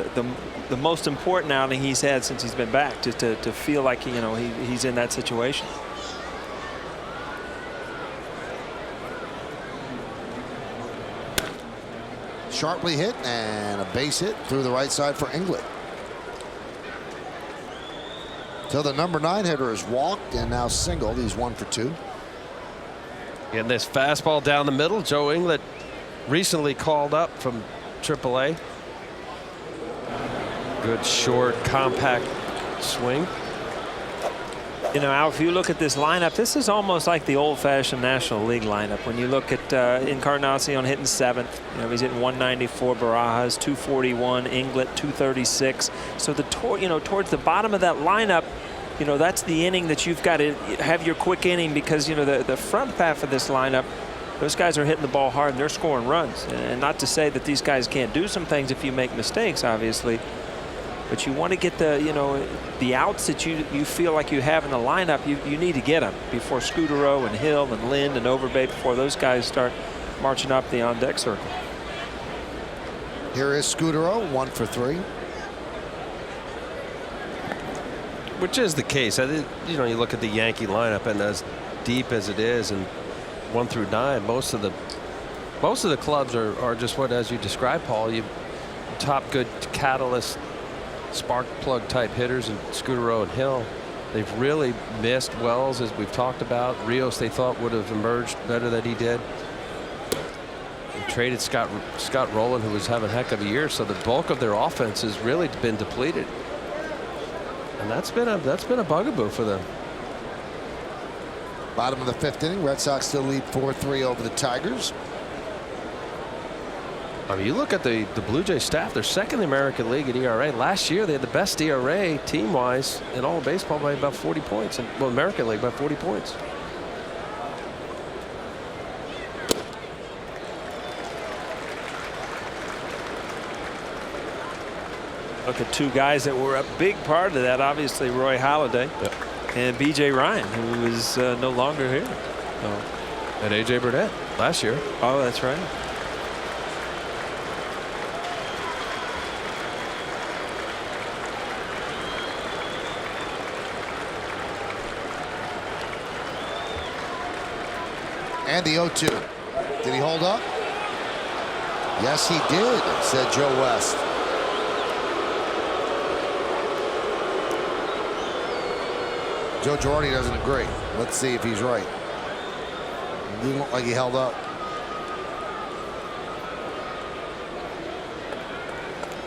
the most important outing he's had since he's been back, just to feel like, you know, he's in that situation. Sharply hit and a base hit through the right side for England. So the number 9 hitter is walked and now singled. He's 1 for 2. Getting this fastball down the middle. Joe Inglet recently called up from AAA. Good short, compact swing. You know, Al, if you look at this lineup, this is almost like the old-fashioned National League lineup. When you look at Encarnacion hitting 7th, you know, he's hitting 194. Barajas 241. Inglet 236. So you know, towards the bottom of that lineup, you know, that's the inning that you've got to have your quick inning, because, you know, the front half of this lineup, those guys are hitting the ball hard and they're scoring runs. And not to say that these guys can't do some things if you make mistakes, obviously. But you want to get the, you know, the outs that you feel like you have in the lineup, you need to get them before Scudero and Hill and Lind and Overbay, before those guys start marching up the on-deck circle. Here is Scudero, 1 for 3. Which is the case. I think, you know, you look at the Yankee lineup, and as deep as it is, and 1 through 9, most of the clubs are just what, as you described, Paul, you top good catalyst, spark plug type hitters, and Scudero and Hill. They've really missed Wells, as we've talked about. Rios, they thought, would have emerged better than he did. They traded Scott Rowland, who was having a heck of a year, so the bulk of their offense has really been depleted. And that's been a bugaboo for them. Bottom of the 5th inning, Red Sox still lead 4-3 over the Tigers. I mean, you look at the Blue Jays staff, they're 2nd in the American League in ERA. Last year, they had the best ERA team-wise in all of baseball by about 40 points. And, well, American League by 40 points. Look at 2 guys that were a big part of that. Obviously, Roy Halladay and B.J. Ryan, who is no longer here. And A.J. Burnett last year. Oh, that's right. And the 0-2. Did he hold up? Yes, he did, said Joe West. Joe Girardi doesn't agree. Let's see if he's right. It didn't look like he held up.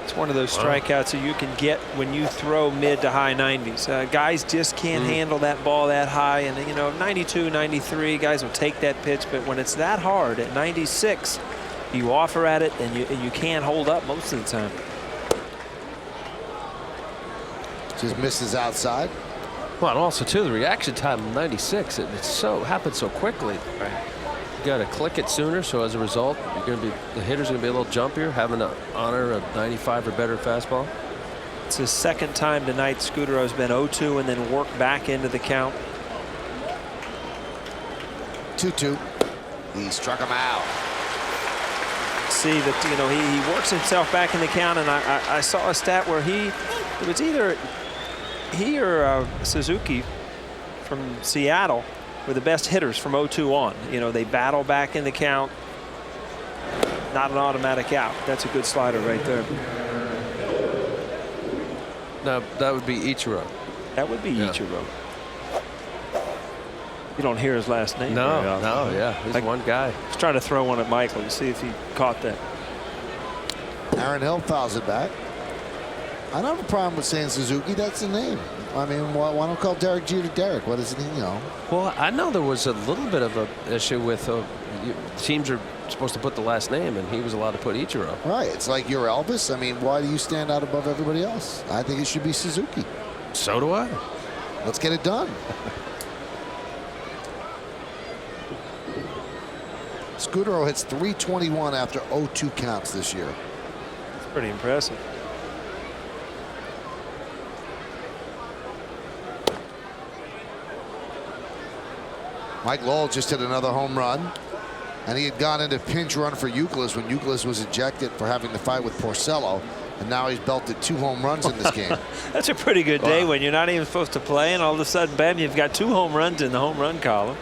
It's one of those strikeouts that you can get when you throw mid to high 90s. Guys just can't handle that ball that high. And, you know, 92, 93, guys will take that pitch. But when it's that hard at 96, you offer at it and you can't hold up most of the time. Just misses outside. Well, and also, too, the reaction time in 96, it happened so quickly. Right. got to click it sooner. So as a result, the hitter's going to be a little jumpier, having to honor a 95 or better fastball. It's his second time tonight. Scudero's been 0-2 and then worked back into the count. 2-2. He struck him out. See that, you know, he works himself back in the count, and I saw a stat where it was either he or Suzuki from Seattle were the best hitters from 0-2 on. You know, they battle back in the count. Not an automatic out. That's a good slider right there. Now that would be Ichiro. That would be Ichiro. You don't hear his last name. No, yeah, he's one guy. I was trying to throw one at Michael to see if he caught that. Aaron Hill fouls it back. I don't have a problem with saying Suzuki. That's the name. I mean, why don't call Derek Jeter Derek? What does it mean, you know? Well, I know there was a little bit of an issue with teams are supposed to put the last name, and he was allowed to put Ichiro. Right. It's like you're Elvis. I mean, why do you stand out above everybody else? I think it should be Suzuki. So do I. Let's get it done. Scudero hits .321 after 0-2 counts this year. It's pretty impressive. Mike Lowell just hit another home run, and he had gone into pinch run for Euclid when Euclid was ejected for having to fight with Porcello, and now he's belted 2 home runs in this game. That's a pretty good day when you're not even supposed to play, and all of a sudden, bam, you've got 2 home runs in the home run column.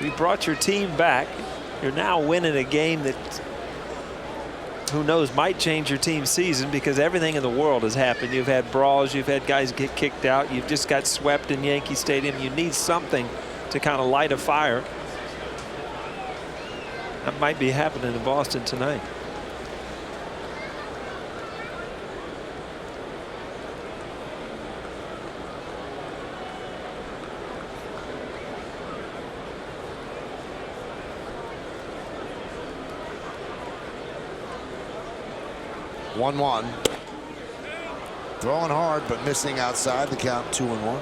You brought your team back. You're now winning a game that, who knows, might change your team's season, because everything in the world has happened. You've had brawls, you've had guys get kicked out, you've just got swept in Yankee Stadium. You need something to kind of light a fire. That might be happening in Boston tonight. One. Throwing hard, but missing outside the count. 2-1.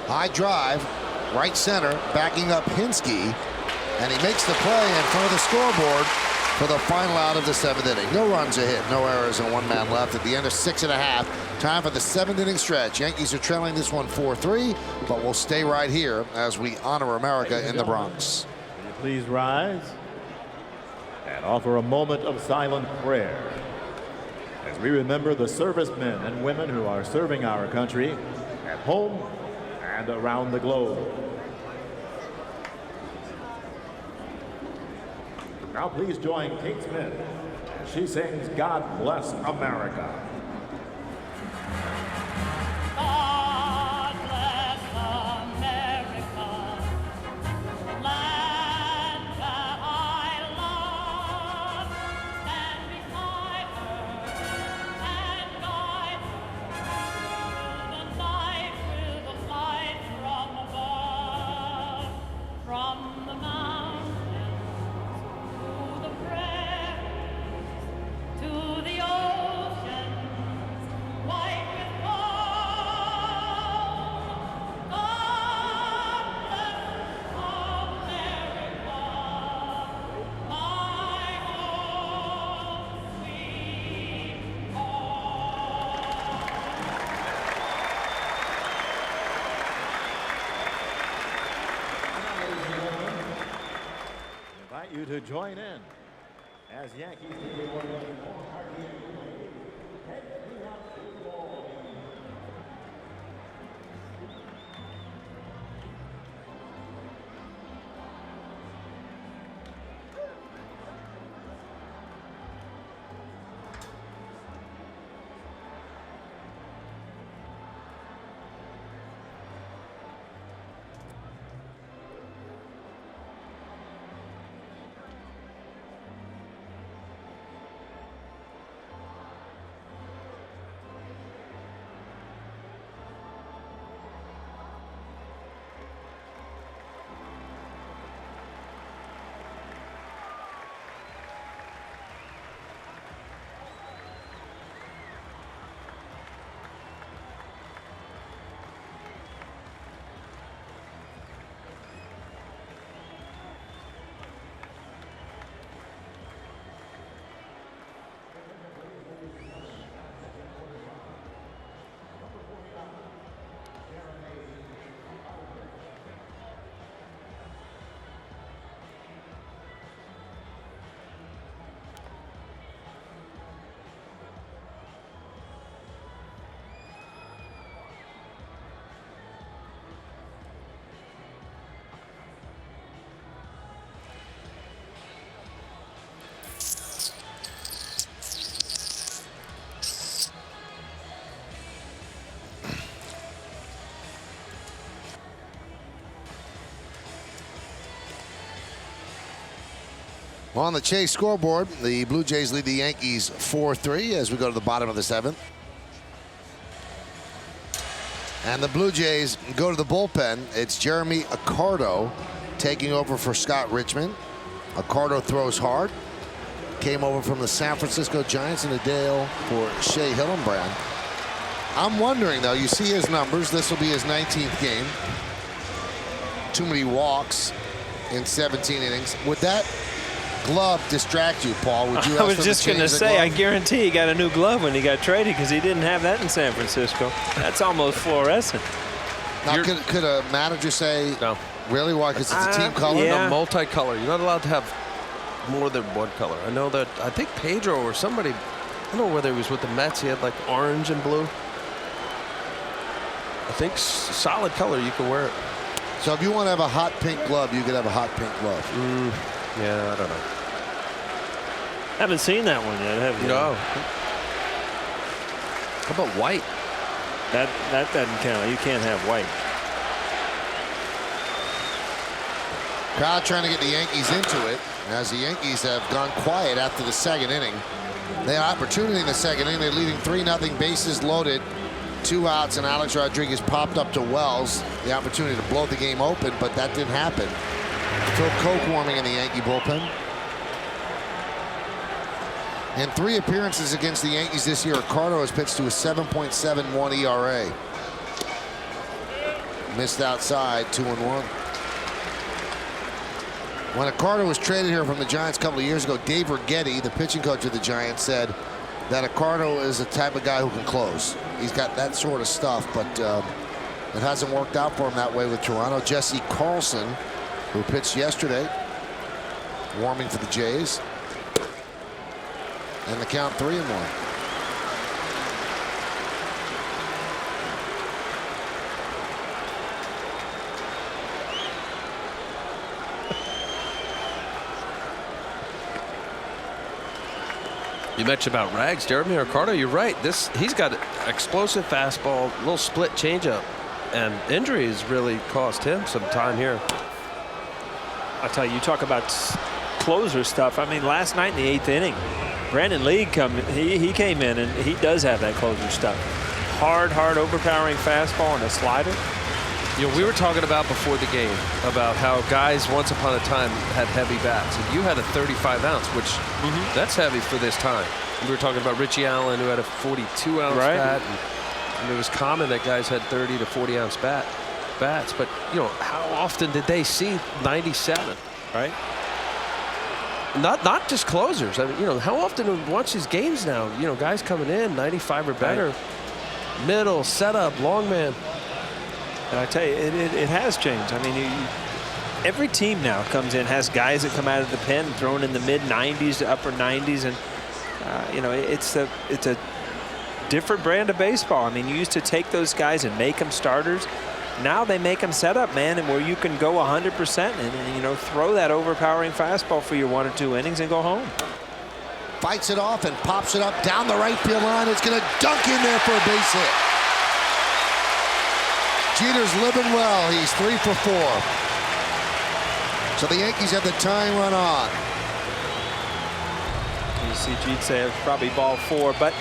High drive, right center, backing up Hinsky, and he makes the play in front of the scoreboard for the final out of the 7th inning. No runs are hit, no errors, and 1 man left at the end of 6.5. Time for the 7th inning stretch. Yankees are trailing this one 4-3, but we'll stay right here as we honor America in the Bronx. Will you please rise and offer a moment of silent prayer as we remember the servicemen and women who are serving our country at home and around the globe. Now please join Kate Smith as she sings "God Bless America." God bless America, land that I love. Stand beside her and guide her through the night with a light from above, from the mountains to the prairies, to the oceans white with gold. God bless America, my home sweet home. I invite you to join in as Yankees begin one of the On the Chase scoreboard, the Blue Jays lead the Yankees 4-3 as we go to the bottom of the 7th. And the Blue Jays go to the bullpen. It's Jeremy Accardo taking over for Scott Richmond. Accardo throws hard. Came over from the San Francisco Giants in a deal for Shea Hillenbrand. I'm wondering, though, you see his numbers. This will be his 19th game. Too many walks in 17 innings. Would that glove distract you, Paul? Would you I was just going to say, I guarantee he got a new glove when he got traded because he didn't have that in San Francisco. That's almost fluorescent. Now, could a manager say, no? Really? Why? Because it's a team color? Yeah. No, multicolor. You're not allowed to have more than one color. I know that. I think Pedro or somebody, I don't know whether he was with the Mets, he had like orange and blue. I think solid color, you can wear it. So if you want to have a hot pink glove, you could have a hot pink glove. Yeah, I don't know. Haven't seen that one yet, have you? No. How about white? That doesn't count. You can't have white. Crowd trying to get the Yankees into it, as the Yankees have gone quiet after the 2nd inning. They had opportunity in the 2nd inning. They're leading 3-0, bases loaded, 2 outs, and Alex Rodriguez popped up to Wells. The opportunity to blow the game open, but that didn't happen. Phil Koch warming in the Yankee bullpen. In 3 appearances against the Yankees this year, Accardo has pitched to a 7.71 ERA. Missed outside, 2-1. When Accardo was traded here from the Giants a couple of years ago, Dave Righetti, the pitching coach of the Giants, said that Accardo is the type of guy who can close. He's got that sort of stuff, but it hasn't worked out for him that way with Toronto. Jesse Carlson, who pitched yesterday, warming for the Jays. And the count 3-1. You mentioned about Rags, Jeremy Accardo. You're right. He's got an explosive fastball, little split changeup, and injuries really cost him some time here. I'll tell you, you talk about closer stuff. I mean, last night in the 8th inning, Brandon Lee he came in and he does have that closer stuff. Hard, overpowering fastball and a slider. You know, we were talking about before the game about how guys once upon a time had heavy bats, and you had a 35 ounce, which that's heavy for this time. We were talking about Richie Allen, who had a 42 ounce bat, and it was common that guys had 30 to 40 ounce bats. But you know, how often did they see 97? Right. Not just closers. I mean, you know, how often we watch these games now? You know, guys coming in 95 or better, middle, setup, long man. And I tell you, it has changed. I mean, every team now comes in, has guys that come out of the pen thrown in the mid-90s to upper 90s, and you know, it's a different brand of baseball. I mean, you used to take those guys and make them starters. Now they make them set up, man, and where you can go 100% and you know, throw that overpowering fastball for your 1 or 2 innings and go home. Fights it off and pops it up down the right field line. It's going to dunk in there for a base hit. Jeter's living well. He's 3 for 4. So the Yankees have the tying run on. You see Jeter say it's probably ball 4, but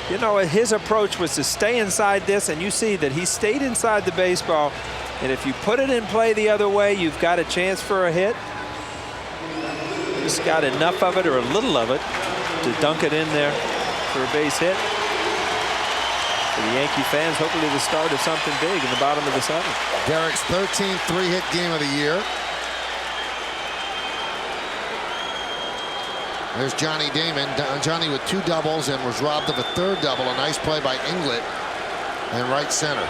you know, his approach was to stay inside this, and you see that he stayed inside the baseball. And if you put it in play the other way, you've got a chance for a hit. Just got enough of it or a little of it to dunk it in there for a base hit. For the Yankee fans, hopefully the start of something big in the bottom of the 7th. Derek's 13th 3-hit game of the year. There's Johnny Damon. Johnny with 2 doubles and was robbed of a 3rd double. A nice play by Inglett in right center.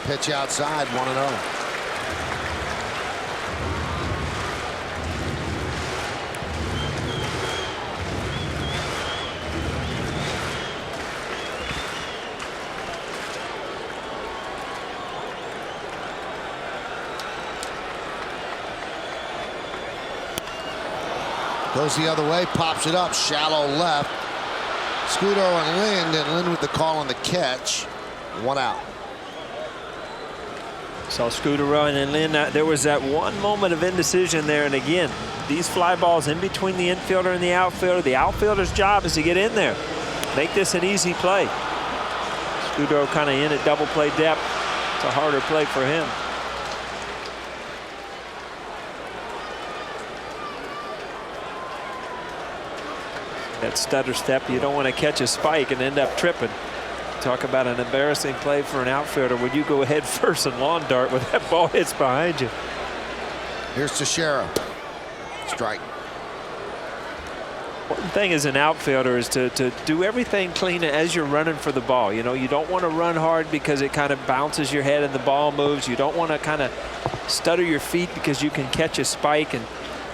Pitch outside, 1-0. Goes the other way, pops it up, shallow left. Scudo and Lynn with the call on the catch. 1 out. Saw Scudero and Lynn. There was that one moment of indecision there, and again, these fly balls in between the infielder and the outfielder. The outfielder's job is to get in there, make this an easy play. Scudero kind of in at double play depth. It's a harder play for him. That stutter step, you don't want to catch a spike and end up tripping. Talk about an embarrassing play for an outfielder when you go ahead first and lawn dart when that ball hits behind you. Here's Teixeira. Strike. One thing as an outfielder is to do everything clean as you're running for the ball. You know, you don't want to run hard because it kind of bounces your head and the ball moves. You don't want to kind of stutter your feet because you can catch a spike. And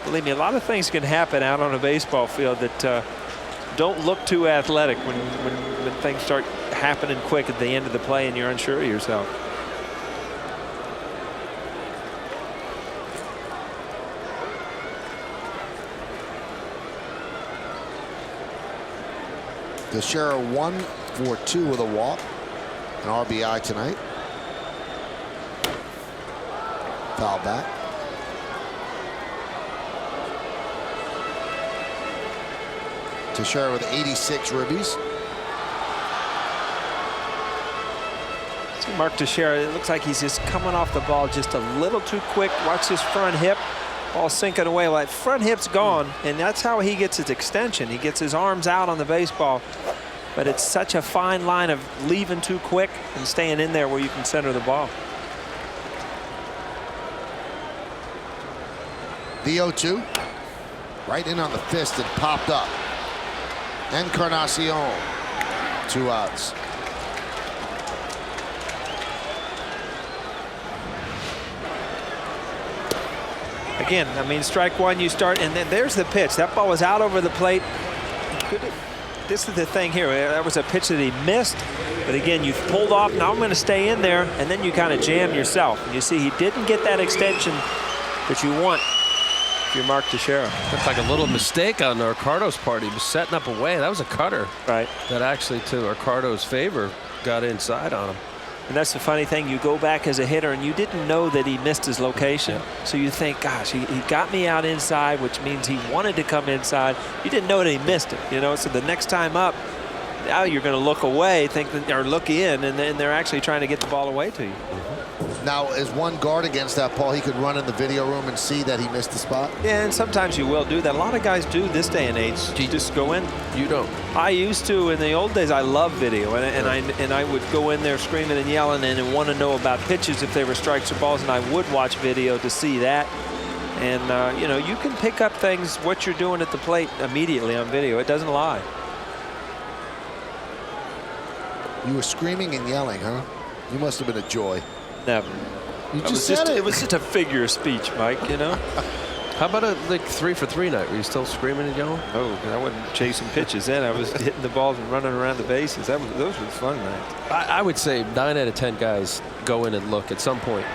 believe me, a lot of things can happen out on a baseball field that don't look too athletic when things start happening quick at the end of the play and you're unsure of yourself. Teixeira 1 for 2 with a walk, an RBI tonight. Foul back. Teixeira with 86 ribbies. See Mark Teixeira, it looks like he's just coming off the ball just a little too quick. Watch his front hip. Ball sinking away. Well, that front hip's gone, and that's how he gets his extension. He gets his arms out on the baseball. But it's such a fine line of leaving too quick and staying in there where you can center the ball. The 0-2. Right in on the fist and popped up. Encarnacion. 2 outs. Again, I mean, strike one, you start, and then there's the pitch. That ball was out over the plate. This is the thing here. That was a pitch that he missed. But again, you pulled off. Now I'm going to stay in there, and then you kind of jam yourself. And you see he didn't get that extension that you want if you're Mark Teixeira. Looked like a little mistake on Ricardo's part. He was setting up away. That was a cutter. Right. That actually, to Ricardo's favor, got inside on him. And that's the funny thing. You go back as a hitter, and you didn't know that he missed his location. Yeah. So you think, gosh, he got me out inside, which means he wanted to come inside. You didn't know that he missed it, you know. So the next time up, now you're going to look away, think that, or look in, and then they're actually trying to get the ball away to you. Now, as one guard against that, Paul, he could run in the video room and see that he missed the spot? Yeah, and sometimes you will do that. A lot of guys do this day and age. You just go in. You don't. I used to. In the old days, I loved video, and I would go in there screaming and yelling and want to know about pitches if they were strikes or balls, and I would watch video to see that. And, you know, you can pick up things, what you're doing at the plate immediately on video. It doesn't lie. You were screaming and yelling, huh? You must have been a joy. Never. You just said it was just a figure of speech, Mike, you know? How about a 3 for 3 night? Were you still screaming and yelling? Oh, I wasn't chasing pitches then. I was hitting the balls and running around the bases. Those were fun nights. I would say 9 out of 10 guys go in and look at some point.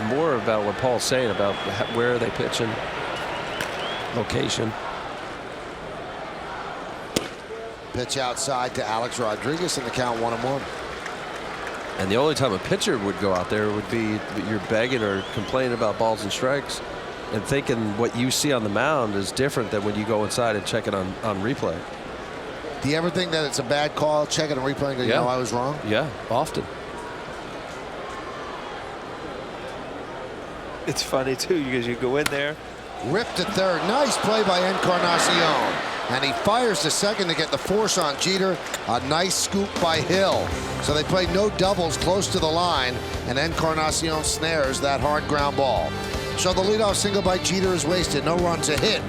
More about what Paul's saying about where are they pitching, location. Pitch outside to Alex Rodriguez in the count 1-1. And the only time a pitcher would go out there would be you're begging or complaining about balls and strikes and thinking what you see on the mound is different than when you go inside and check it on replay. Do you ever think that it's a bad call, check it on replay and go, you know, I was wrong? Yeah, often. It's funny, too, because you go in there. Ripped to third. Nice play by Encarnacion. And he fires to second to get the force on Jeter. A nice scoop by Hill. So they play no doubles close to the line, and Encarnacion snares that hard ground ball. So the leadoff single by Jeter is wasted. No runs a hit.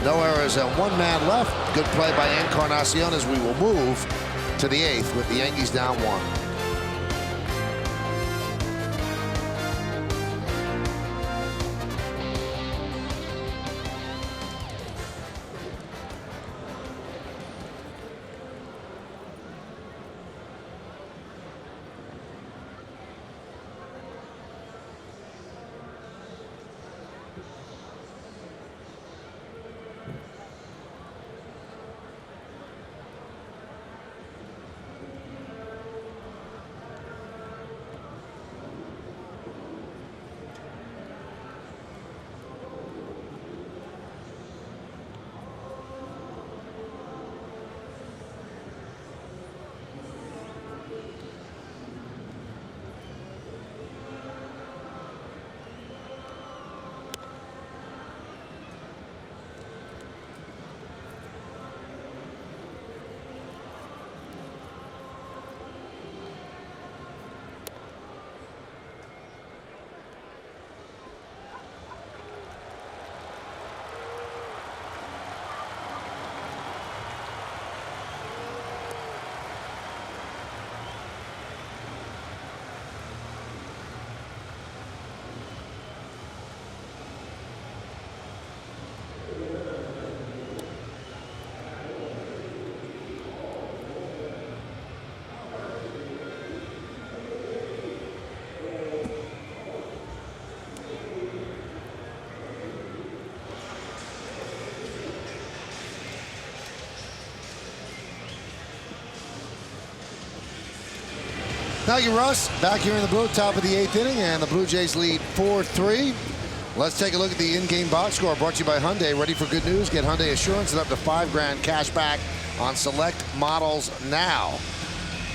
No errors and 1 man left. Good play by Encarnacion as we will move to the 8th with the Yankees down 1. Now you Russ, back here in the booth, top of the 8th inning, and the Blue Jays lead 4-3. Let's take a look at the in-game box score brought to you by Hyundai. Ready for good news? Get Hyundai Assurance and up to $5 grand cash back on select models now.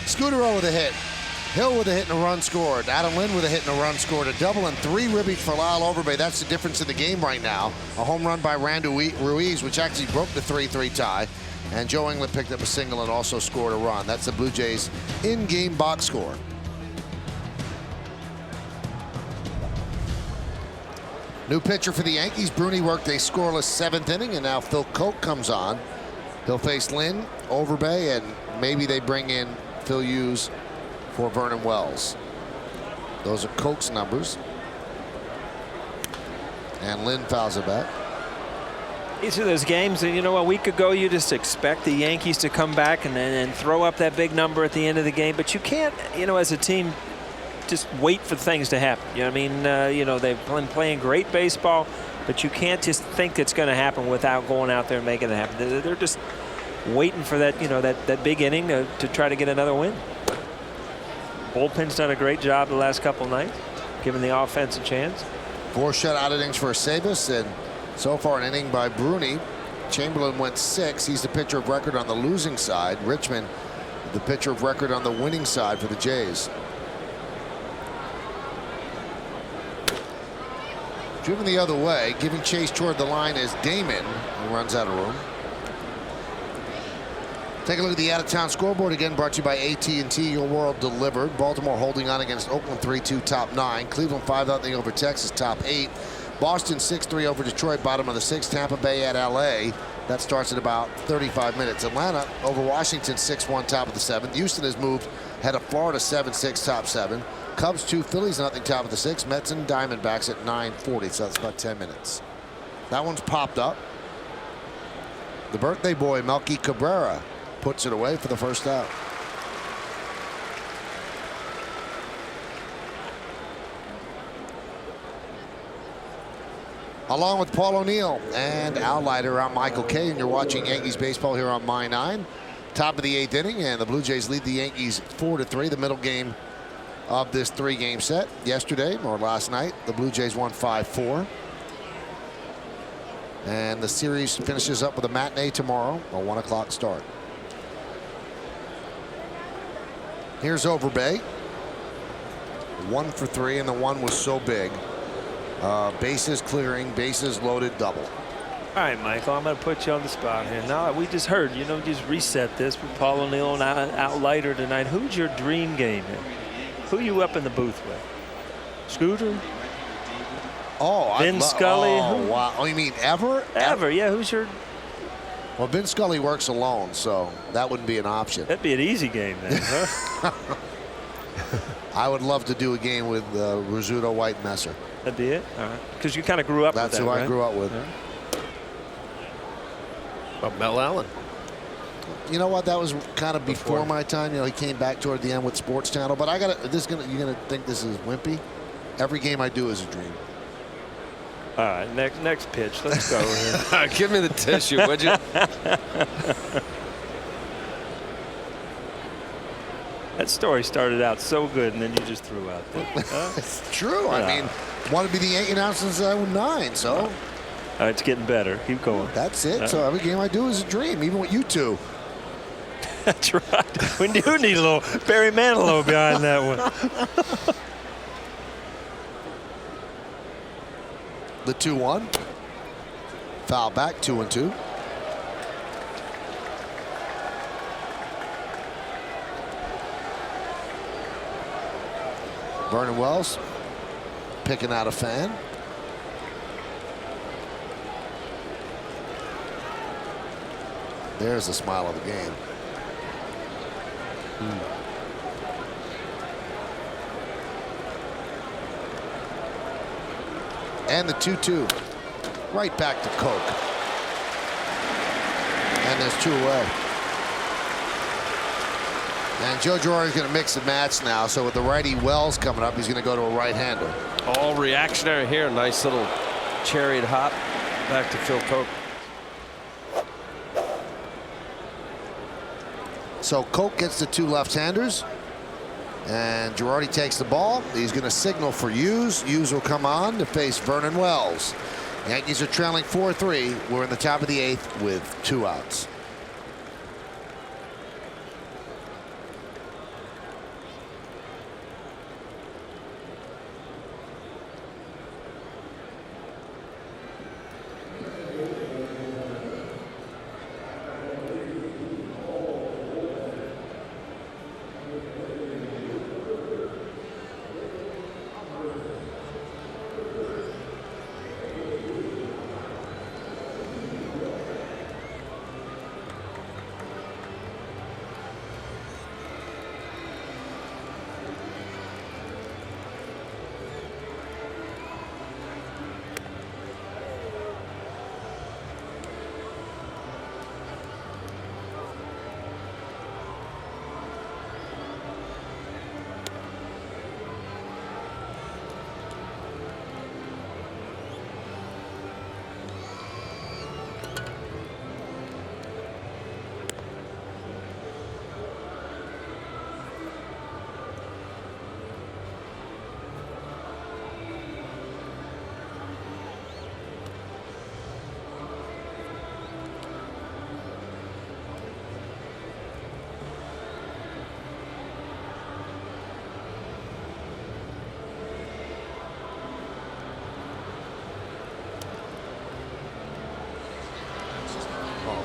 Scudero with a hit. Hill with a hit and a run scored. Adam Lynn with a hit and a run scored. A double and 3 ribbies for Lyle Overbay. That's the difference in the game right now. A home run by Randall Ruiz, which actually broke the 3-3 tie. And Joe England picked up a single and also scored a run. That's the Blue Jays in-game box score. New pitcher for the Yankees. Bruni worked a scoreless 7th inning, and now Phil Koch comes on. He'll face Lynn, Overbay, and maybe they bring in Phil Hughes for Vernon Wells. Those are Koch's numbers. And Lynn fouls it back. These are those games that, you know, a week ago you just expect the Yankees to come back and throw up that big number at the end of the game. But you can't, you know, as a team, just wait for things to happen. You know what I mean? You know, they've been playing great baseball, but you can't just think it's going to happen without going out there and making it happen. They're just waiting for that, you know, that big inning to try to get another win. Bullpen's done a great job the last couple nights, giving the offense a chance. 4 shutout innings for Sabas, and so far an inning by Bruni. Chamberlain went 6. He's the pitcher of record on the losing side. Richmond, the pitcher of record on the winning side for the Jays. Driven the other way, giving chase toward the line is Damon, who runs out of room. Take a look at the out-of-town scoreboard again, brought to you by AT&T. Your world delivered. Baltimore holding on against Oakland 3-2, top 9. Cleveland 5-0 over Texas, top 8. Boston 6-3 over Detroit, bottom of the 6th. Tampa Bay at LA. That starts at about 35 minutes. Atlanta over Washington 6-1, top of the 7th. Houston has moved ahead of Florida 7-6, top 7. Cubs 2, Phillies nothing, top of the 6th. Mets and Diamondbacks at 9:40, so that's about 10 minutes. That one's popped up. The birthday boy, Melky Cabrera, puts it away for the first out. Along with Paul O'Neill and Al Leiter, I'm Michael Kay, and you're watching Yankees baseball here on My 9. Top of the 8th inning, and the Blue Jays lead the Yankees 4-3. The middle game of this 3-game set. Yesterday, or last night, the Blue Jays won 5-4. And the series finishes up with a matinee tomorrow, a 1 o'clock start. Here's Overbay. 1 for 3, and the one was so big. Bases clearing, bases loaded, double. All right, Michael, I'm going to put you on the spot here. Now, we just heard, you know, just reset this with Paul O'Neill and Al Leiter tonight. Who's your dream game here? Who you up in the booth with? Scooter? Oh, Vin Scully? Oh, wow. Oh, you mean ever? Ever, yeah. Who's your... Well, Vin Scully works alone, so that wouldn't be an option. That'd be an easy game then, huh? I would love to do a game with Rizzuto, White, and Messer. That'd be it? All right. Because you kind of grew up with that, That's who right? I grew up with. Yeah. Mel Allen. You know what? That was kind of before my time. You know, he came back toward the end with Sports Channel. But I got to. You're gonna think this is wimpy. Every game I do is a dream. All right. Next pitch. Let's go here. Give me the tissue, would you? That story started out so good, and then you just threw out there. It's true. Yeah. I mean, wanted to be the Yankee now since I was 9. So. All right, it's getting better. Keep going. That's it. So every game I do is a dream, even with you two. That's right. We do need a little Barry Manilow behind that one. The 2-1. Foul back, 2-2. Vernon Wells picking out a fan. There's the smile of the game. And the 2-2. Right back to Koch. And there's 2 away. And Joe Girardi's going to mix and match now. So with the righty Wells coming up, he's going to go to a right-hander. All reactionary here. Nice little chariot hop back to Phil Koch. So Koch gets the 2 left-handers. And Girardi takes the ball. He's going to signal for Hughes. Hughes will come on to face Vernon Wells. Yankees are trailing 4-3. We're in the top of the 8th with 2 outs.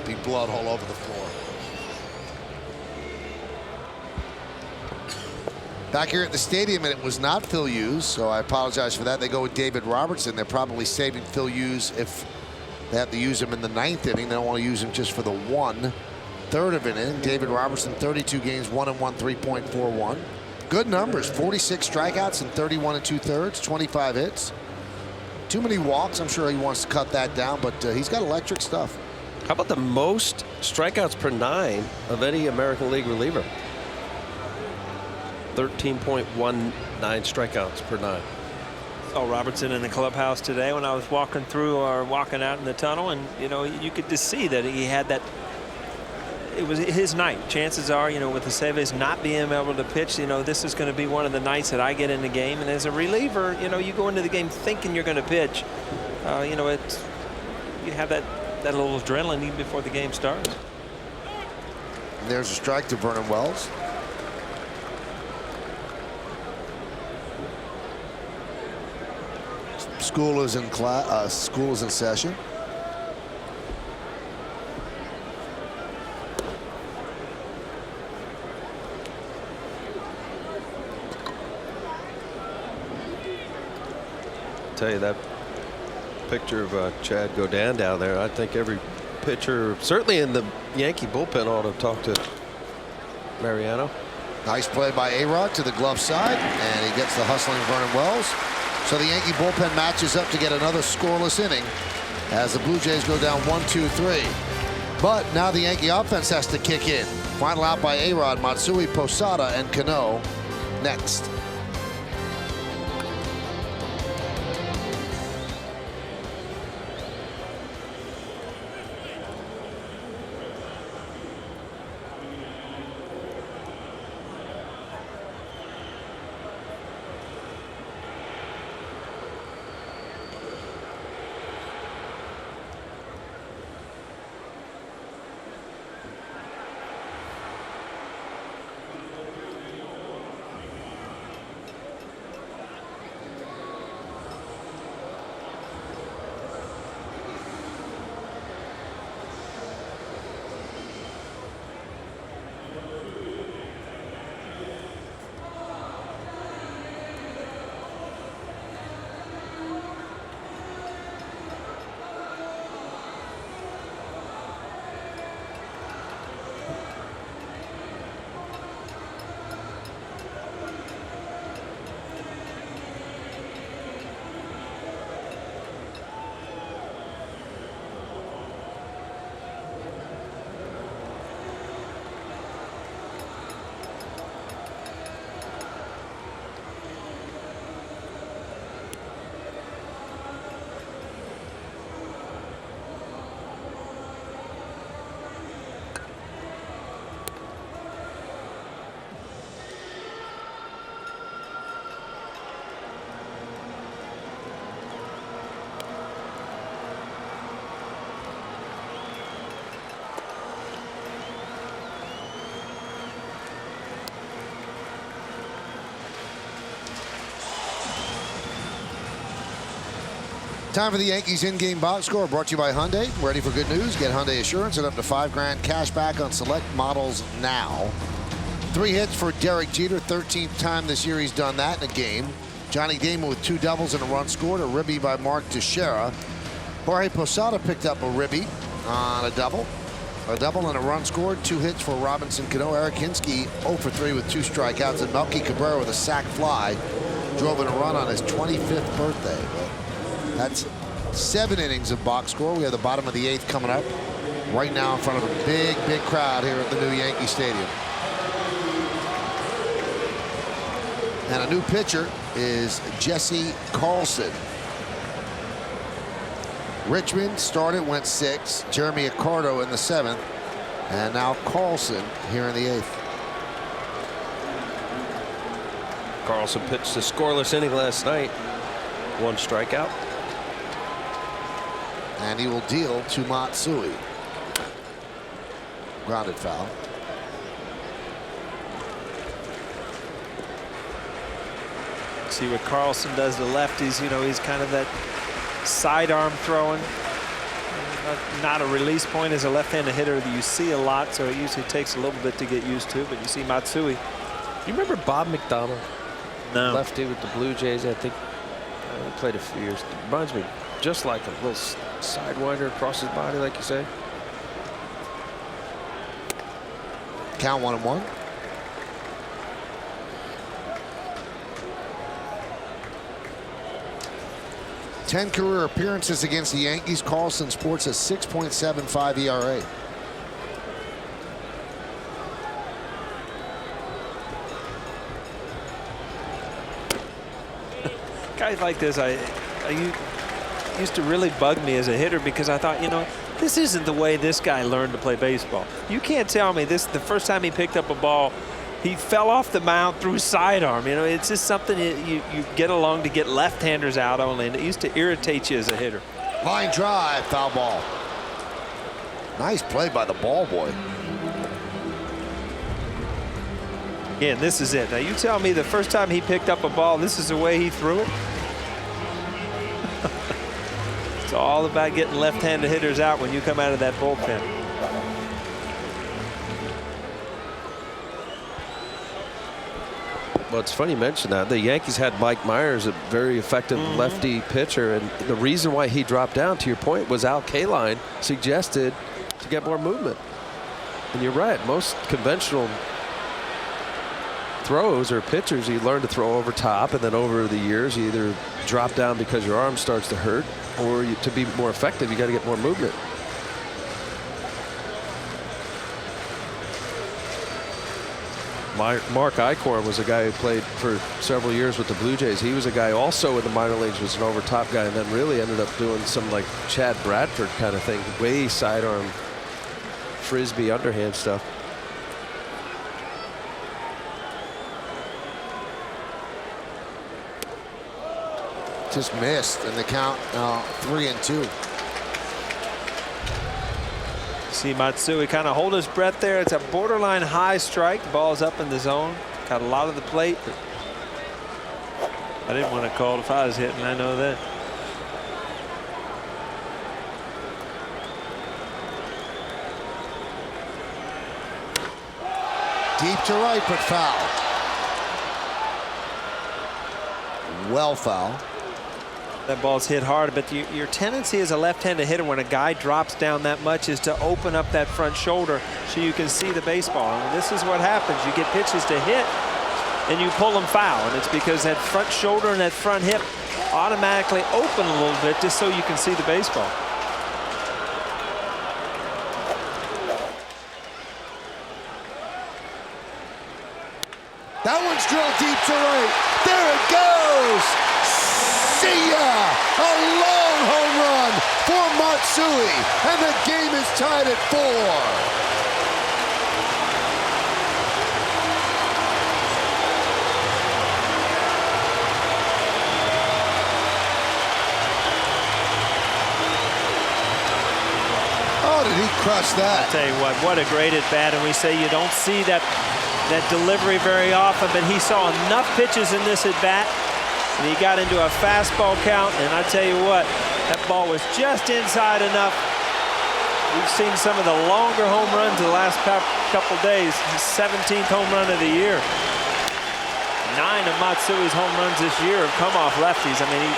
Be blood all over the floor. Back here at the stadium, and it was not Phil Hughes, so I apologize for that. They go with David Robertson. They're probably saving Phil Hughes if they have to use him in the 9th inning. They don't want to use him just for the 1/3 of an inning. David Robertson, 32 games, 1-1, 3.41. Good numbers, 46 strikeouts and 31 2/3, 25 hits. Too many walks. I'm sure he wants to cut that down, but he's got electric stuff. How about the most strikeouts per 9 of any American League reliever? 13.19 strikeouts per 9. Saw Robertson in the clubhouse today when I was walking through or walking out in the tunnel, and you know, you could just see that he had that. It was his night. Chances are, you know, with the Aceves not being able to pitch, you know, this is going to be one of the nights that I get in the game. And as a reliever, you know, you go into the game thinking you're going to pitch. You know, it's you have that little adrenaline even before the game starts. And there's a strike to Vernon Wells. School is in class. School is in session. Tell you that picture of Chad Godin down there. I think every pitcher, certainly in the Yankee bullpen, ought to talk to Mariano. Nice play by A-Rod to the glove side, and he gets the hustling Vernon Wells. So the Yankee bullpen matches up to get another scoreless inning as the Blue Jays go down 1-2-3. But now the Yankee offense has to kick in. Final out by A-Rod, Matsui, Posada, and Cano next. Time for the Yankees in-game box score, brought to you by Hyundai. Ready for good news? Get Hyundai Assurance and up to $5 grand cash back on select models now. 3 hits for Derek Jeter, 13th time this year he's done that in a game. Johnny Damon with 2 doubles and a run scored, a ribby by Mark Teixeira. Jorge Posada picked up a ribby on a double and a run scored. 2 hits for Robinson Cano. Eric Hinsky 0 for 3 with 2 strikeouts, and Melky Cabrera with a sac fly drove in a run on his 25th birthday. But that's 7 innings of box score. We have the bottom of the 8th coming up right now in front of a big crowd here at the new Yankee Stadium. And a new pitcher is Jesse Carlson. Richmond started, went 6. Jeremy Accardo in the 7th. And now Carlson here in the 8th. Carlson pitched a scoreless inning last night. 1 strikeout. And he will deal to Matsui. Grounded foul. See what Carlson does to lefties. You know, he's kind of that sidearm throwing. Not a release point as a left-handed hitter that you see a lot, so it usually takes a little bit to get used to. But you see Matsui. You remember Bob McDonald? No. Lefty with the Blue Jays, I think. He played a few years. Reminds me just like a little sidewinder across his body, like you say. Count 1-1. Ten career appearances against the Yankees. Carlson sports a 6.75 ERA. Guys like this, I used to really bug me as a hitter because I thought, you know, this isn't the way this guy learned to play baseball. You can't tell me this the first time he picked up a ball, he fell off the mound through sidearm. You know, it's just something you get along to get left-handers out only, and it used to irritate you as a hitter. Line drive, foul ball. Nice play by the ball boy. Again, this is it. Now you tell me the first time he picked up a ball, this is the way he threw it. It's all about getting left-handed hitters out when you come out of that bullpen. Well, it's funny you mention that. The Yankees had Mike Myers, a very effective lefty pitcher, and the reason why he dropped down, to your point, was Al Kaline suggested to get more movement. And you're right, most conventional throws or pitchers, you learn to throw over top, and then over the years you either drop down because your arm starts to hurt, or to be more effective you got to get more movement. Mark Eichhorn was a guy who played for several years with the Blue Jays. He was a guy also in the minor leagues, was an over top guy, and then really ended up doing some like Chad Bradford kind of thing, way sidearm frisbee underhand stuff. Just missed, and the count 3-2. See Matsui kind of hold his breath there. It's a borderline high strike. The ball's up in the zone. Got a lot of the plate. I didn't want to call it if I was hitting. I know that. Deep to right, but foul. Well foul. That ball's hit hard, but your tendency as a left-handed hitter when a guy drops down that much is to open up that front shoulder so you can see the baseball. And this is what happens. You get pitches to hit and you pull them foul. And it's because that front shoulder and that front hip automatically open a little bit just so you can see the baseball. That one's drilled deep to right. There it goes. See ya! A long home run for Matsui, and the game is tied at 4. Oh, did he crush that? I'll tell you what a great at bat, and we say you don't see that delivery very often, but he saw enough pitches in this at bat. And he got into a fastball count, and I tell you what, That ball was just inside enough. We've seen some of the longer home runs the last couple days. His 17th home run of the year. 9 of Matsui's home runs this year have come off lefties. I mean,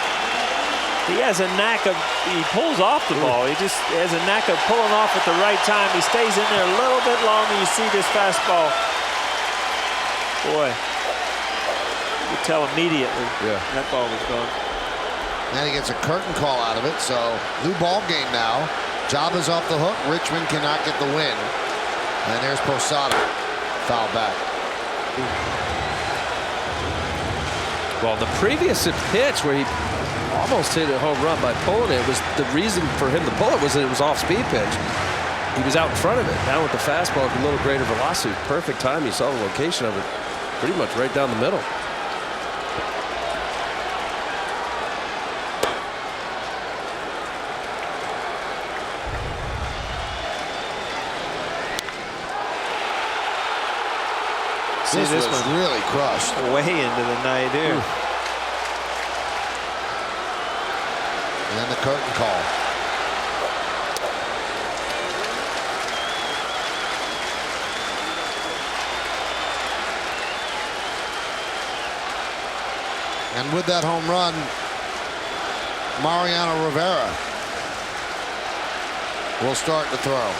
he has a knack of, he pulls off the ball. He just has a knack of pulling off at the right time. He stays in there a little bit longer. You see this fastball. Boy, you could tell immediately that ball was gone. And he gets a curtain call out of it, so new ball game now. Job is off the hook. Richmond cannot get the win. And there's Posada. Foul back. Well, the previous pitch where he almost hit a home run by pulling it, was the reason for him to pull it was that it was off-speed pitch. He was out in front of it. Now with the fastball with a little greater velocity, perfect time. You saw the location of it pretty much right down the middle. See, this was really crushed. Way into the night here. And then the curtain call. And with that home run, Mariano Rivera will start to throw.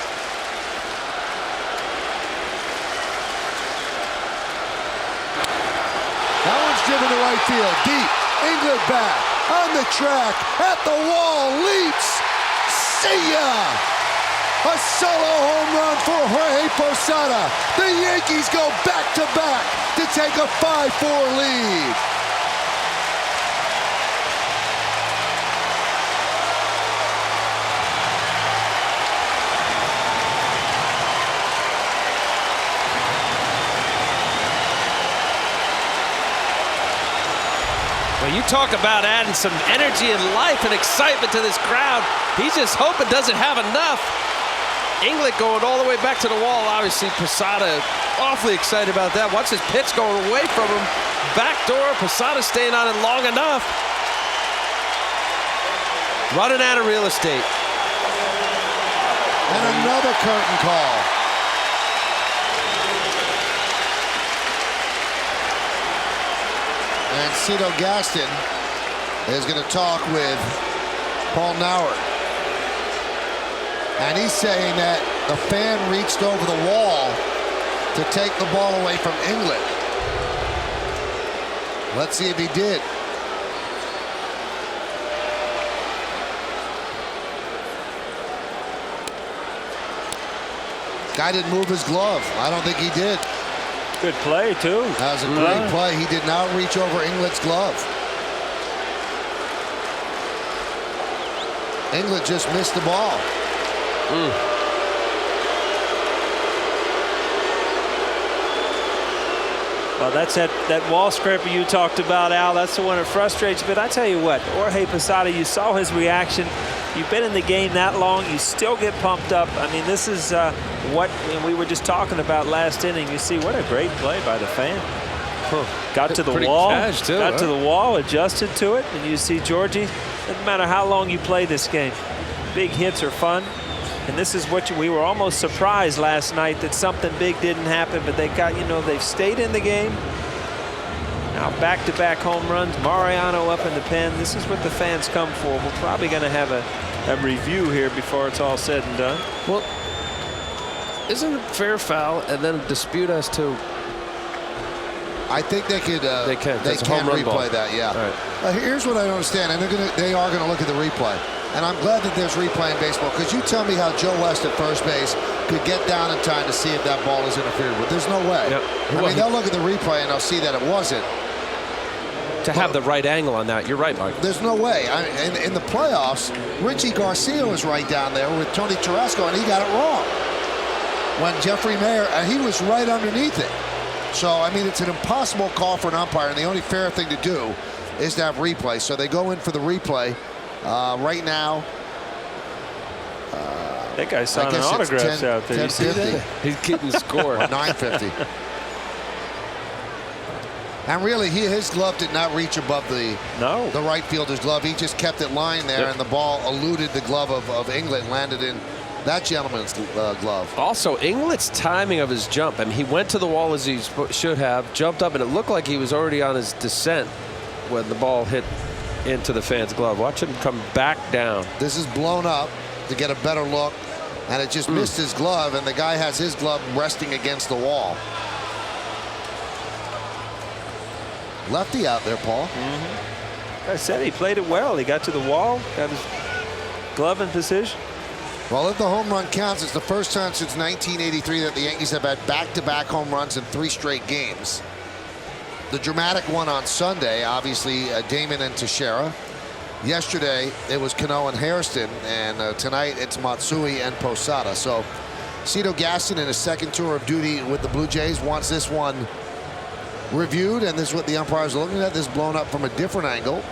That one's driven to right field, deep. England back, on the track, at the wall, leaps. See ya! A solo home run for Jorge Posada. The Yankees go back-to-back to take a 5-4 lead. You talk about adding some energy and life and excitement to this crowd. He's just hoping doesn't have enough. England going all the way back to the wall. Obviously, Posada awfully excited about that. Watch his pitch going away from him. Backdoor, Posada staying on it long enough. Running out of real estate. And another curtain call. And Cito Gaston is going to talk with Paul Nauert. And he's saying that the fan reached over the wall to take the ball away from England. Let's see if he did. Guy didn't move his glove. I don't think he did. Good play, too. That was a great play. He did not reach over England's glove. England just missed the ball. Well, that's that wall scraper you talked about, Al. That's the one that frustrates. But I tell you what, Jorge Posada, you saw his reaction. You've been in the game that long. You still get pumped up. I mean, this is what we were just talking about last inning. You see what a great play by the fan. Got to the wall, got to the wall, adjusted to it, and you see Georgie. Doesn't matter how long you play this game. Big hits are fun. And this is what we were almost surprised last night that something big didn't happen, but they got, they've stayed in the game. Now back-to-back home runs, Mariano up in the pen. This is what the fans come for. We're probably going to have a review here before it's all said and done. Well, isn't it fair foul and then dispute as to? I think they could. They can replay that. Yeah. Right. Here's what I don't understand, and they are going to look at the replay. And I'm glad that there's replay in baseball, because you tell me how Joe West at first base could get down in time to see if that ball is interfered with. There's no way. Yep. I mean, they'll look at the replay and they'll see that it wasn't. To have the right angle on that, you're right, Mike. There's no way. In the playoffs, Richie Garcia was right down there with Tony Tarasco, and he got it wrong. When Jeffrey Mayer, and he was right underneath it. So, I mean, it's an impossible call for an umpire, and the only fair thing to do is to have replay. So they go in for the replay. Right now, that guy's signing autographs out there. You see that? He's getting the score. 9:50. And really, his glove did not reach above the right fielder's glove. He just kept it lying there, and the ball eluded the glove of England, landed in that gentleman's glove. Also, Inglet's timing of his jump. I mean, he went to the wall as he should have, jumped up, and it looked like he was already on his descent when the ball hit into the fan's glove. Watch him come back down. This is blown up to get a better look, and it just missed his glove, and the guy has his glove resting against the wall. Lefty out there, Paul. I said he played it well. He got to the wall, got his glove in position. Well, if the home run counts, it's the first time since 1983 that the Yankees have had back-to-back home runs in 3 straight games. The dramatic one on Sunday, obviously, Damon and Teixeira. Yesterday, it was Cano and Hairston, and tonight it's Matsui and Posada. So, Cito Gaston in his second tour of duty with the Blue Jays wants this one reviewed, and this is what the umpires are looking at. This blown up from a different angle.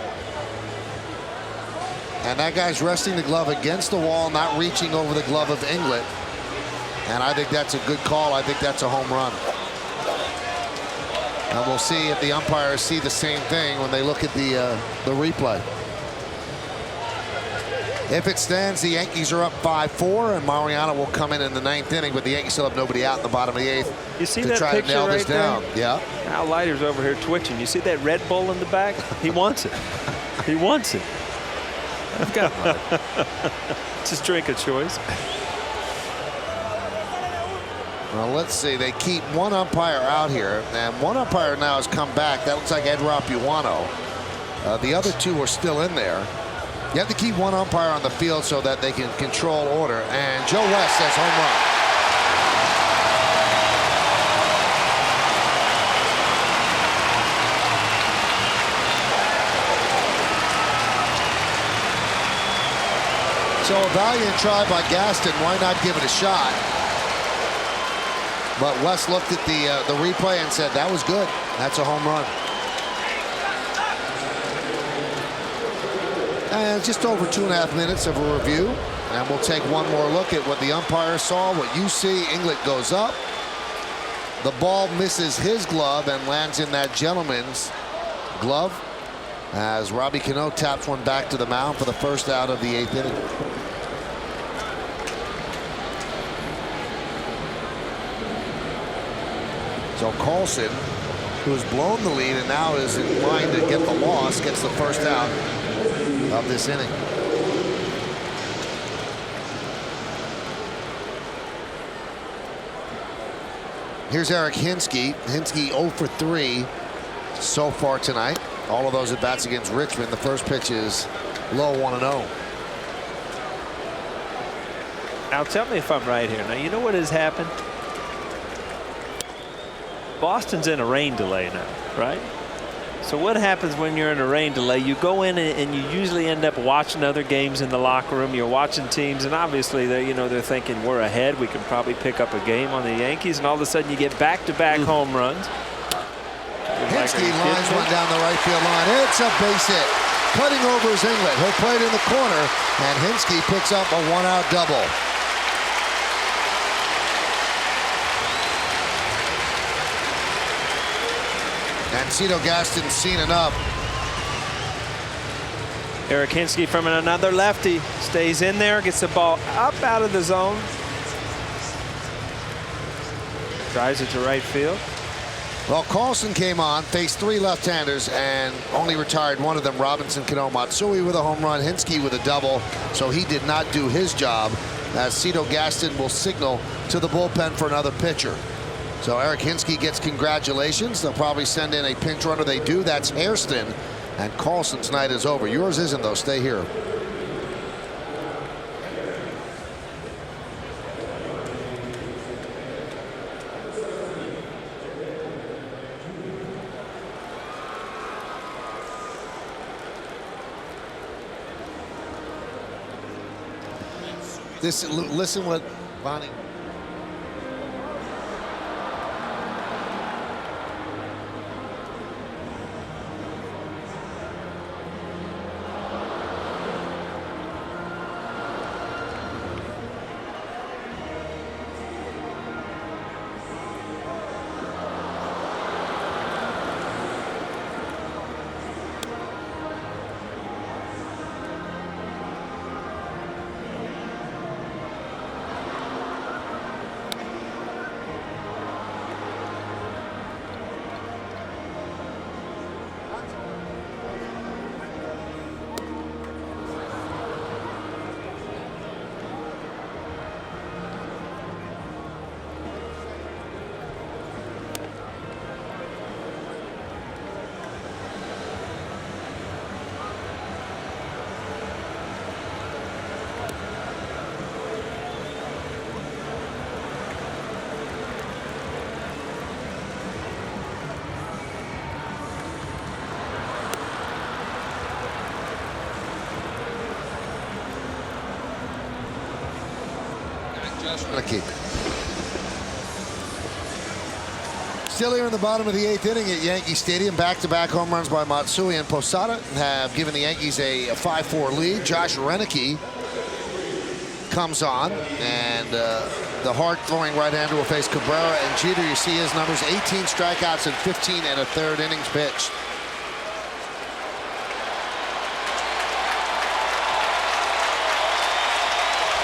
And that guy's resting the glove against the wall, not reaching over the glove of Inglet. And I think that's a good call. I think that's a home run. And we'll see if the umpires see the same thing when they look at the replay. If it stands, the Yankees are up 5-4, and Mariano will come in the 9th inning, but the Yankees still have nobody out in the bottom of the 8th. You see to that try picture to nail right this down. there? Yeah. Al Leiter's over here twitching. You see that Red Bull in the back? He wants it. He wants it. I've got one. It's his drink of choice. Well, let's see. They keep one umpire out here, and one umpire now has come back. That looks like Ed Rapuano. The other 2 are still in there. You have to keep one umpire on the field so that they can control order. And Joe West says home run. So a valiant try by Gaston. Why not give it a shot? But West looked at the replay and said that was good. That's a home run. And just over 2.5 minutes of a review, and we'll take one more look at what the umpire saw. What you see, Inglet goes up. The ball misses his glove and lands in that gentleman's glove as Robbie Cano taps one back to the mound for the first out of the 8th inning. So Carlson, who has blown the lead and now is in line to get the loss, gets the first out of this inning. Here's Eric Hinsky. Hinsky 0 for 3 so far tonight. All of those at bats against Richmond. The first pitch is low, 1-0. Now tell me if I'm right here. Now you know what has happened? Boston's in a rain delay now, right? So what happens when you're in a rain delay? You go in and you usually end up watching other games in the locker room. You're watching teams, and obviously they're thinking we're ahead. We can probably pick up a game on the Yankees, and all of a sudden you get back-to-back home runs. Hinsky lines one down the right field line. It's a base hit. Cutting over is Inglet. He'll play it in the corner, and Hinsky picks up a 1-out double. And Cito Gaston's seen enough. Eric Hinsky from another lefty stays in there, gets the ball up out of the zone. Drives it to right field. Well, Carlson came on, faced 3 left-handers, and only retired one of them, Robinson Cano. Matsui with a home run, Hinsky with a double, so he did not do his job, as Cito Gaston will signal to the bullpen for another pitcher. So Eric Hinsky gets congratulations. They'll probably send in a pinch runner. They do. That's Hairston, and Carlson's night is over. Yours isn't, though. Stay here. Listen what Bonnie. Renicky. Still here in the bottom of the 8th inning at Yankee Stadium. Back-to-back home runs by Matsui and Posada have given the Yankees a 5-4 lead. Josh Renicky comes on, and the hard-throwing right-hander will face Cabrera and Jeter. You see his numbers: 18 strikeouts and 15 and a third innings pitched.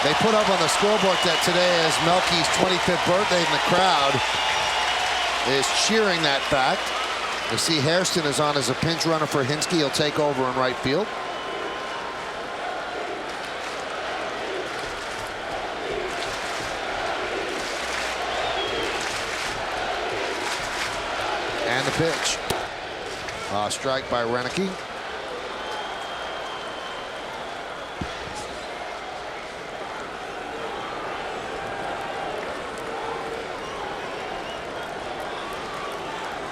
They put up on the scoreboard that today is Melky's 25th birthday, and the crowd is cheering that fact. You see Hairston is on as a pinch runner for Hinsky. He'll take over in right field. And the pitch. Strike by Renicky.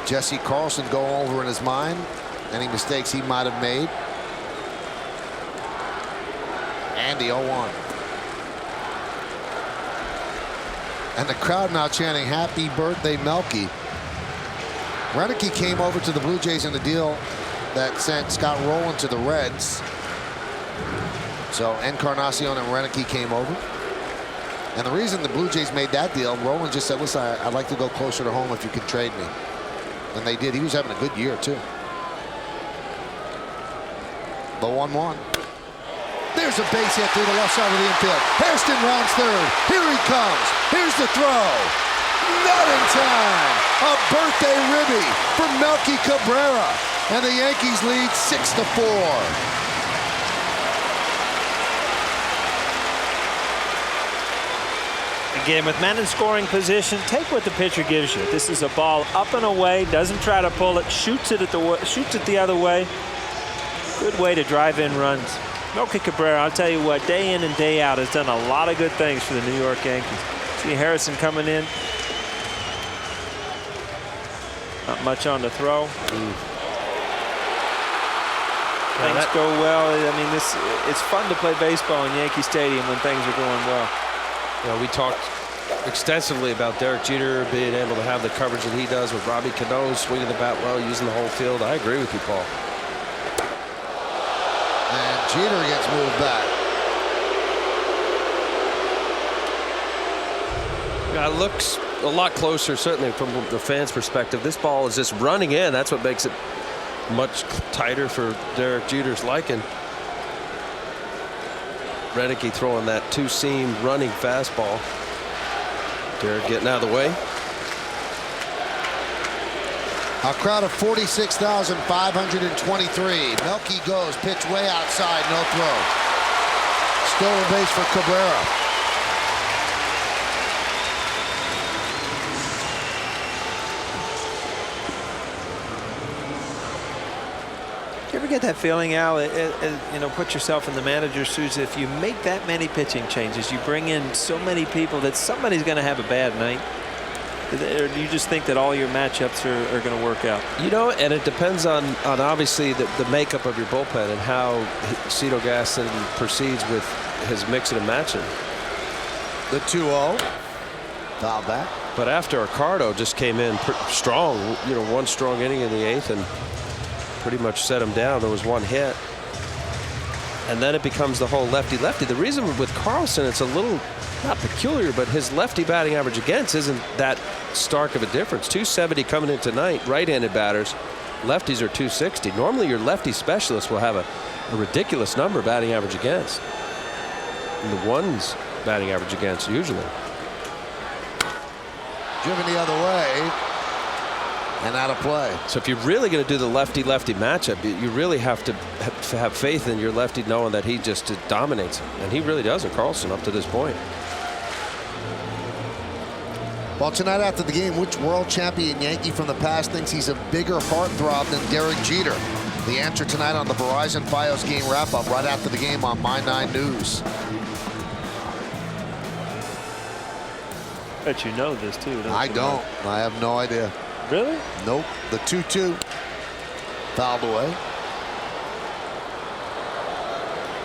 Jesse Carlson going over in his mind any mistakes he might have made. Andy 0-1. And the crowd now chanting "Happy Birthday, Melky." Renicky came over to the Blue Jays in the deal that sent Scott Rowland to the Reds. So Encarnacion and Renicky came over. And the reason the Blue Jays made that deal, Rowland just said, "Listen, I'd like to go closer to home if you can trade me." And they did. He was having a good year, too. The 1-1. There's a base hit through the left side of the infield. Hairston rounds third. Here he comes. Here's the throw. Not in time. A birthday ribby for Melky Cabrera. And the Yankees lead 6-4. Again, with men in scoring position, take what the pitcher gives you. This is a ball up and away, doesn't try to pull it, shoots it the other way. Good way to drive in runs. Melky Cabrera, I'll tell you what, day in and day out, has done a lot of good things for the New York Yankees. See Harrison coming in. Not much on the throw. Things go well. I mean, it's fun to play baseball in Yankee Stadium when things are going well. You know, we talked extensively about Derek Jeter being able to have the coverage that he does with Robbie Cano swinging the bat well, using the whole field. I agree with you, Paul. And Jeter gets moved back. Yeah, it looks a lot closer, certainly from the fans' perspective. This ball is just running in. That's what makes it much tighter for Derek Jeter's liking. Renicky throwing that two-seam running fastball. Derek getting out of the way. A crowd of 46,523. Melky goes, pitch way outside, no throw. Stolen base for Cabrera. You ever get that feeling, Al? You know, put yourself in the manager's shoes. If you make that many pitching changes, you bring in so many people that somebody's going to have a bad night. Or do you just think that all your matchups are going to work out? You know, and it depends on obviously the makeup of your bullpen and how Cito Gaston proceeds with his mixing and matching. The 2-0. Foul back. But after Ricardo just came in strong, you know, one strong inning in the 8th and pretty much set him down. There was one hit. And then it becomes the whole lefty-lefty. The reason with Carlson, it's a little, not peculiar, but his lefty batting average against isn't that stark of a difference. 270 coming in tonight, right-handed batters. Lefties are 260. Normally your lefty specialist will have a ridiculous number batting average against. And the ones batting average against usually. Driven the other way. And out of play. So if you're really going to do the lefty-lefty matchup, you really have to have faith in your lefty, knowing that he just dominates him. And he really doesn't, Carlson, up to this point. Well, tonight after the game, which world champion Yankee from the past thinks he's a bigger heartthrob than Derek Jeter? The answer tonight on the Verizon Fios game wrap-up right after the game on My 9 News. Bet you know this, too, don't you? I don't. I have no idea. Really? Nope. The 2-2 fouled away.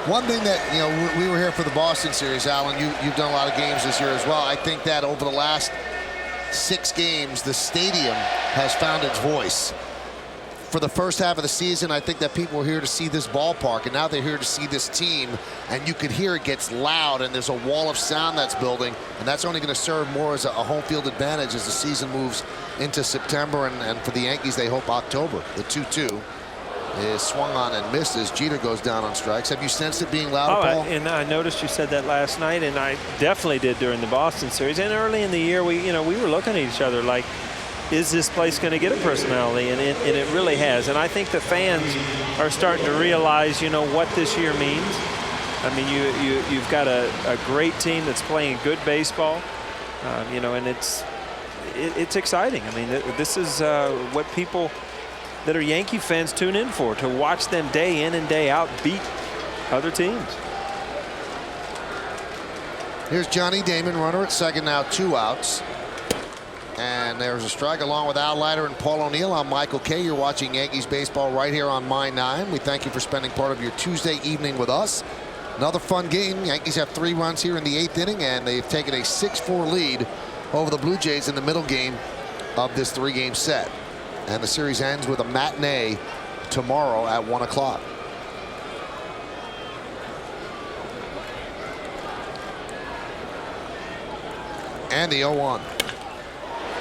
One thing that, we were here for the Boston series, Alan. You've done a lot of games this year as well. I think that over the last 6 games, the stadium has found its voice. For the first half of the season, I think that people were here to see this ballpark, and now they're here to see this team, and you could hear it gets loud, and there's a wall of sound that's building, and that's only going to serve more as a home field advantage as the season moves into September, and for the Yankees, they hope October. The 2-2 is swung on and missed as Jeter goes down on strikes. Have you sensed it being louder, Paul? And I noticed you said that last night, and I definitely did during the Boston series. And early in the year, we were looking at each other like, is this place going to get a personality? And it really has. And I think the fans are starting to realize, what this year means. I mean, you've got a great team that's playing good baseball, and it's exciting. I mean, this is what people that are Yankee fans tune in for, to watch them day in and day out beat other teams. Here's Johnny Damon, runner at second now, 2 outs. And there's a strike along with Al Leiter and Paul O'Neill. I'm Michael Kay. You're watching Yankees baseball right here on My 9. We thank you for spending part of your Tuesday evening with us. Another fun game. Yankees have 3 runs here in the 8th inning, and they've taken a 6-4 lead over the Blue Jays in the middle game of this 3-game set. And the series ends with a matinee tomorrow at 1 o'clock. And the 0-1.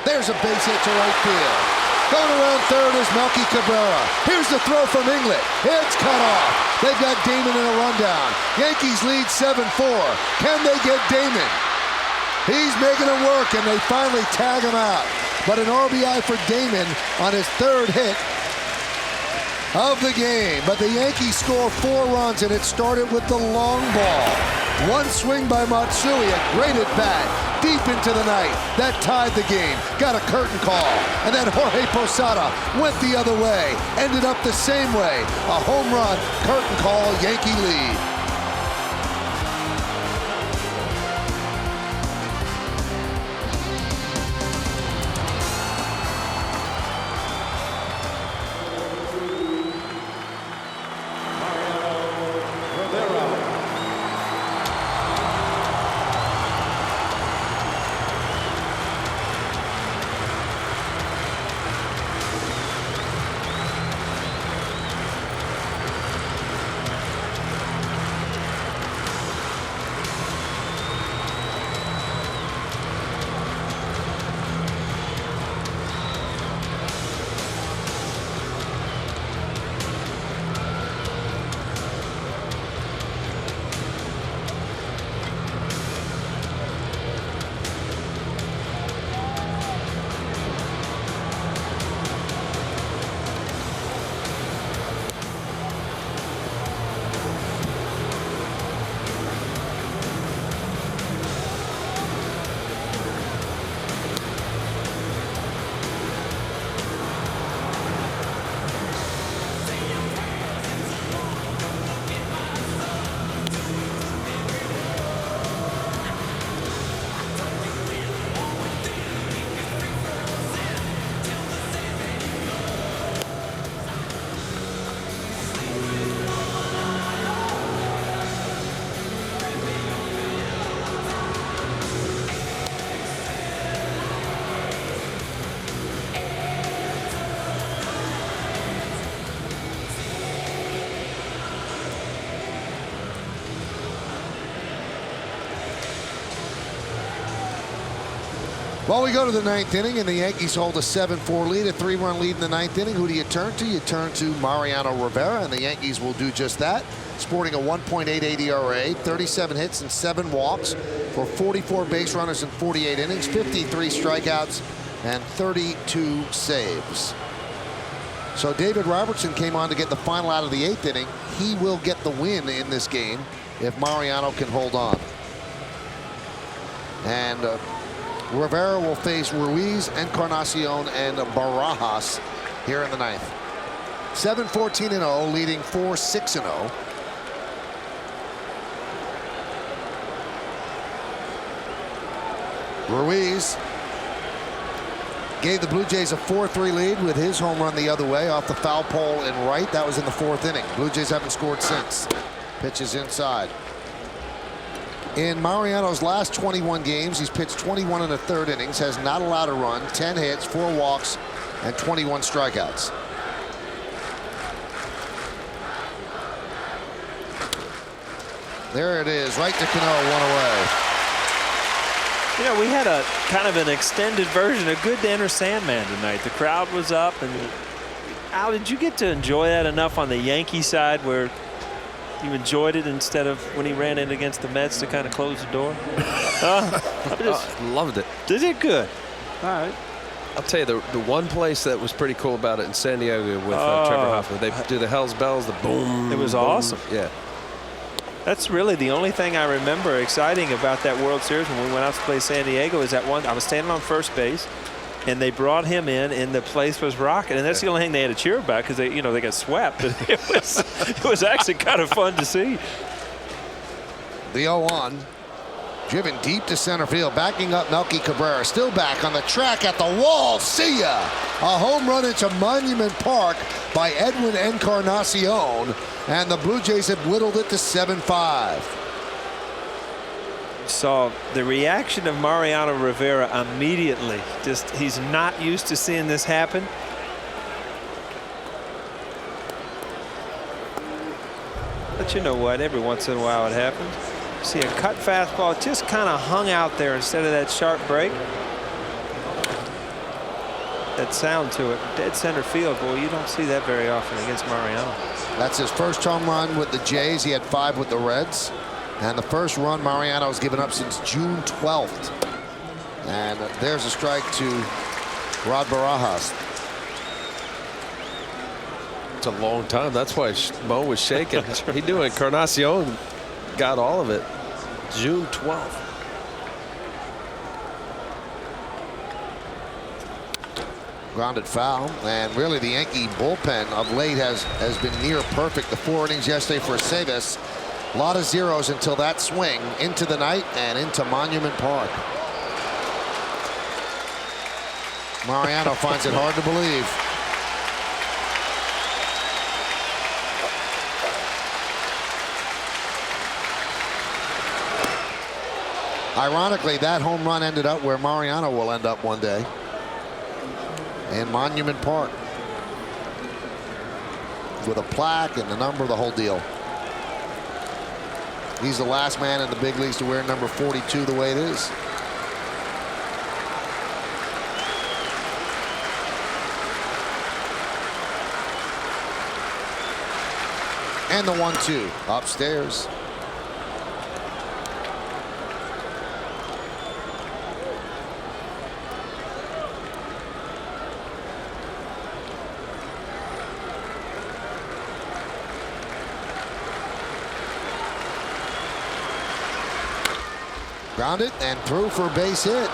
There's a base hit to right field. Going around third is Melky Cabrera. Here's the throw from Inglet. It's cut off. They've got Damon in a rundown. Yankees lead 7-4. Can they get Damon? He's making it work, and they finally tag him out. But an RBI for Damon on his 3rd hit of the game. But the Yankees score 4 runs, and it started with the long ball. One swing by Matsui, a great at bat, deep into the night. That tied the game. Got a curtain call. And then Jorge Posada went the other way. Ended up the same way. A home run, curtain call, Yankee lead. Well, we go to the 9th inning, and the Yankees hold a 7-4 lead, a 3-run lead in the 9th inning. Who do you turn to? You turn to Mariano Rivera, and the Yankees will do just that, sporting a 1.88 ERA, 37 hits and 7 walks for 44 base runners in 48 innings, 53 strikeouts, and 32 saves. So David Robertson came on to get the final out of the 8th inning. He will get the win in this game if Mariano can hold on. And Rivera will face Ruiz, Encarnacion, and Barajas here in the 9th. 7-14-0, leading 4-6-0. Ruiz gave the Blue Jays a 4-3 lead with his home run the other way off the foul pole and right. That was in the 4th inning. Blue Jays haven't scored since. Pitches inside. In Mariano's last 21 games, he's pitched 21 in the third innings, has not allowed a run, 10 hits, 4 walks, and 21 strikeouts. There it is, right to Cano, 1 away. You know, we had a kind of an extended version of Good to Enter Sandman tonight. The crowd was up, and Al, did you get to enjoy that enough on the Yankee side where you enjoyed it instead of when he ran in against the Mets to kind of close the door? Loved it. Did it? Good. All right. I'll tell you, the one place that was pretty cool about it in San Diego with Trevor Hoffman, they do the Hell's Bells, the boom. It was boom. awesome. Yeah. That's really the only thing I remember exciting about that World Series when we went out to play San Diego is that one. I was standing on first base, and they brought him in, and the place was rocking. And that's the only thing they had to cheer about because they got swept. But it was actually kind of fun to see. The 0-1. Driven deep to center field, backing up Melky Cabrera. Still back on the track at the wall. See ya! A home run into Monument Park by Edwin Encarnacion. And the Blue Jays have whittled it to 7-5. Saw the reaction of Mariano Rivera immediately. Just he's not used to seeing this happen. But you know what? Every once in a while it happens. See a cut fastball just kind of hung out there instead of that sharp break. That sound to it. Dead center field. Boy, you don't see that very often against Mariano. That's his first home run with the Jays. He had 5 with the Reds. And the first run Mariano has given up since June 12th. And there's a strike to Rod Barajas. It's a long time. That's why Mo was shaking. He knew Encarnacion got all of it. June 12th. Grounded foul, and really the Yankee bullpen of late has been near perfect. The 4 innings yesterday for Savas. A lot of zeros until that swing into the night and into Monument Park. Mariano finds it hard to believe. Ironically, that home run ended up where Mariano will end up one day. In Monument Park. With a plaque and the number, the whole deal. He's the last man in the big leagues to wear number 42 the way it is. And the 1-2 upstairs. Grounded and through for a base hit.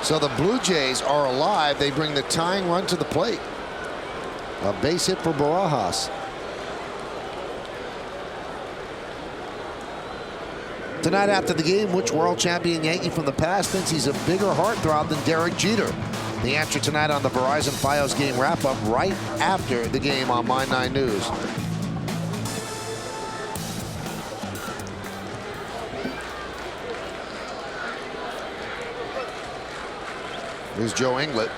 So the Blue Jays are alive. They bring the tying run to the plate. A base hit for Barajas. Tonight after the game, which world champion Yankee from the past thinks he's a bigger heartthrob than Derek Jeter? The answer tonight on the Verizon Fios game wrap-up right after the game on My 9 News. Here's Joe Inglet.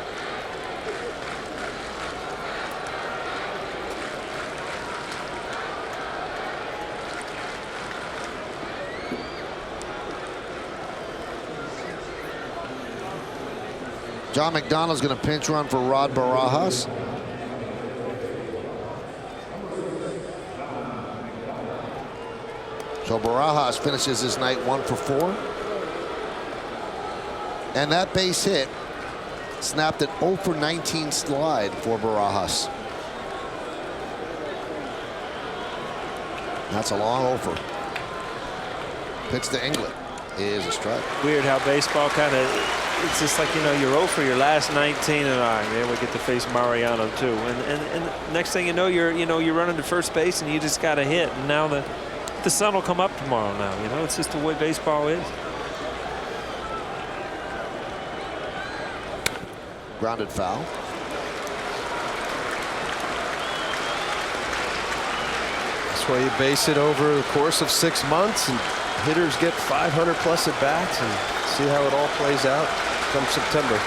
John McDonald's going to pinch run for Rod Barajas. So Barajas finishes his night 1 for 4. And that base hit snapped an 0 for 19 slide for Barajas. That's a long 0 for. Pitch to Inglet is a strike. Weird how baseball kind of, it's just like, you know, you're 0 for your last 19, and all right, man, we get to face Mariano too. And next thing you know, you're running to first base and you just got a hit. And now the sun will come up tomorrow now. You know, it's just the way baseball is. Grounded foul. why you base it over the course of 6 months, and hitters get 500 plus at bats, and see how it all plays out come September.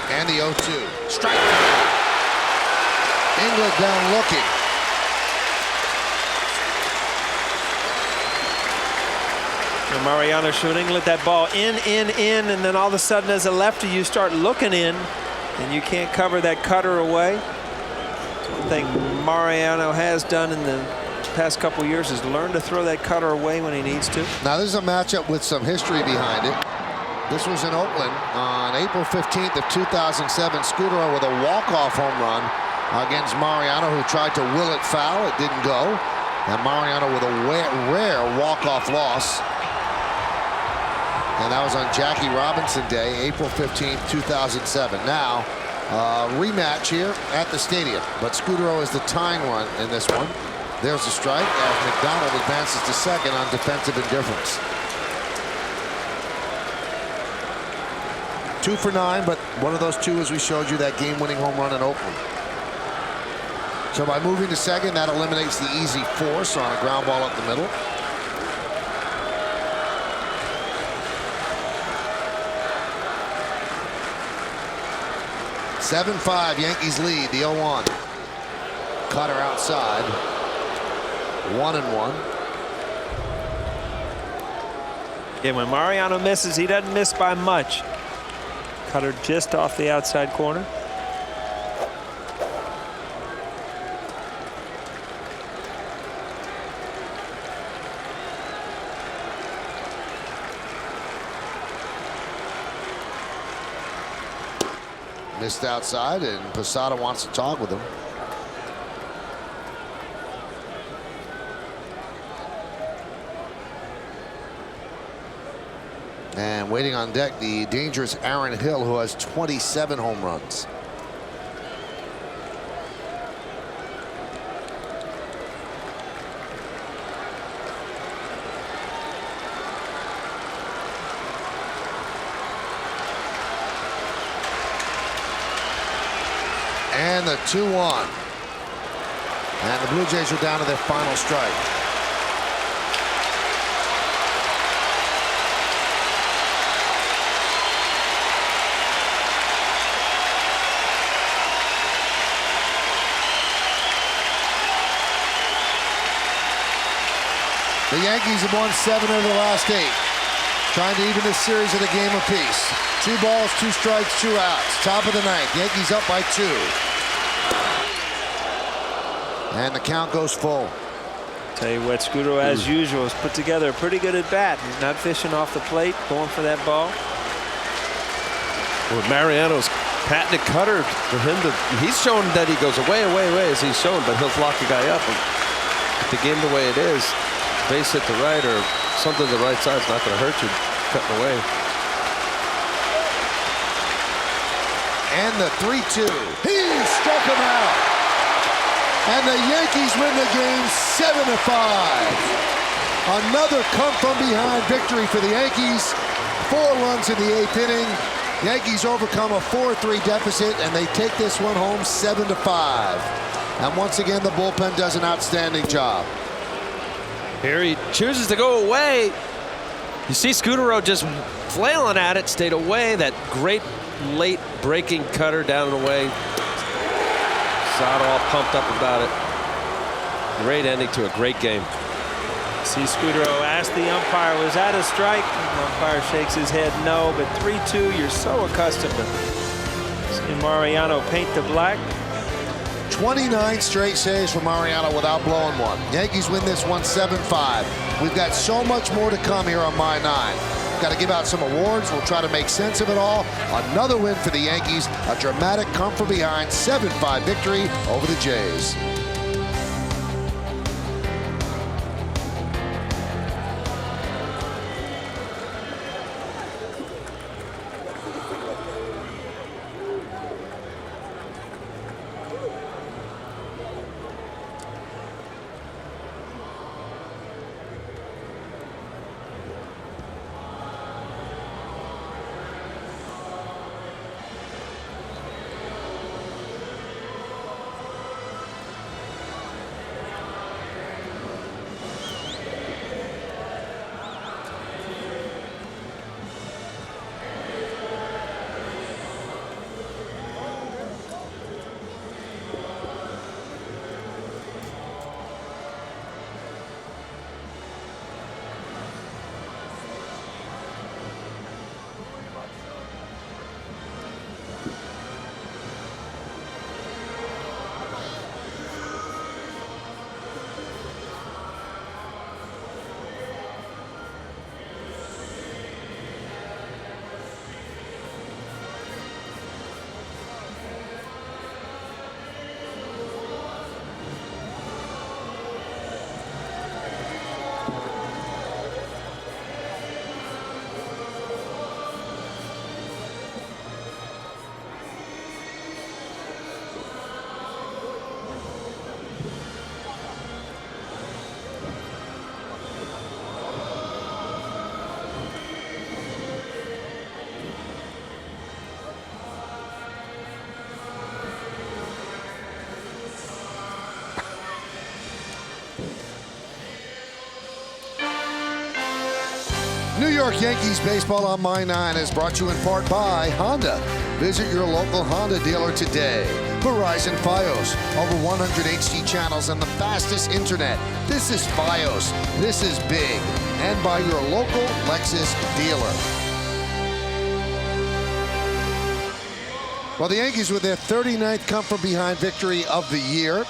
And the 0-2. Strike. England down looking. And Mariano shooting, let that ball in, and then all of a sudden as a lefty you start looking in and you can't cover that cutter away. That's one thing Mariano has done in the past couple years is learn to throw that cutter away when he needs to. Now this is a matchup with some history behind it. This was in Oakland on April 15th of 2007. Scudero with a walk-off home run against Mariano, who tried to will it foul. It didn't go. And Mariano with a rare walk-off loss. And that was on Jackie Robinson Day, April 15th, 2007. Now, rematch here at the stadium. But Scudero is the tying run in this one. There's a strike as McDonald advances to second on defensive indifference. 2 for 9, but one of those two, as we showed you, that game-winning home run in Oakland. So by moving to second, that eliminates the easy force on a ground ball up the middle. (7-5) Yankees lead the 0-1. Cutter outside. 1-1. Yeah, when Mariano misses, he doesn't miss by much. Cutter just off the outside corner. Missed outside, and Posada wants to talk with him. And waiting on deck, the dangerous Aaron Hill, who has 27 home runs. And the 2-1. And the Blue Jays are down to their final strike. The Yankees have won 7 of the last 8, trying to even this series at a game apiece. 2 balls, 2 strikes, 2 outs. Top of the 9th. Yankees up by 2. And the count goes full. Tell you what, Scudero, as usual, has put together a pretty good at bat. He's not fishing off the plate, going for that ball. With Mariano's patented cutter, for him to, he's shown that he goes away as he's shown, but he'll lock the guy up. And with the game the way it is, base hit to right or something to the right side is not going to hurt you cutting away. And the 3-2. He struck him out. And the Yankees win the game 7-5. Another come-from-behind victory for the Yankees. 4 runs in the 8th inning. Yankees overcome a 4-3 deficit, and they take this one home 7-5. And once again, the bullpen does an outstanding job. Here he chooses to go away. You see Scudero just flailing at it, stayed away. That great late breaking cutter down and away. Posada all pumped up about it. Great ending to a great game. See Scudero ask the umpire, was that a strike? And the umpire shakes his head no, but 3-2, you're so accustomed to seeing Mariano paint the black. 29 straight saves for Mariano without blowing one. Yankees win this one 7-5. We've got so much more to come here on My 9. Got to give out some awards. We'll try to make sense of it all. Another win for the Yankees. A dramatic come-from-behind 7-5 victory over the Jays. New York Yankees baseball on My 9 is brought to you in part by Honda. Visit your local Honda dealer today. Verizon Fios, over 100 HD channels and the fastest internet. This is Fios. This is big. And by your local Lexus dealer. Well, the Yankees with their 39th come-from-behind victory of the year.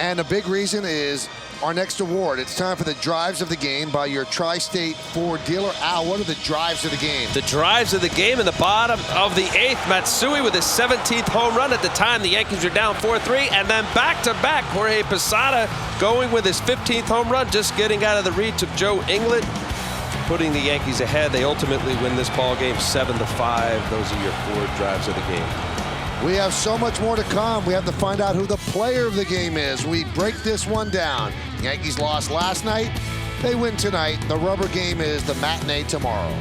And a big reason is our next award. It's time for the drives of the game by your Tri-State Ford dealer. Al, what are the drives of the game? The drives of the game in the bottom of the 8th. Matsui with his 17th home run. At the time, the Yankees are down 4-3. And then back-to-back, Jorge Posada going with his 15th home run, just getting out of the reach of Joe England, putting the Yankees ahead. They ultimately win this ball game 7-5. Those are your 4 drives of the game. We have so much more to come. We have to find out who the player of the game is. We break this one down. Yankees lost last night. They win tonight. The rubber game is the matinee tomorrow.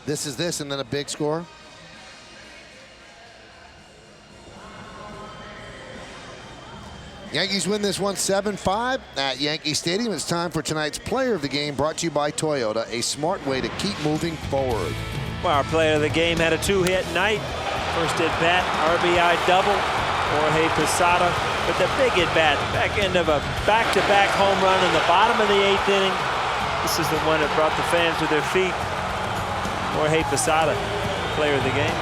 This is this, and then a big score. Yankees win this one 7-5 at Yankee Stadium. It's time for tonight's player of the game, brought to you by Toyota, a smart way to keep moving forward. Well, our player of the game had a 2-hit night. First at bat, RBI double, Jorge Posada. But the big at bat, back end of a back-to-back home run in the bottom of the 8th inning. This is the one that brought the fans to their feet. Jorge Posada, player of the game.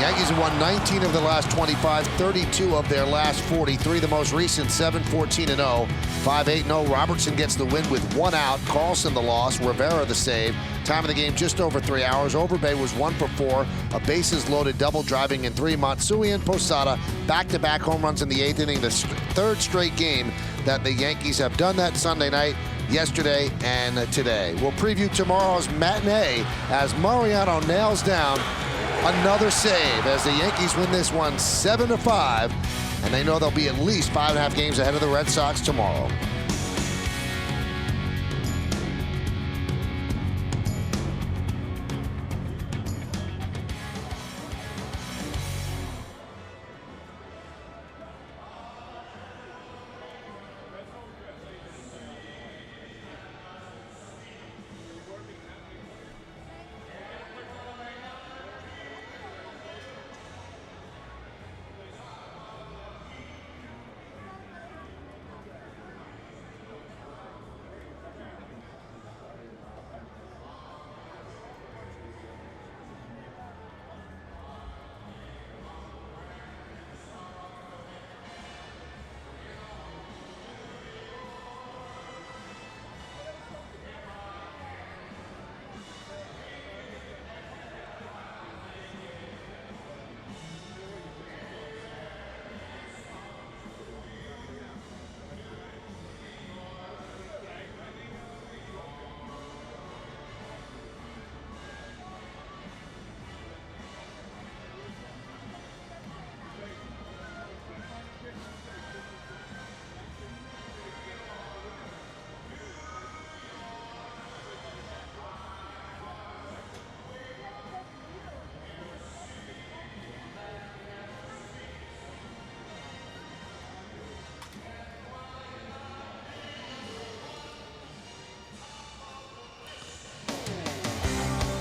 Yankees have won 19 of the last 25, 32 of their last 43. The most recent 7-14-0, 5-8-0. Robertson gets the win with 1 out. Carlson the loss. Rivera the save. Time of the game just over 3 hours. Overbay was 1 for 4. A bases loaded double driving in 3. Matsui and Posada back-to-back home runs in the 8th inning. The 3rd straight game that the Yankees have done that Sunday night, yesterday, and today. We'll preview tomorrow's matinee as Mariano nails down another save as the Yankees win this one 7-5, and they know they'll be at least 5.5 games ahead of the Red Sox tomorrow.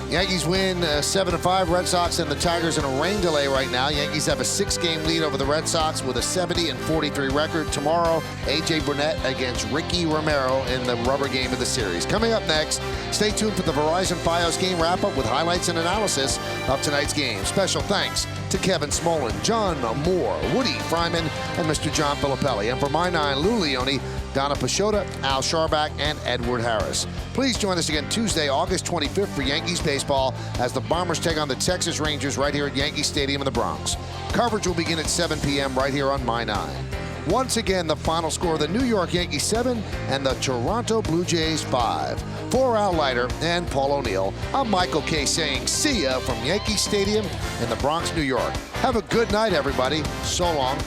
Yankees win 7-5. Red Sox and the Tigers in a rain delay right now. Yankees have a 6-game lead over the Red Sox with a 70-43 record. Tomorrow, A.J. Burnett against Ricky Romero in the rubber game of the series. Coming up next, stay tuned for the Verizon Fios game wrap-up with highlights and analysis of tonight's game. Special thanks to Kevin Smolin, John Moore, Woody Fryman, and Mr. John Filippelli. And for my 9, Lou Leone, Donna Pashota, Al Sharbach, and Edward Harris. Please join us again Tuesday, August 25th for Yankees baseball as the Bombers take on the Texas Rangers right here at Yankee Stadium in the Bronx. Coverage will begin at 7 p.m. right here on My 9. Once again, the final score, the New York Yankees 7 and the Toronto Blue Jays 5. For Al Leiter and Paul O'Neill, I'm Michael Kay saying see ya from Yankee Stadium in the Bronx, New York. Have a good night, everybody. So long.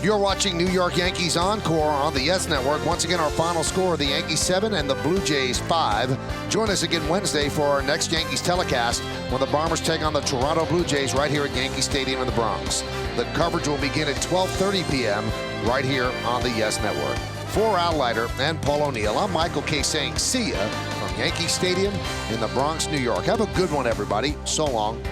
You're watching New York Yankees Encore on the Yes Network. Once again, our final score, the Yankees 7 and the Blue Jays 5. Join us again Wednesday for our next Yankees telecast when the Bombers take on the Toronto Blue Jays right here at Yankee Stadium in the Bronx. The coverage will begin at 12:30 p.m. right here on the Yes Network. For Al Leiter and Paul O'Neill, I'm Michael Kay saying see ya from Yankee Stadium in the Bronx, New York. Have a good one, everybody. So long.